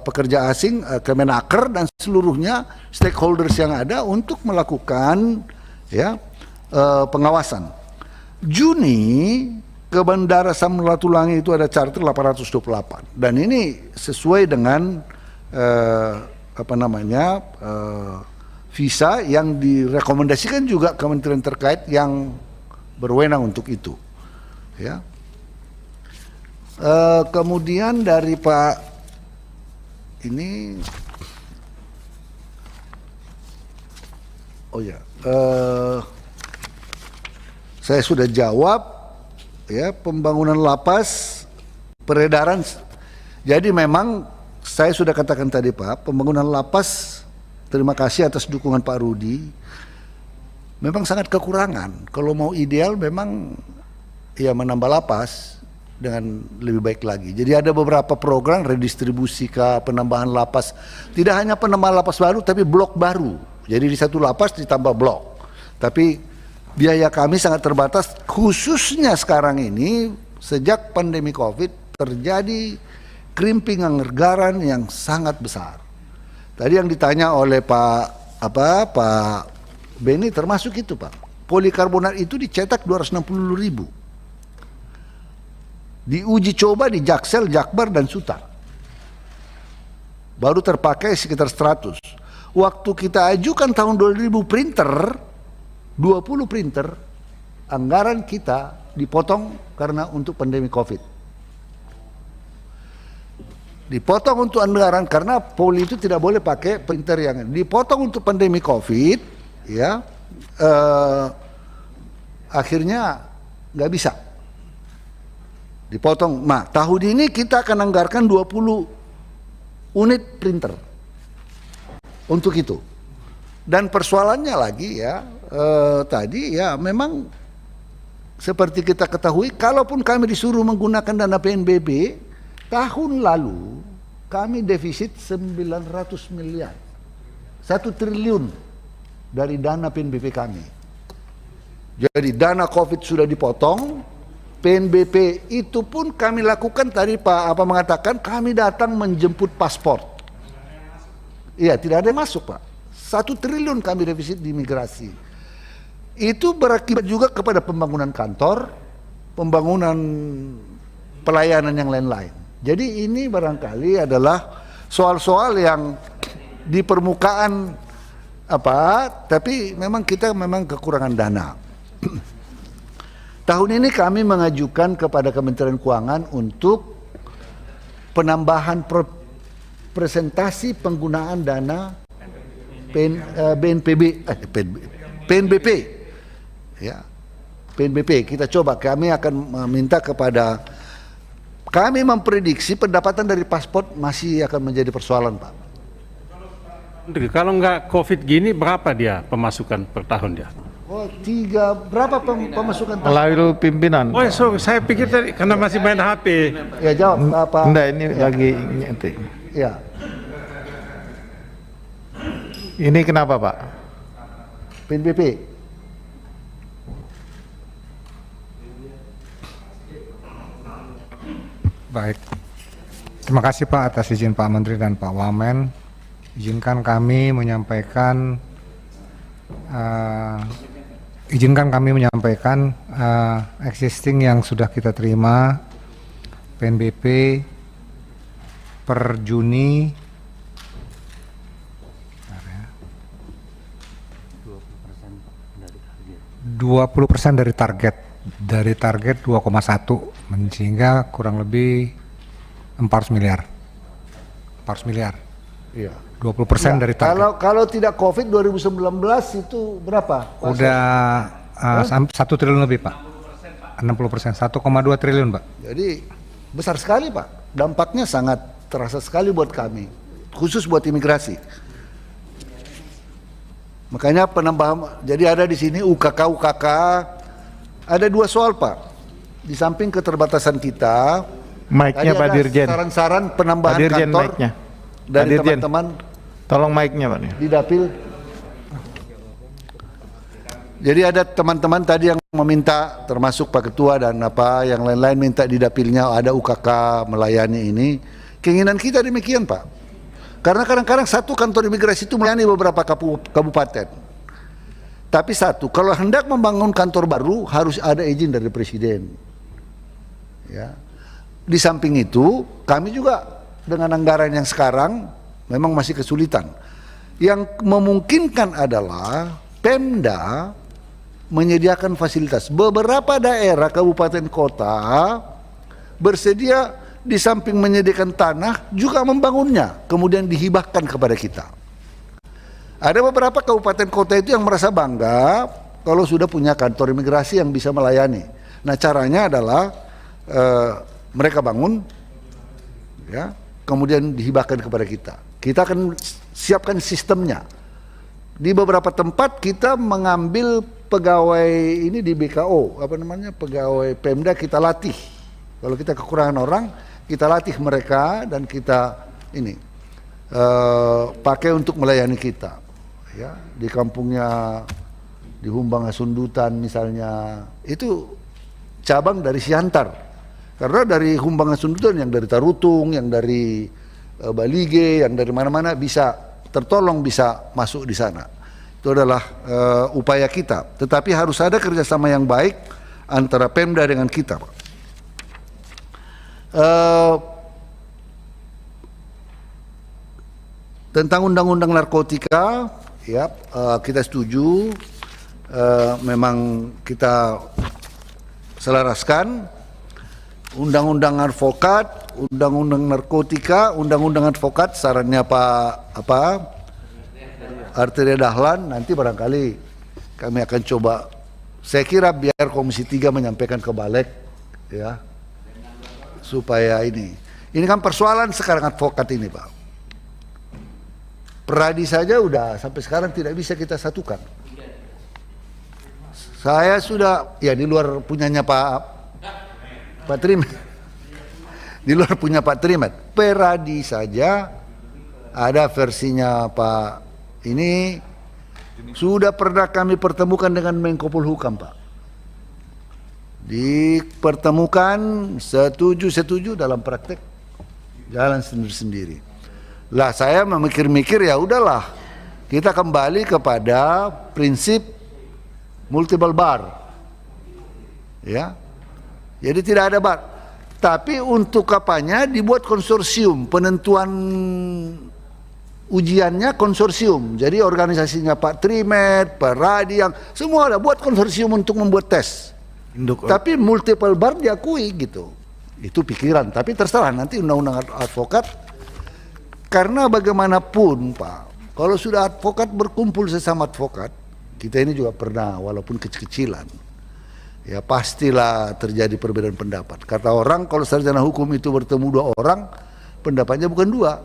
pekerja asing, Kemenaker dan seluruhnya stakeholders yang ada untuk melakukan, ya, pengawasan. Juni ke Bandara Samratulangi itu ada charter 828, dan ini sesuai dengan visa yang direkomendasikan juga kementerian terkait yang berwenang untuk itu, ya. Kemudian dari Pak ini, saya sudah jawab, ya, pembangunan lapas, peredaran. Jadi memang saya sudah katakan tadi Pak, pembangunan lapas, terima kasih atas dukungan Pak Rudi, memang sangat kekurangan. Kalau mau ideal memang ya menambah lapas dengan lebih baik lagi. Jadi ada beberapa program redistribusi penambahan lapas. Tidak hanya penambahan lapas baru, tapi blok baru. Jadi di satu lapas ditambah blok. Tapi biaya kami sangat terbatas, khususnya sekarang ini sejak pandemi COVID terjadi krimping anggaran yang sangat besar. Tadi yang ditanya oleh Pak Beni termasuk itu Pak. Polikarbonat itu dicetak 260.000. Diuji coba di Jaksel, Jakbar, dan Sutar. Baru terpakai sekitar 100. Waktu kita ajukan tahun 2000 printer, 20 printer, anggaran kita dipotong karena untuk pandemi COVID. Dipotong untuk anggaran karena Polri itu tidak boleh pakai printer yang dipotong untuk pandemi COVID, ya. Akhirnya nggak bisa dipotong. Nah, tahun ini kita akan anggarkan 20 unit printer untuk itu. Dan persoalannya lagi ya, tadi ya memang seperti kita ketahui, kalaupun kami disuruh menggunakan dana PNBP, tahun lalu kami defisit 900 miliar, 1 triliun dari dana PNBP kami. Jadi dana COVID sudah dipotong, PNBP itu pun kami lakukan tadi Pak mengatakan kami datang menjemput paspor. Iya, tidak ada yang masuk Pak. 1 triliun kami defisit di imigrasi. Itu berakibat juga kepada pembangunan kantor, pembangunan pelayanan yang lain-lain. Jadi ini barangkali adalah soal-soal yang di permukaan tapi memang kita memang kekurangan dana. Tahun ini kami mengajukan kepada Kementerian Keuangan untuk penambahan presentasi penggunaan dana PNBP, ya, PNBP. Kita coba, kami akan meminta kepada, kami memprediksi pendapatan dari paspor masih akan menjadi persoalan Pak. Kalau nggak COVID gini berapa dia pemasukan per tahun dia? Oh, berapa pemasukan tahun? Melalui pimpinan. Oh, saya pikir tadi karena masih main HP. Ya jawab apa? Enggak, ini lagi ngetik. Ya. Ini kenapa Pak? PNBP. Baik. Terima kasih Pak atas izin Pak Menteri dan Pak Wamen. Izinkan kami menyampaikan existing yang sudah kita terima PNBP per Juni 20% dari target 2,1 sehingga kurang lebih 400 miliar. Iya. 20% dari target. Kalau tidak COVID 2019 itu berapa? Udah 1 triliun lebih Pak. 60%, 1,2 triliun Pak. Jadi besar sekali Pak. Dampaknya sangat terasa sekali buat kami, khusus buat imigrasi. Makanya penambahan, jadi ada di sini UKK, ada 2 soal Pak. Di samping keterbatasan kita, mic-nya Pak Dirjen. Saran-saran penambahan Pak Dirjen, kantor mic-nya. dari teman-teman. Tolong mic-nya Pak. Di dapil. Jadi ada teman-teman tadi yang meminta, termasuk Pak Ketua dan yang lain-lain minta di dapilnya ada UKK melayani ini. Keinginan kita demikian Pak. Karena kadang-kadang satu kantor imigrasi itu melayani beberapa kabupaten. Tapi kalau hendak membangun kantor baru harus ada izin dari Presiden. Ya. Di samping itu, kami juga dengan anggaran yang sekarang memang masih kesulitan. Yang memungkinkan adalah Pemda menyediakan fasilitas. Beberapa daerah kabupaten kota bersedia di samping menyediakan tanah juga membangunnya, kemudian dihibahkan kepada kita. Ada beberapa kabupaten kota itu yang merasa bangga kalau sudah punya kantor imigrasi yang bisa melayani. Nah, caranya adalah mereka bangun, ya, kemudian dihibahkan kepada kita. Kita akan siapkan sistemnya. Di beberapa tempat kita mengambil pegawai ini di BKO, pegawai Pemda kita latih. Kalau kita kekurangan orang, kita latih mereka dan kita pakai untuk melayani kita. Ya, di kampungnya di Humbang Asundutan misalnya, itu cabang dari Siantar. Karena dari Humbang Asundutan, yang dari Tarutung, yang dari Balige, yang dari mana-mana bisa tertolong, bisa masuk di sana. Itu adalah upaya kita. Tetapi harus ada kerjasama yang baik antara Pemda dengan kita, Pak. Tentang undang-undang narkotika, ya kita setuju, memang kita selaraskan undang-undang advokat, undang-undang narkotika, undang-undang advokat sarannya Pak Arteria Dahlan, nanti barangkali kami akan coba, saya kira biar Komisi 3 menyampaikan ke Balik ya, supaya ini kan persoalan sekarang advokat ini Pak. Peradi saja udah sampai sekarang tidak bisa kita satukan. Saya sudah, ya di luar punyanya Pak Trimet, di luar punya Pak Trimet, Peradi saja ada versinya Pak ini sudah pernah kami pertemukan dengan Menko Polhukam Pak. Dipertemukan setuju dalam praktek jalan sendiri-sendiri. Lah saya memikir-mikir ya udahlah kita kembali kepada prinsip multiple bar, ya. Jadi tidak ada bar. Tapi untuk apanya dibuat konsorsium, penentuan ujiannya konsorsium. Jadi organisasinya Pak Trimet, Pak Radi, yang semua ada buat konsorsium untuk membuat tes. Tapi multiple bar diakui gitu. Itu pikiran. Tapi terserah nanti undang-undang advokat. Karena bagaimanapun Pak, kalau sudah advokat berkumpul sesama advokat, kita ini juga pernah walaupun kecil-kecilan, ya pastilah terjadi perbedaan pendapat. Kata orang kalau sarjana hukum itu bertemu dua orang, pendapatnya bukan dua,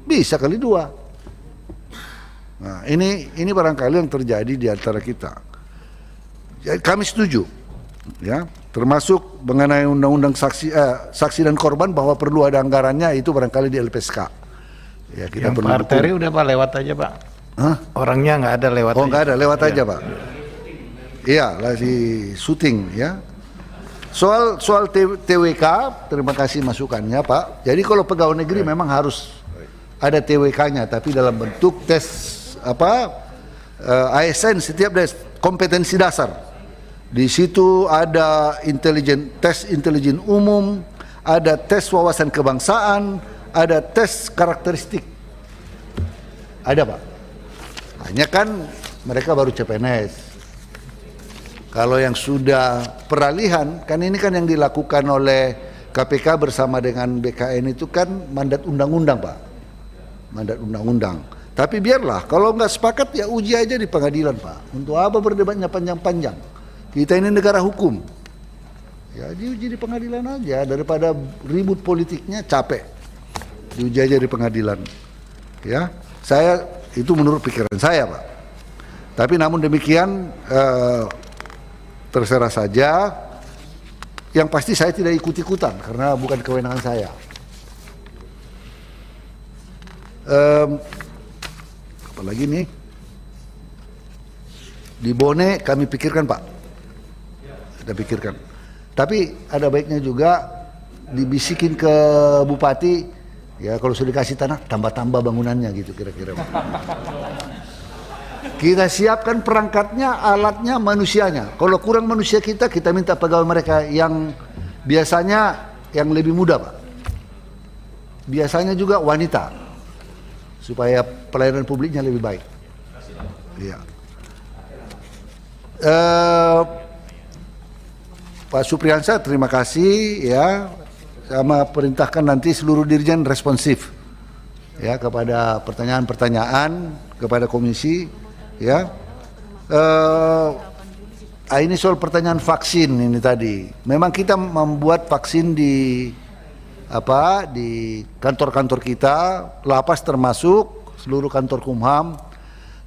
bisa kali dua. Nah ini barangkali yang terjadi di antara kita. Jadi, kami setuju, ya termasuk mengenai undang-undang saksi dan korban bahwa perlu ada anggarannya, itu barangkali di LPSK. Ya, kita yang Pak Arteri udah Pak lewat aja Pak. Hah? Orangnya nggak ada lewat. Oh nggak ada lewat aja Pak. Iya lagi syuting ya. Soal TWK, terima kasih masukannya Pak. Jadi kalau pegawai negeri memang harus ada TWK-nya, tapi dalam bentuk tes ASN setiap kompetensi dasar. Di situ ada tes intelijen umum, ada tes wawasan kebangsaan, ada tes karakteristik. Ada Pak. Hanya kan mereka baru CPNS. Kalau yang sudah peralihan, kan ini kan yang dilakukan oleh KPK bersama dengan BKN itu kan mandat undang-undang Pak. Mandat undang-undang. Tapi biarlah, kalau nggak sepakat ya uji aja di pengadilan Pak. Untuk apa berdebatnya panjang-panjang? Kita ini negara hukum. Ya diuji di pengadilan aja, daripada ribut politiknya capek. Diuji aja di pengadilan, ya. Saya itu menurut pikiran saya Pak. Tapi namun demikian terserah saja. Yang pasti saya tidak ikut-ikutan karena bukan kewenangan saya. Apalagi nih di Bone kami pikirkan Pak, kita pikirkan. Tapi ada baiknya juga dibisikin ke Bupati. Ya kalau sudah dikasih tanah, tambah-tambah bangunannya gitu kira-kira. Kita siapkan perangkatnya, alatnya, manusianya. Kalau kurang manusia kita minta pegawai mereka yang biasanya yang lebih muda Pak. Biasanya juga wanita. Supaya pelayanan publiknya lebih baik. Ya. Pak Supriyansa terima kasih ya. Sama perintahkan nanti seluruh dirjen responsif ya kepada pertanyaan-pertanyaan kepada komisi ya. Ini soal pertanyaan vaksin ini tadi. Memang kita membuat vaksin di kantor-kantor kita, lapas termasuk seluruh kantor Kumham.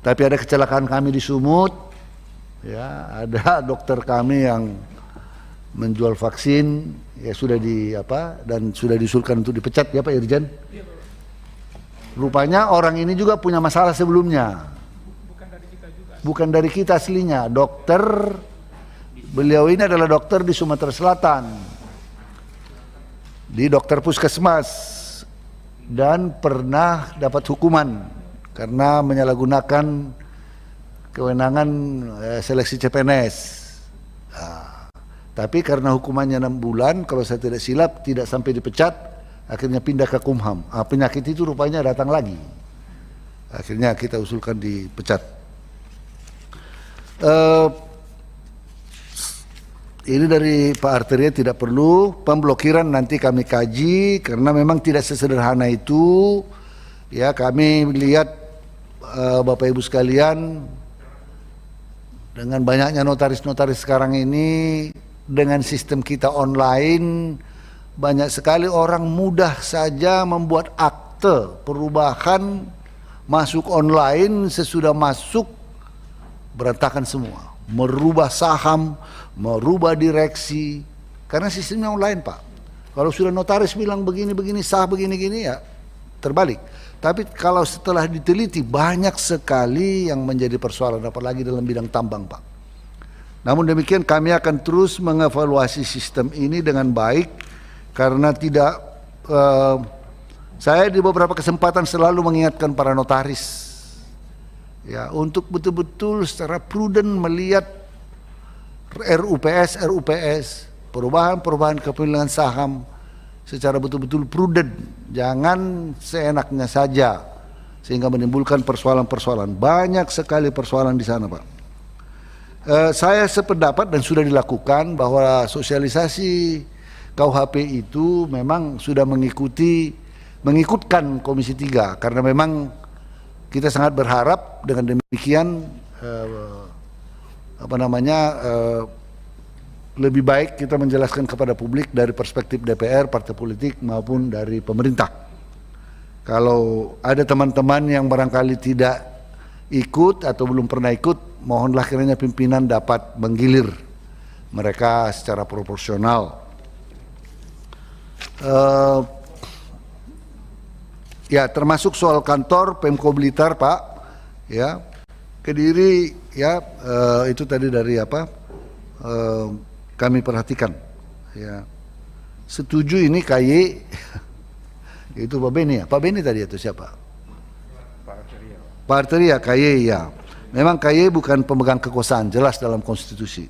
Tapi ada kecelakaan kami di Sumut. Ya, ada dokter kami yang menjual vaksin ya sudah dan sudah diusulkan untuk dipecat ya Pak Irjen. Rupanya orang ini juga punya masalah sebelumnya. Bukan dari kita aslinya, dokter. Beliau ini adalah dokter di Sumatera Selatan. Di dokter puskesmas dan pernah dapat hukuman karena menyalahgunakan kewenangan seleksi CPNS. Tapi karena hukumannya 6 bulan, kalau saya tidak silap, tidak sampai dipecat, akhirnya pindah ke Kumham. Penyakit itu rupanya datang lagi. Akhirnya kita usulkan dipecat. Ini dari Pak Arteria tidak perlu. Pemblokiran nanti kami kaji karena memang tidak sesederhana itu. Ya, kami lihat Bapak Ibu sekalian, dengan banyaknya notaris-notaris sekarang ini, dengan sistem kita online, banyak sekali orang mudah saja membuat akte perubahan masuk online, sesudah masuk berantakan semua, merubah saham, merubah direksi, karena sistemnya online, Pak. Kalau sudah notaris bilang begini-begini sah, begini-gini, ya terbalik. Tapi kalau setelah diteliti, banyak sekali yang menjadi persoalan, apalagi dalam bidang tambang, Pak. Namun demikian kami akan terus mengevaluasi sistem ini dengan baik, karena tidak, saya di beberapa kesempatan selalu mengingatkan para notaris, ya, untuk betul-betul secara prudent melihat RUPS, perubahan kepemilikan saham, secara betul-betul prudent, jangan seenaknya saja sehingga menimbulkan persoalan-persoalan. Banyak sekali persoalan di sana, Pak. Saya sependapat dan sudah dilakukan bahwa sosialisasi KUHP itu memang sudah mengikutkan Komisi 3, karena memang kita sangat berharap dengan demikian lebih baik kita menjelaskan kepada publik dari perspektif DPR, partai politik maupun dari pemerintah. Kalau ada teman-teman yang barangkali tidak ikut atau belum pernah ikut, mohonlah kiranya pimpinan dapat menggilir mereka secara proporsional. Ya, termasuk soal kantor Pemko Blitar, Pak, ya, Kediri, ya, itu tadi dari kami perhatikan, ya. Setuju ini KY, itu Pak Beni, ya, Pak Beni tadi itu siapa? Pak Arteria, KY, ya. Memang KY bukan pemegang kekuasaan, jelas dalam konstitusi.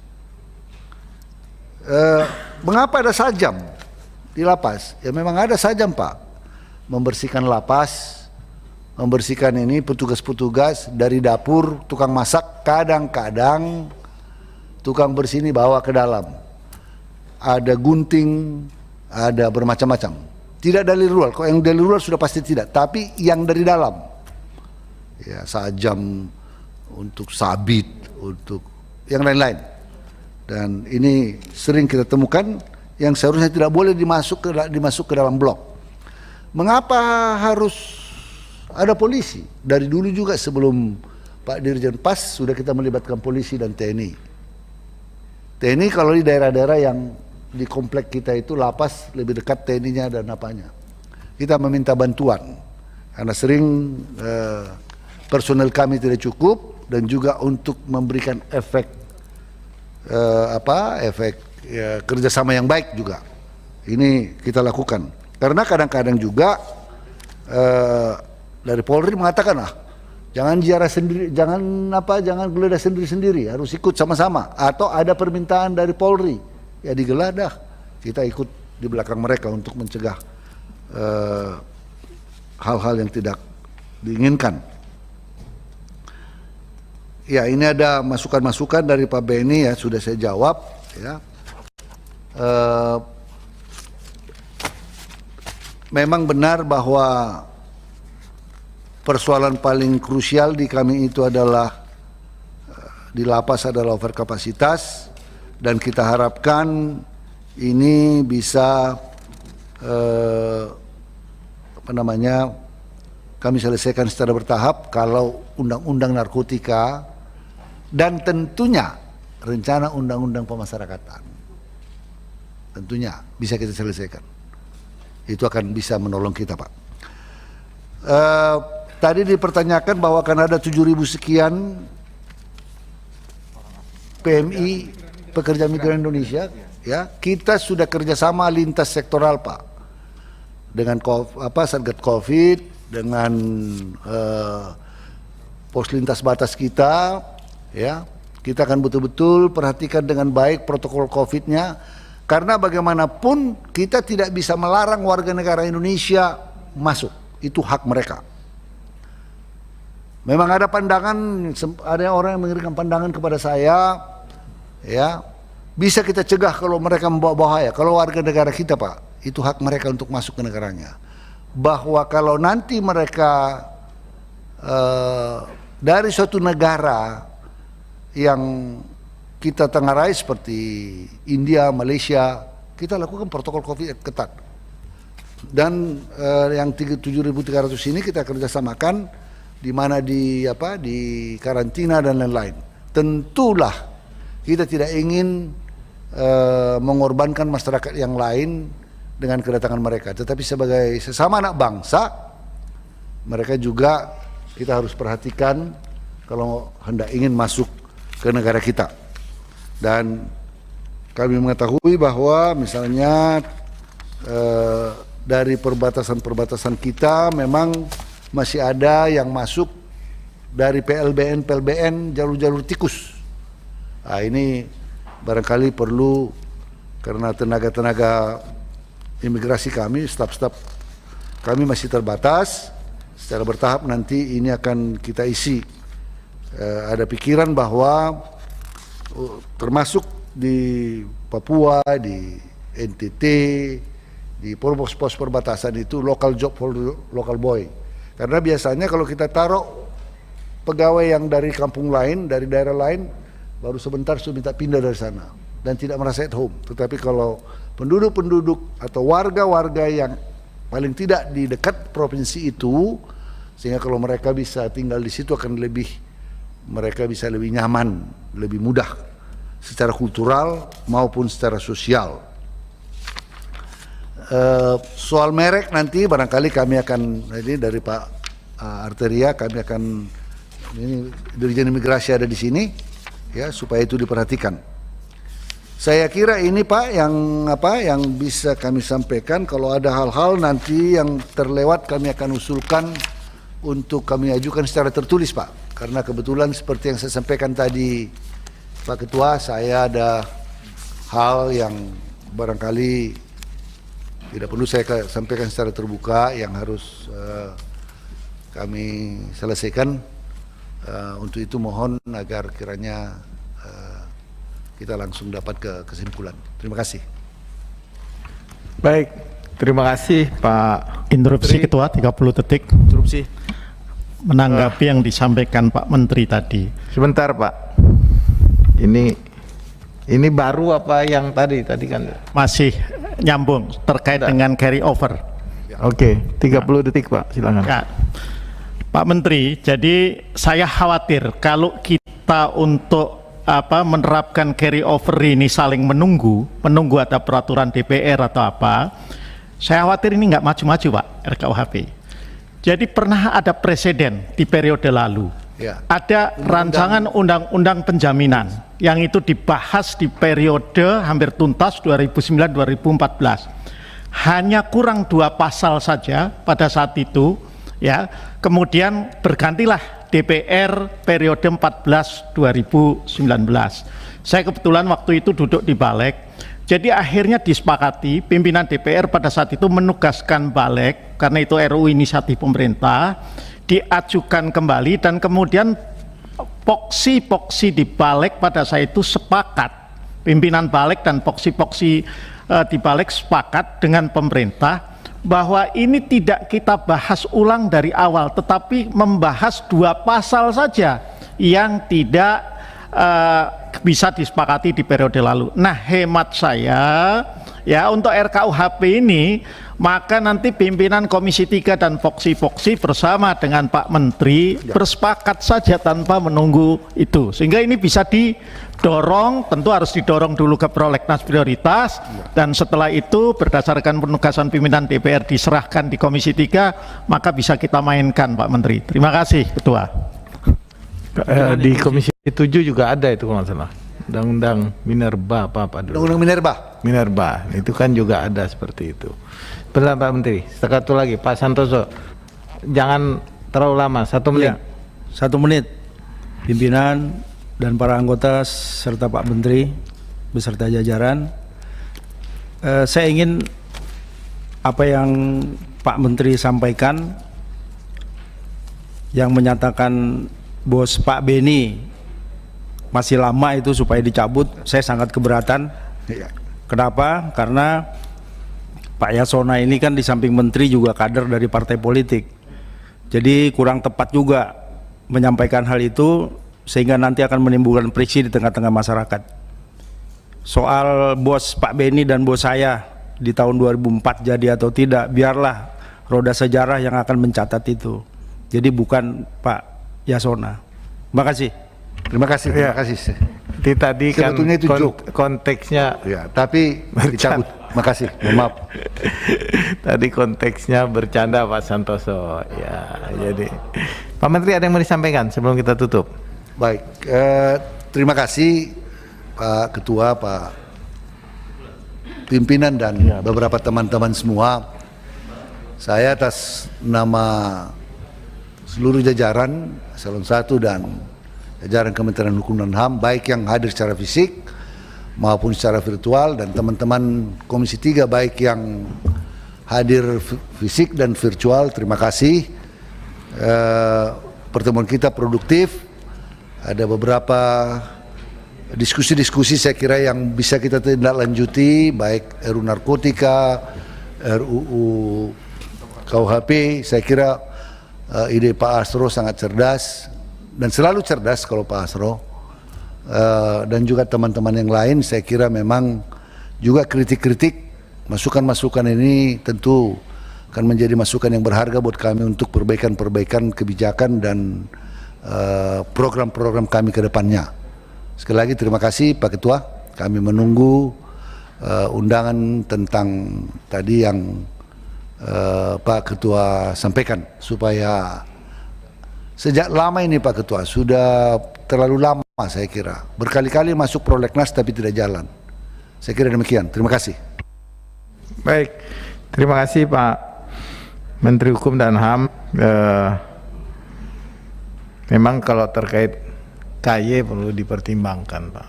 Mengapa ada sajam di lapas? Ya memang ada sajam, Pak. Membersihkan lapas, membersihkan ini petugas-petugas dari dapur, tukang masak, kadang-kadang tukang bersih ini bawa ke dalam. Ada gunting, ada bermacam-macam. Tidak dari luar, kalau yang dari luar sudah pasti tidak, tapi yang dari dalam. Ya, sajam untuk sabit, untuk yang lain-lain. Dan ini sering kita temukan yang seharusnya tidak boleh dimasuk ke dalam blok. Mengapa harus ada polisi? Dari dulu juga sebelum Pak Dirjen Pas sudah kita melibatkan polisi dan TNI. TNI kalau di daerah-daerah yang di komplek kita itu lapas lebih dekat TNI-nya dan apanya. Kita meminta bantuan karena sering personel kami tidak cukup, dan juga untuk memberikan efek kerjasama yang baik juga. Ini kita lakukan. Karena kadang-kadang juga dari Polri mengatakan, jangan ziarah sendiri, jangan geledah sendiri-sendiri, harus ikut sama-sama. Atau ada permintaan dari Polri, ya digeledah, kita ikut di belakang mereka untuk mencegah hal-hal yang tidak diinginkan. Ya, ini ada masukan-masukan dari Pak Beni, ya sudah saya jawab, ya. Memang benar bahwa persoalan paling krusial di kami itu adalah di lapas adalah overkapasitas, dan kita harapkan ini bisa kami selesaikan secara bertahap kalau undang-undang narkotika dan tentunya rencana undang-undang pemasyarakatan tentunya bisa kita selesaikan. Itu akan bisa menolong kita, Pak. Tadi dipertanyakan bahwa akan ada 7.000 sekian PMI, pekerja migran Indonesia, ya. Kita sudah kerjasama lintas sektoral, Pak, dengan Satgas Covid, dengan pos lintas batas kita, ya. Kita akan betul-betul perhatikan dengan baik protokol Covid-nya, karena bagaimanapun kita tidak bisa melarang warga negara Indonesia masuk, itu hak mereka. Memang ada pandangan, ada orang yang mengirimkan pandangan kepada saya, ya, bisa kita cegah kalau mereka membawa bahaya. Kalau warga negara kita, Pak, itu hak mereka untuk masuk ke negaranya. Bahwa kalau nanti mereka dari suatu negara yang kita tengarai seperti India, Malaysia, kita lakukan protokol COVID ketat. Dan yang 7.300 ini kita kerjasamakan di mana di karantina dan lain-lain. Tentulah kita tidak ingin mengorbankan masyarakat yang lain dengan kedatangan mereka. Tetapi sebagai sesama anak bangsa, mereka juga kita harus perhatikan kalau hendak ingin masuk ke negara kita. Dan kami mengetahui bahwa misalnya dari perbatasan-perbatasan kita memang masih ada yang masuk dari PLBN jalur-jalur tikus. Nah, ini barangkali perlu, karena tenaga-tenaga imigrasi kami, staf-staf kami masih terbatas. Secara bertahap nanti ini akan kita isi. Ada pikiran bahwa termasuk di Papua, di NTT, di pos-pos perbatasan itu local job for local boy. Karena biasanya kalau kita taruh pegawai yang dari kampung lain, dari daerah lain, baru sebentar sudah minta pindah dari sana dan tidak merasa at home. Tetapi kalau penduduk-penduduk atau warga-warga yang paling tidak di dekat provinsi itu, sehingga kalau mereka bisa tinggal di situ akan mereka bisa lebih nyaman, lebih mudah secara kultural maupun secara sosial. Soal merek nanti barangkali kami akan, ini dari Pak Arteria, kami akan, ini Dirjen Imigrasi ada di sini, ya, supaya itu diperhatikan. Saya kira ini Pak yang bisa kami sampaikan. Kalau ada hal-hal nanti yang terlewat kami akan usulkan untuk kami ajukan secara tertulis, Pak. Karena kebetulan seperti yang saya sampaikan tadi Pak Ketua, saya ada hal yang barangkali tidak perlu saya sampaikan secara terbuka yang harus kami selesaikan. Untuk itu mohon agar kiranya kita langsung dapat ke kesimpulan. Terima kasih. Baik, terima kasih Pak. Interupsi Ketua 30 detik. Interupsi. Menanggapi yang disampaikan Pak Menteri tadi. Sebentar Pak. Ini baru apa yang tadi kan? Masih nyambung terkait dengan carry over. Oke, 30 detik Pak, silakan. Ya. Pak Menteri, jadi saya khawatir kalau kita untuk menerapkan carry over ini saling menunggu ada peraturan DPR atau apa, saya khawatir ini nggak maju-maju Pak RKUHP. Jadi pernah ada presiden di periode lalu, ya, ada rancangan undang-undang penjaminan yang itu dibahas di periode hampir tuntas 2009-2014. Hanya kurang 2 pasal saja pada saat itu, ya. Kemudian bergantilah DPR periode 14-2019. Saya kebetulan waktu itu duduk di Balek. Jadi akhirnya disepakati, pimpinan DPR pada saat itu menugaskan Balek, karena itu RUU inisiatif pemerintah, diajukan kembali dan kemudian poksi-poksi di Balek pada saat itu sepakat, pimpinan Balek dan poksi-poksi di Balek sepakat dengan pemerintah bahwa ini tidak kita bahas ulang dari awal, tetapi membahas 2 pasal saja yang tidak bisa disepakati di periode lalu. Nah, hemat saya ya, untuk RKUHP ini maka nanti pimpinan Komisi 3 dan Poksi-Poksi bersama dengan Pak Menteri bersepakat saja tanpa menunggu itu, sehingga ini bisa didorong. Tentu harus didorong dulu ke prolegnas prioritas, dan setelah itu berdasarkan penugasan pimpinan DPR diserahkan di Komisi 3, maka bisa kita mainkan Pak Menteri. Terima kasih Ketua. Di Komisi 7 juga ada itu kalau nggak salah, Undang-Undang Minerba apa dulu? Undang-Undang Minerba. Itu kan juga ada seperti itu. Benar Pak Menteri, satu lagi Pak Santoso, jangan terlalu lama, 1 menit. Ya, 1 menit. Pimpinan dan para anggota serta Pak Menteri beserta jajaran, saya ingin apa yang Pak Menteri sampaikan yang menyatakan bos Pak Beni masih lama itu supaya dicabut, saya sangat keberatan. Kenapa? Karena Pak Yasona ini kan di samping menteri juga kader dari partai politik. Jadi kurang tepat juga menyampaikan hal itu sehingga nanti akan menimbulkan friksi di tengah-tengah masyarakat. Soal bos Pak Beni dan bos saya di tahun 2004 jadi atau tidak, biarlah roda sejarah yang akan mencatat itu. Jadi bukan Pak Yasona. Terima kasih. Terima kasih. Terima kasih. Di tadi kan Sebetulnya itu konteksnya ya, tapi dicabut. Makasih. Maaf. Tadi konteksnya bercanda Pak Santoso. Ya, jadi Pak Menteri ada yang mau disampaikan sebelum kita tutup? Baik, terima kasih Pak Ketua, Pak Pimpinan dan beberapa teman-teman semua. Saya atas nama seluruh jajaran Eselon 1 dan jajaran Kementerian Hukum dan HAM, baik yang hadir secara fisik maupun secara virtual, dan teman-teman Komisi 3 baik yang hadir fisik dan virtual, terima kasih. Pertemuan kita produktif, ada beberapa diskusi-diskusi saya kira yang bisa kita tindak lanjuti, baik RUU narkotika, RUU KUHP. Saya kira ide Pak Asro sangat cerdas dan selalu cerdas kalau Pak Asro, dan juga teman-teman yang lain. Saya kira memang juga kritik-kritik, masukan-masukan ini tentu akan menjadi masukan yang berharga buat kami untuk perbaikan-perbaikan kebijakan dan program-program kami ke depannya. Sekali lagi terima kasih Pak Ketua, kami menunggu undangan tentang tadi yang Pak Ketua sampaikan, supaya sejak lama ini Pak Ketua, sudah terlalu lama saya kira, berkali-kali masuk prolegnas tapi tidak jalan. Saya kira demikian, terima kasih. Baik, terima kasih Pak Menteri Hukum dan HAM. Memang kalau terkait KY perlu dipertimbangkan Pak.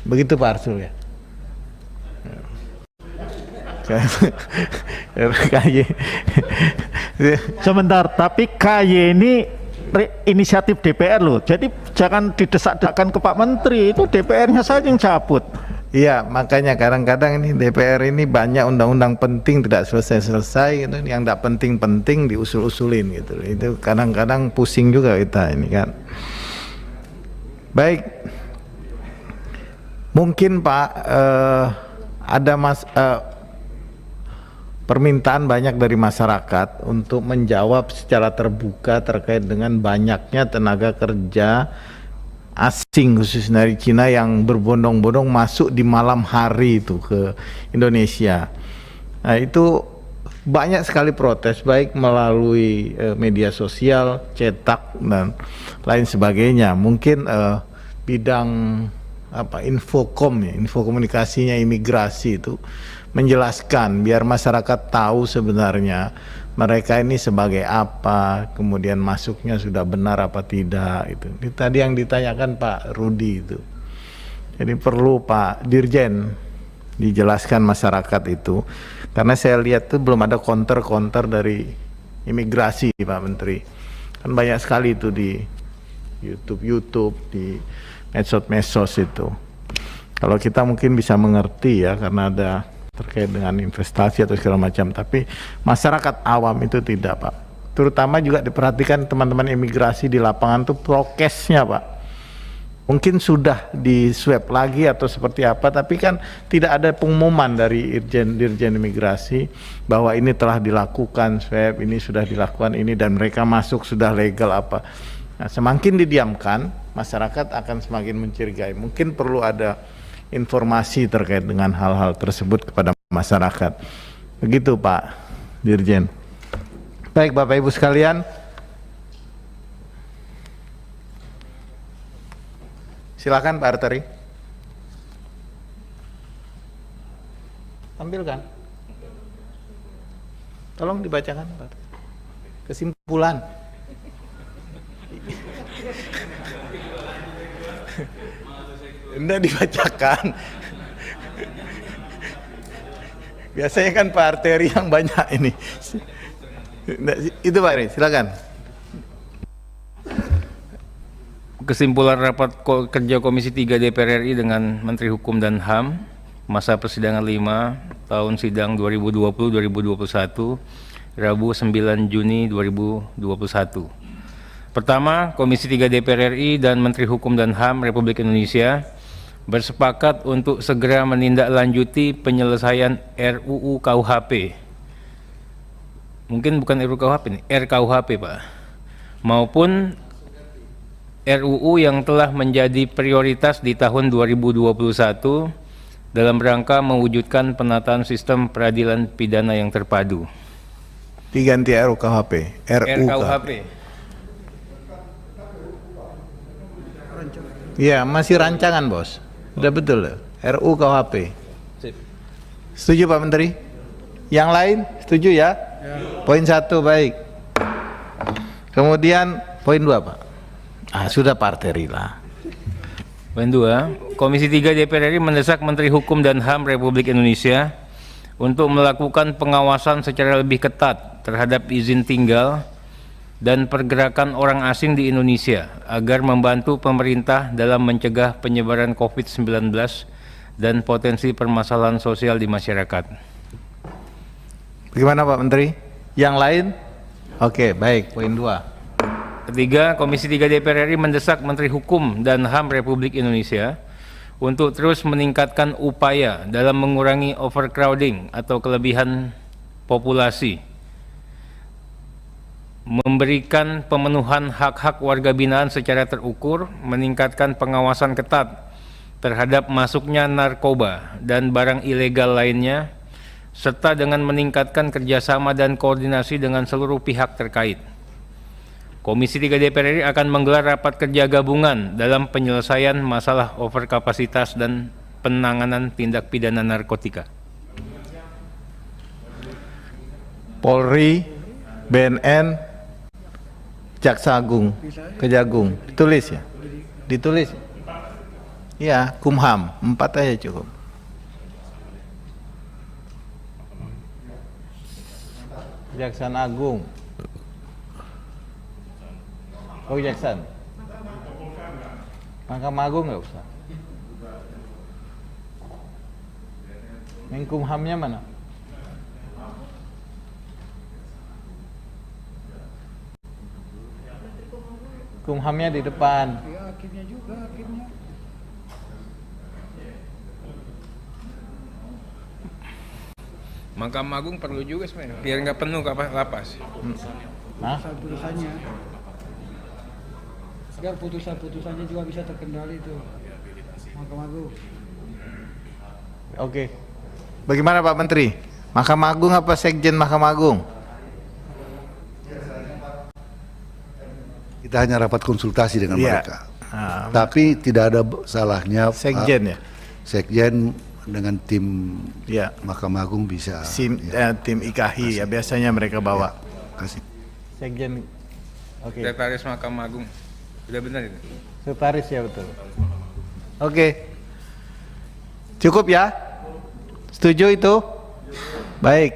Begitu Pak Arsul ya? KY. Sebentar, tapi KY ini inisiatif DPR loh, jadi jangan didesak-desakan ke Pak Menteri, itu DPR-nya saja yang cabut. Iya, makanya kadang-kadang ini DPR ini banyak undang-undang penting tidak selesai-selesai gitu, yang tidak penting-penting diusul-usulin gitu. Itu kadang-kadang pusing juga kita ini kan. Baik, mungkin Pak ada permintaan banyak dari masyarakat untuk menjawab secara terbuka terkait dengan banyaknya tenaga kerja asing khususnya dari Cina yang berbondong-bondong masuk di malam hari itu ke Indonesia. Nah itu banyak sekali protes baik melalui media sosial, cetak dan lain sebagainya. Mungkin bidang infokom ya, infokomunikasinya imigrasi itu menjelaskan biar masyarakat tahu sebenarnya mereka ini sebagai apa, kemudian masuknya sudah benar apa tidak itu. Ini tadi yang ditanyakan Pak Rudi itu. Jadi perlu Pak Dirjen dijelaskan masyarakat itu, karena saya lihat tuh belum ada counter dari imigrasi Pak Menteri. Kan banyak sekali itu di YouTube, di medsos itu. Kalau kita mungkin bisa mengerti ya, karena ada terkait dengan investasi atau segala macam, tapi masyarakat awam itu tidak Pak. Terutama juga diperhatikan teman-teman imigrasi di lapangan tuh prokesnya Pak. Mungkin sudah di swab lagi atau seperti apa, tapi kan tidak ada pengumuman dari Dirjen Imigrasi bahwa ini telah dilakukan swab, ini sudah dilakukan ini, dan mereka masuk sudah legal apa. Nah, semakin didiamkan, masyarakat akan semakin mencurigai. Mungkin perlu ada informasi terkait dengan hal-hal tersebut kepada masyarakat. Begitu Pak Dirjen. Baik Bapak Ibu sekalian, silakan Pak Arteri. Tampilkan. Tolong dibacakan Pak. Kesimpulan. Tidak dibacakan. Biasanya kan Pak Arteri yang banyak ini. Itu Pak Eri, silakan. kesimpulan rapat kerja Komisi 3 DPR RI dengan Menteri Hukum dan HAM masa persidangan 5 tahun sidang 2020-2021 Rabu 9 Juni 2021. Pertama, Komisi 3 DPR RI dan Menteri Hukum dan HAM Republik Indonesia bersepakat untuk segera menindaklanjuti penyelesaian RUU KUHP. Mungkin bukan RUU KUHP ini, RKUHP Pak. Maupun RUU yang telah menjadi prioritas di tahun 2021 dalam rangka mewujudkan penataan sistem peradilan pidana yang terpadu. Diganti RUU KUHP. RKUHP. Iya, masih rancangan, Bos. Udah betul, RUU KUHP. Setuju Pak Menteri? Yang lain setuju ya? Poin 1 baik. Kemudian poin 2 Pak. Sudah parteri lah. Poin 2, Komisi 3 DPR RI mendesak Menteri Hukum dan HAM Republik Indonesia untuk melakukan pengawasan secara lebih ketat terhadap izin tinggal dan pergerakan orang asing di Indonesia agar membantu pemerintah dalam mencegah penyebaran COVID-19 dan potensi permasalahan sosial di masyarakat. Bagaimana Pak Menteri? Yang lain? Oke, baik. Poin 2. Ketiga, Komisi 3 DPR RI mendesak Menteri Hukum dan HAM Republik Indonesia untuk terus meningkatkan upaya dalam mengurangi overcrowding atau kelebihan populasi, memberikan pemenuhan hak-hak warga binaan secara terukur, meningkatkan pengawasan ketat terhadap masuknya narkoba dan barang ilegal lainnya, serta dengan meningkatkan kerjasama dan koordinasi dengan seluruh pihak terkait. Komisi 3 DPR RI akan menggelar rapat kerja gabungan dalam penyelesaian masalah overkapasitas dan penanganan tindak pidana narkotika. Polri, BNN, Jaksa Agung, Kejagung, ditulis ya? Ditulis? Ya, Kumham, 4 aja cukup. Kejaksaan Agung. Oh, Kejaksaan. Mahkamah Agung nggak usah. Menkumhamnya mana? Kumhamnya di depan. Hakimnya juga, hakimnya. Mahkamah Agung perlu juga sebenarnya, biar nggak penuh lapas. Putusan-putusannya. Agar putusan-putusannya juga bisa terkendali itu. Mahkamah Agung. Oke. Bagaimana Pak Menteri? Mahkamah Agung apa Sekjen Mahkamah Agung? Kita hanya rapat konsultasi dengan mereka. Tapi tidak ada salahnya Sekjen ya? Sekjen dengan tim Mahkamah Agung bisa. Tim IKAHI ya biasanya mereka bawa. Kasih. Sekjen. Oke. Sekretaris Mahkamah Agung. Sudah benar itu? Sekretaris ya betul. Oke. Cukup ya? Setuju itu? Baik.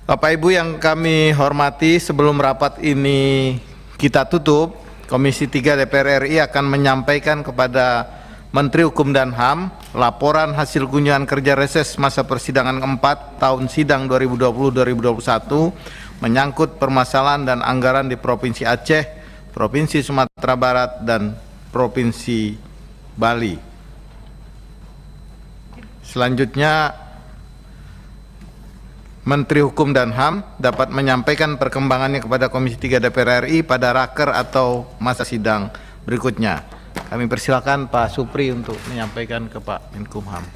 Bapak Ibu yang kami hormati, sebelum rapat ini kita tutup, Komisi 3 DPR RI akan menyampaikan kepada Menteri Hukum dan HAM laporan hasil kunjungan kerja reses masa persidangan keempat tahun sidang 2020-2021 menyangkut permasalahan dan anggaran di Provinsi Aceh, Provinsi Sumatera Barat, dan Provinsi Bali. Selanjutnya, Menteri Hukum dan HAM dapat menyampaikan perkembangannya kepada Komisi 3 DPR RI pada raker atau masa sidang berikutnya. Kami persilakan Pak Supri untuk menyampaikan ke Pak Menkumham.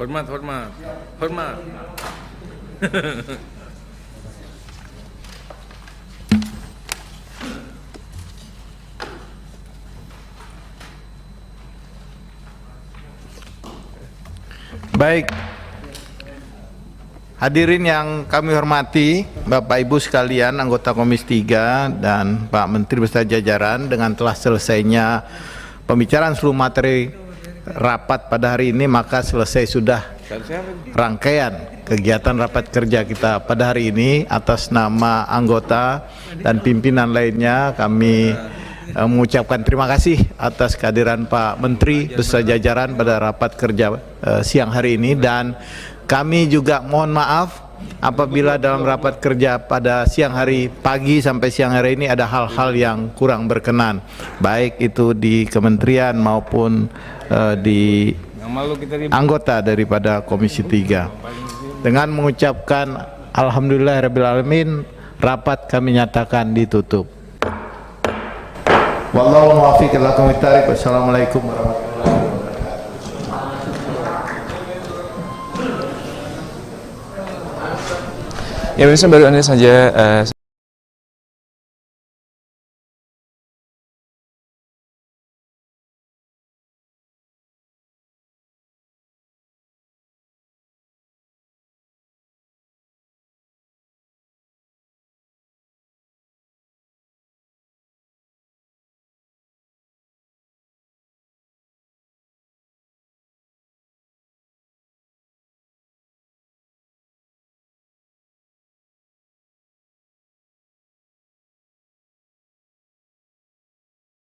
Hormat, hormat, hormat. Baik, hadirin yang kami hormati, Bapak Ibu sekalian, anggota Komisi 3 dan Pak Menteri beserta jajaran, dengan telah selesainya pembicaraan seluruh materi rapat pada hari ini, maka selesai sudah rangkaian kegiatan rapat kerja kita pada hari ini. Atas nama anggota dan pimpinan lainnya, kami mengucapkan terima kasih atas kehadiran Pak Menteri beserta jajaran pada rapat kerja siang hari ini, dan kami juga mohon maaf apabila dalam rapat kerja pada siang hari, pagi sampai siang hari ini ada hal-hal yang kurang berkenan, baik itu di kementerian maupun di anggota daripada Komisi 3. Dengan mengucapkan alhamdulillahirabbil alamin, rapat kami nyatakan ditutup. Wallahu muwaffiq ila aqwamit thariq. Wassalamualaikum warahmatullahi wabarakatuh. Ya, pemirsa, baru saja